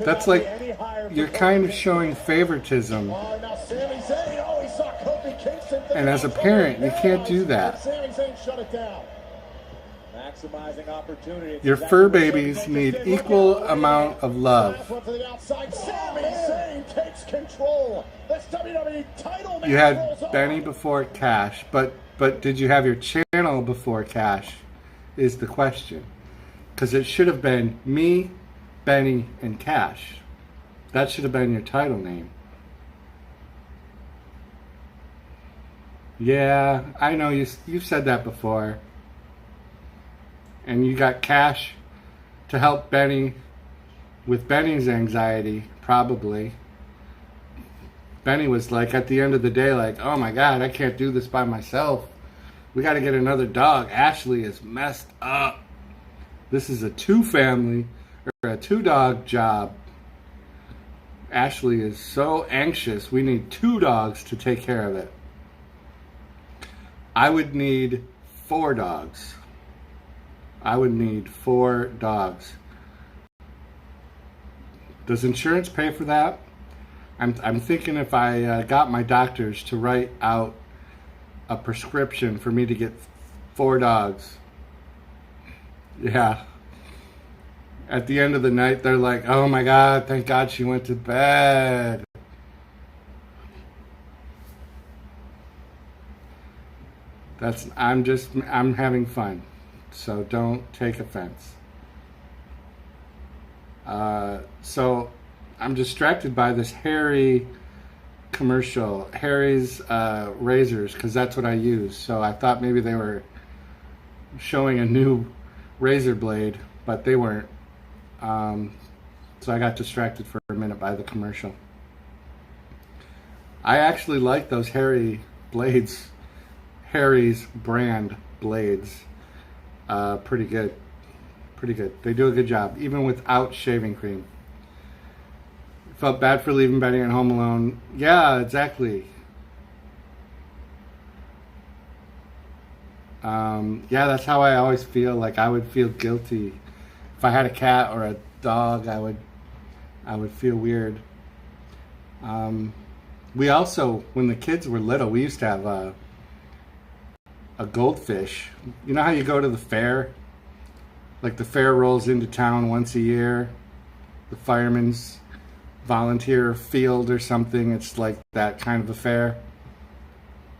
That's like, you're kind of showing favoritism. And as a parent, you can't do that. Your fur babies need equal amount of love. You had Benny before Cash, but did you have your channel before Cash is the question. Because it should have been me, Benny, and Cash. That should have been your title name. Yeah, I know you've said that before. And you got Cash to help Benny with Benny's anxiety, probably. Benny was like, at the end of the day, like, oh my God, I can't do this by myself. We got to get another dog. Ashley is messed up. This is a 2-family or a 2-dog job. Ashley is so anxious. We need 2 dogs to take care of it. I would need 4 dogs. I would need 4 dogs. Does insurance pay for that? I'm thinking if I got my doctors to write out a prescription for me to get 4 dogs. Yeah. At the end of the night, they're like, oh my God, thank God she went to bed. I'm having fun, so don't take offense. So I'm distracted by this Harry commercial, Harry's razors, because that's what I use. So I thought maybe they were showing a new razor blade, but they weren't. So I got distracted for a minute by the commercial. I actually like those Harry blades, Harry's brand blades. Pretty good. Pretty good. They do a good job, even without shaving cream. Felt bad for leaving Betty at home alone. Yeah, exactly. Yeah, that's how I always feel. Like I would feel guilty if I had a cat or a dog. I would feel weird. We also, when the kids were little, we used to have a goldfish. You know how you go to the fair? Like the fair rolls into town once a year. The firemen's volunteer field or something. It's like that kind of a fair.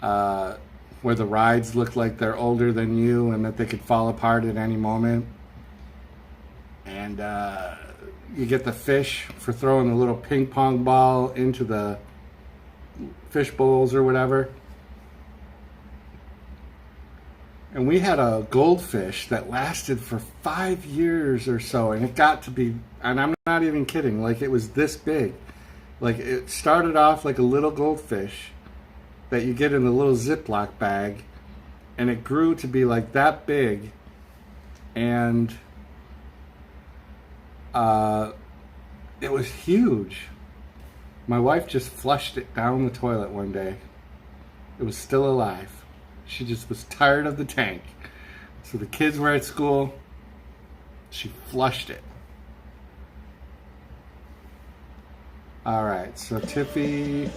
Where the rides look like they're older than you and that they could fall apart at any moment. And you get the fish for throwing the little ping pong ball into the fish bowls or whatever. And we had a goldfish that lasted for 5 years or so, and it got to be, and I'm not even kidding, like it was this big. Like it started off like a little goldfish that you get in a little Ziploc bag, and it grew to be like that big, and it was huge. My wife just flushed it down the toilet one day. It was still alive. She just was tired of the tank. So the kids were at school. She flushed it. All right, so Tiffy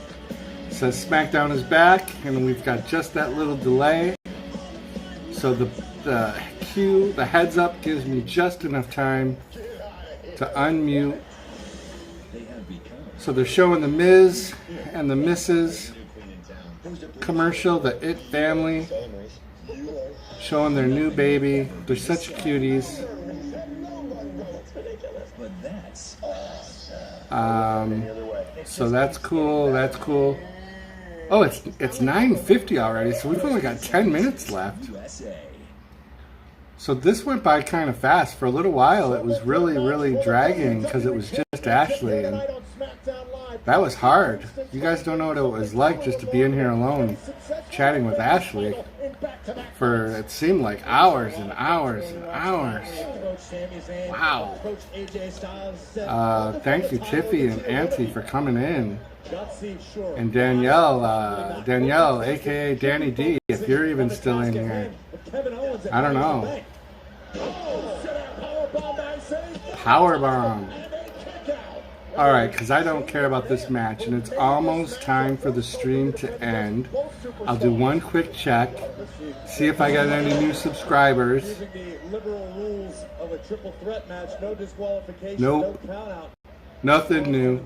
says SmackDown is back, and we've got just that little delay. So the cue, the heads up gives me just enough time to unmute. So they're showing the Miz and the Mrs. commercial, the It family, showing their new baby. They're such cuties. So that's cool. That's cool. Oh, it's 9:50 already, so we've only got 10 minutes left. So this went by kind of fast. For a little while, it was really dragging because it was just Ashley, and that was hard. You guys don't know what it was like just to be in here alone, chatting with Ashley for, it seemed like hours and hours and hours. Wow. Thank you, Tiffy and Auntie, for coming in. And Danielle, aka Danny D, if you're even still in here. I don't know. Powerbomb. Alright, because I don't care about this match, and it's almost time for the stream to end. I'll do one quick check, see if I got any new subscribers. Nope. Nothing new.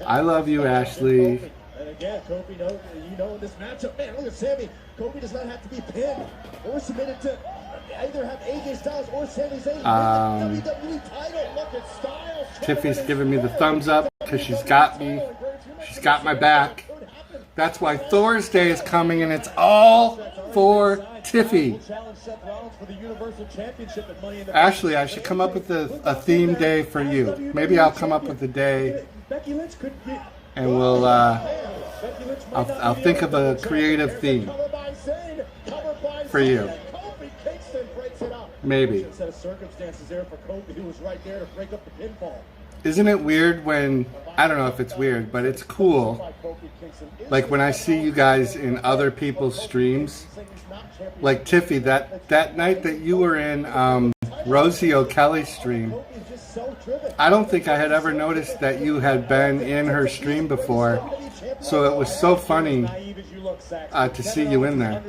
I love you, Ashley. And again, Kofi, you know in this matchup, man, look at Sammy. Kofi does not have to be pinned or submitted to either have AJ Styles or Sami Zayn win the WWE title. Look at Styles. Tiffy's giving me the thumbs up because she's got me. She's got my back. That's why Thor's Day is coming, and it's all for Tiffy. Ashley, I should come up with a theme day for you. Maybe I'll come up with a day, and we'll I'll think of a creative theme for you. Maybe. Isn't it weird when, I don't know if it's weird, but it's cool, like when I see you guys in other people's streams, like Tiffy, that night that you were in Rosie O'Kelly's stream, I don't think I had ever noticed that you had been in her stream before, so it was so funny to see you in there.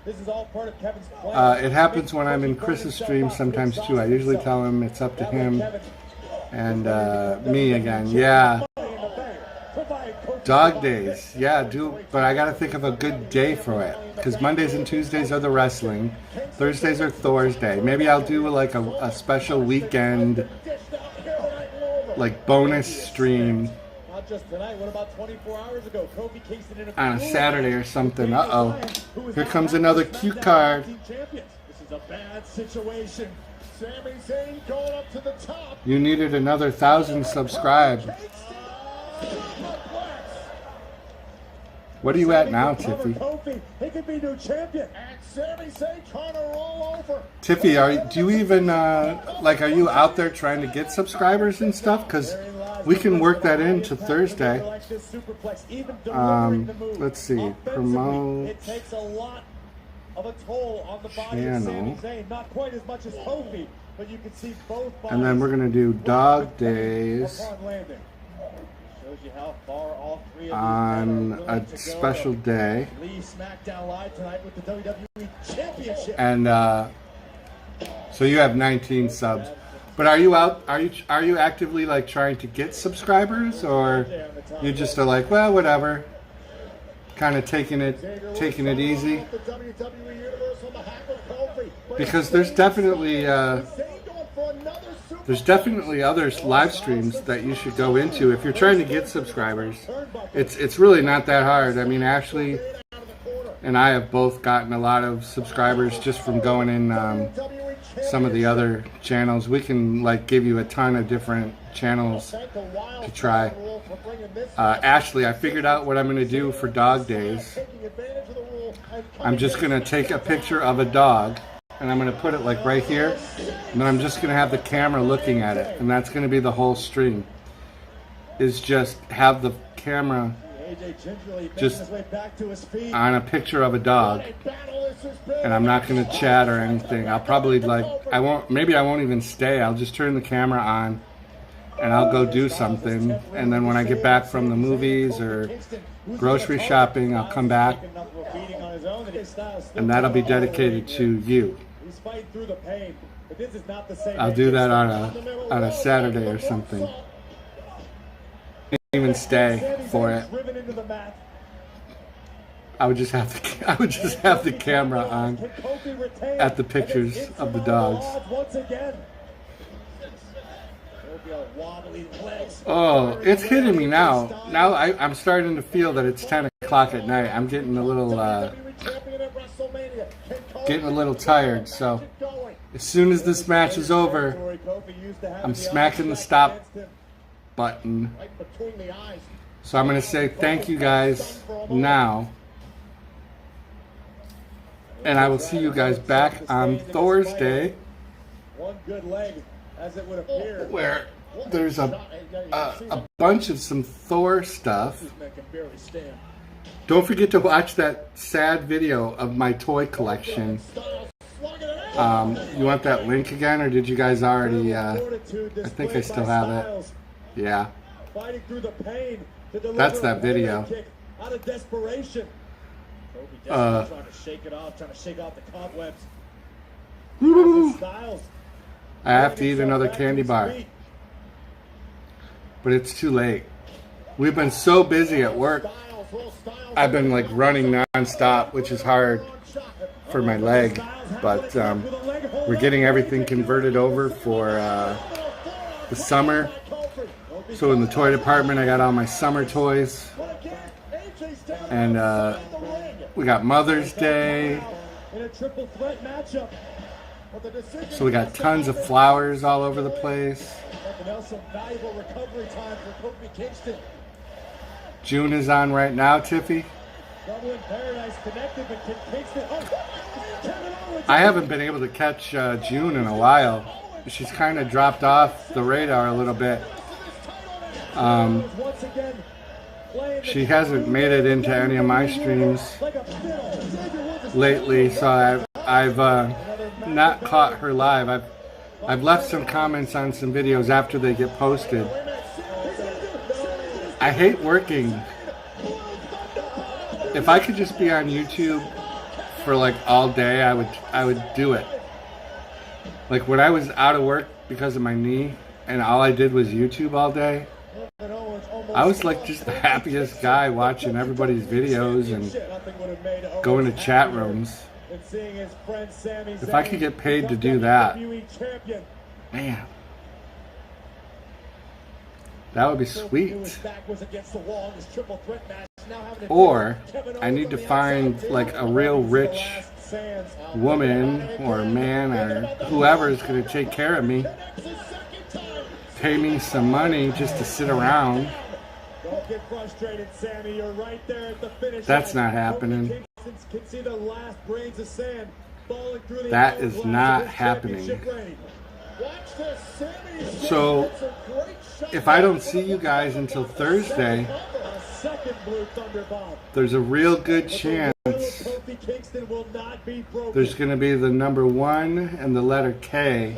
It happens when I'm in Chris's stream sometimes too. I usually tell him it's up to him and me again. Yeah. Dog days. Yeah, but I gotta think of a good day for it. Because Mondays and Tuesdays are the wrestling. Thursdays are Thor's Day. Maybe I'll do like a special weekend, like bonus stream Not just tonight, what about 24 hours ago? Kofi Kingston in on a Saturday or something. Uh-oh. Here comes another cue card. This is a bad situation. Sami Zayn going up to the top. You needed another 1,000 subscribe. What are you at now, Tiffy? Kofi, he could be new champion. And Sami Zayn trying to roll over. Tiffy, do you even, are you out there trying to get subscribers and stuff? Because we can work that into Thursday. Let's see. Promote. It takes a lot of a toll on the body of Sami Zayn. Not quite as much as Kofi, but you can see both bodies. And then we're going to do Dog Days Shows you how far all three of on a special day. Smackdown live tonight with the WWE Championship. And so you have 19 subs. But are you actively like trying to get subscribers, or you just are like, well, whatever, kind of taking it easy? Because there's definitely other live streams that you should go into if you're trying to get subscribers. It's really not that hard. I mean, Ashley and I have both gotten a lot of subscribers just from going in some of the other channels. We can like give you a ton of different channels to try. Ashley, I figured out what I'm going to do for Dog Days. I'm just going to take a picture of a dog and I'm going to put it like right here, and then I'm just going to have the camera looking at it, and that's going to be the whole stream. Is just have the camera just on a picture of a dog, and I'm not going to chat or anything. I'll probably maybe I won't even stay. I'll just turn the camera on and I'll go do something, and then when I get back from the movies or grocery shopping, I'll come back and that'll be dedicated to you. I'll do that on a Saturday or something. Even stay for it. I would just have the camera on at the pictures of the dogs. Oh, it's hitting me now. Now I'm starting to feel that it's 10 o'clock at night. I'm getting a little tired. So as soon as this match is over, I'm smacking the stop button. So I'm going to say thank you guys now. And I will see you guys back on Thursday, where there's a bunch of some Thor stuff. Don't forget to watch that sad video of my toy collection. You want that link again, or did you guys already? I think I still have it. Yeah. That's that video. Trying to shake it off, trying to shake off the cobwebs. I have to eat another candy bar, but it's too late. We've been so busy at work. I've been like running non-stop, which is hard for my leg, but we're getting everything converted over for the summer. So in the toy department, I got all my summer toys, and we got Mother's Day, so we got tons of flowers all over the place. June is on right now, Tiffy. I haven't been able to catch June in a while. She's kind of dropped off the radar a little bit. She hasn't made it into any of my streams lately, so I've not caught her live. I've left some comments on some videos after they get posted. I hate working. If I could just be on YouTube for like all day, I would do it. Like when I was out of work because of my knee and all I did was YouTube all day, I was like just the happiest guy watching everybody's videos and going to chat rooms. If I could get paid to do that, man, that would be sweet. Or I need to find like a real rich woman or man or whoever is going to take care of me, pay me some money just to sit around. Don't get frustrated, Sammy. You're right there at the finish. That's not happening. Can see the last grains of sand falling through the That is not happening. Watch this, Sammy. So if I don't see you guys until Thursday, there's a real good chance there's going to be the number 1 and the letter K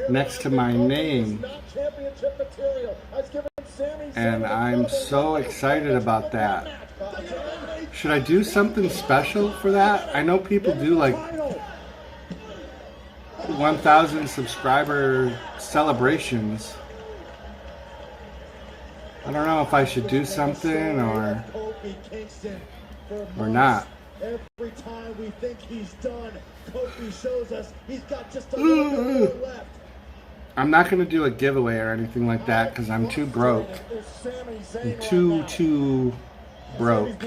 next to my name. And I'm so excited about that. Should I do something special for that? I know people do like 1,000 subscriber celebrations. I don't know if I should do something or not. Every time we think he's done, Kofi shows us he's got just a little bit more left. I'm not going to do a giveaway or anything like that because I'm too broke. I'm too broke.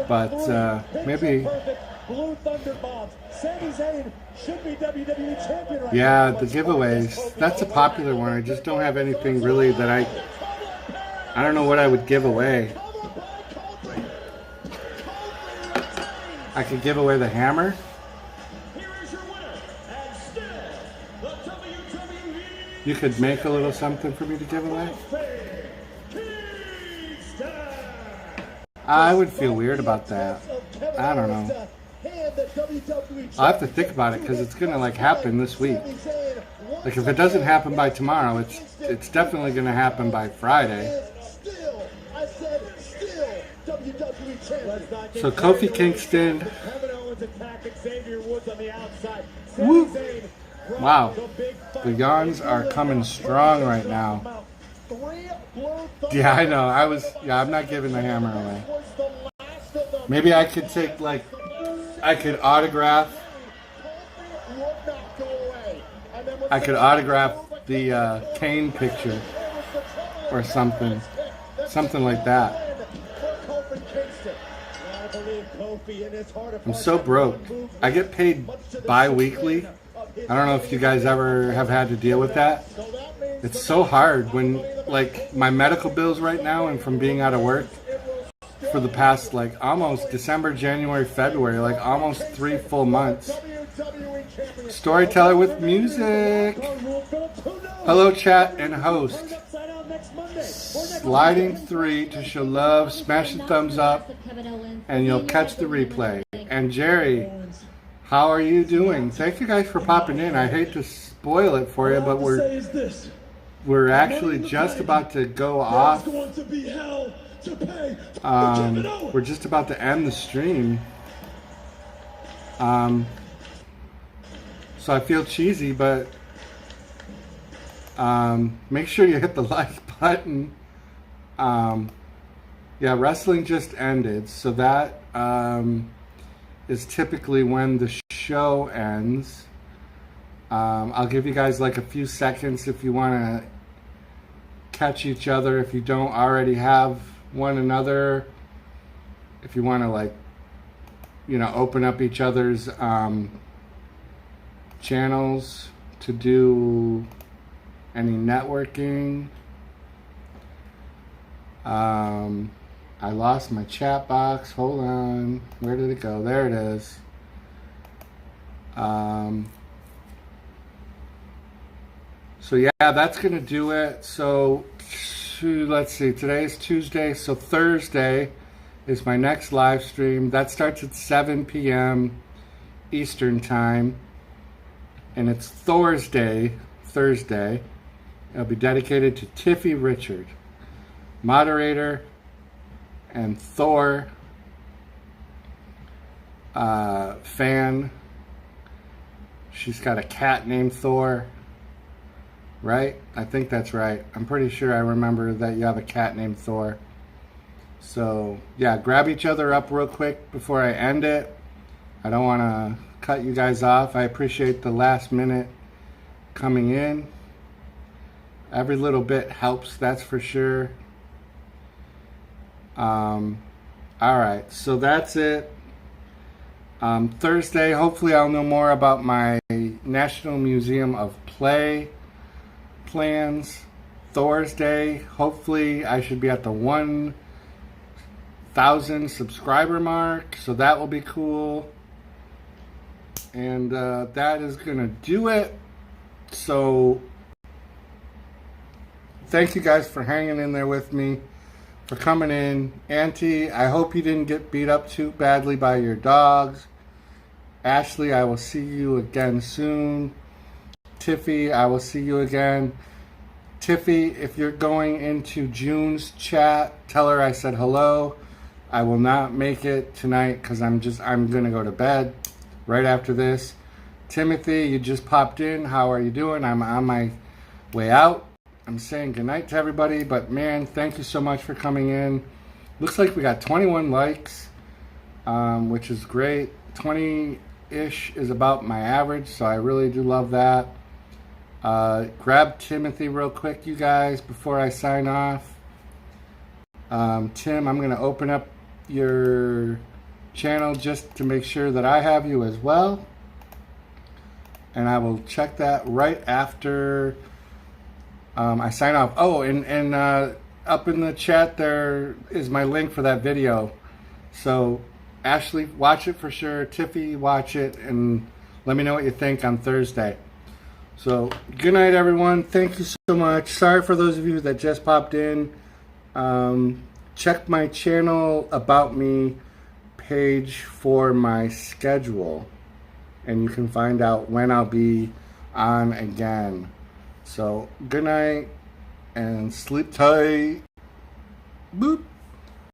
But maybe... Yeah, the giveaways. That's a popular one. I just don't have anything really that I don't know what I would give away. I could give away the hammer. You could make a little something for me to give away. I would feel weird about that. I don't know. I'll have to think about it because it's gonna like happen this week. Like if it doesn't happen by tomorrow, it's definitely gonna happen by Friday. So Kofi Kingston. Woo. Wow, the yawns are coming strong right now. Yeah, I know. I'm not giving the hammer away. Maybe I could take like, I could autograph the Kane picture or something like that. I'm so broke. I get paid bi-weekly. I don't know if you guys ever have had to deal with that. It's so hard when, like, my medical bills right now and from being out of work for the past, like, almost December, January, February, like, almost 3 full months. Storyteller with music. Hello, chat and host. Sliding 3 to show love. Smash the thumbs up, and you'll catch the replay. And Jerry, how are you doing? Thank you guys for popping in. I hate to spoil it for you, but we're actually just about to go off. We're just about to end the stream. So I feel cheesy, but make sure you hit the like button. Yeah, wrestling just ended, so that is typically when the show ends. I'll give you guys like a few seconds if you want to catch each other, if you don't already have one another, if you want to, like, you know, open up each other's channels to do any networking. I lost my chat box. Hold on. Where did it go? There it is. So yeah, that's going to do it. So let's see. Today is Tuesday. So Thursday is my next live stream. That starts at 7 p.m. Eastern time. And it's Thursday. It'll be dedicated to Tiffy Richard, moderator, and Thor fan. She's got a cat named Thor. right? I think that's right. I'm pretty sure I remember that you have a cat named Thor. So, yeah, grab each other up real quick before I end it. I don't want to cut you guys off. I appreciate the last minute coming in. Every little bit helps, that's for sure. All right, so that's it. Thursday, hopefully I'll know more about my National Museum of Play plans. Thursday, hopefully I should be at the 1,000 subscriber mark, so that will be cool. And that is gonna do it. So thank you guys for hanging in there with me, for coming in. Auntie, I hope you didn't get beat up too badly by your dogs. Ashley, I will see you again soon. Tiffy, I will see you again. Tiffy, if you're going into June's chat, tell her I said hello. I will not make it tonight because I'm gonna go to bed right after this. Timothy, you just popped in. How are you doing? I'm on my way out. I'm saying goodnight to everybody, but man, thank you so much for coming in. Looks like we got 21 likes, which is great. 20-ish is about my average, so I really do love that. Grab Timothy real quick, you guys, before I sign off. Tim, I'm going to open up your channel just to make sure that I have you as well. And I will check that right after I sign off. Oh, and up in the chat there is my link for that video. So Ashley, watch it for sure. Tiffy, watch it, and let me know what you think on Thursday. So good night, everyone. Thank you so much. Sorry for those of you that just popped in. Check my channel About Me page for my schedule, and you can find out when I'll be on again. So good night and sleep tight. Boop.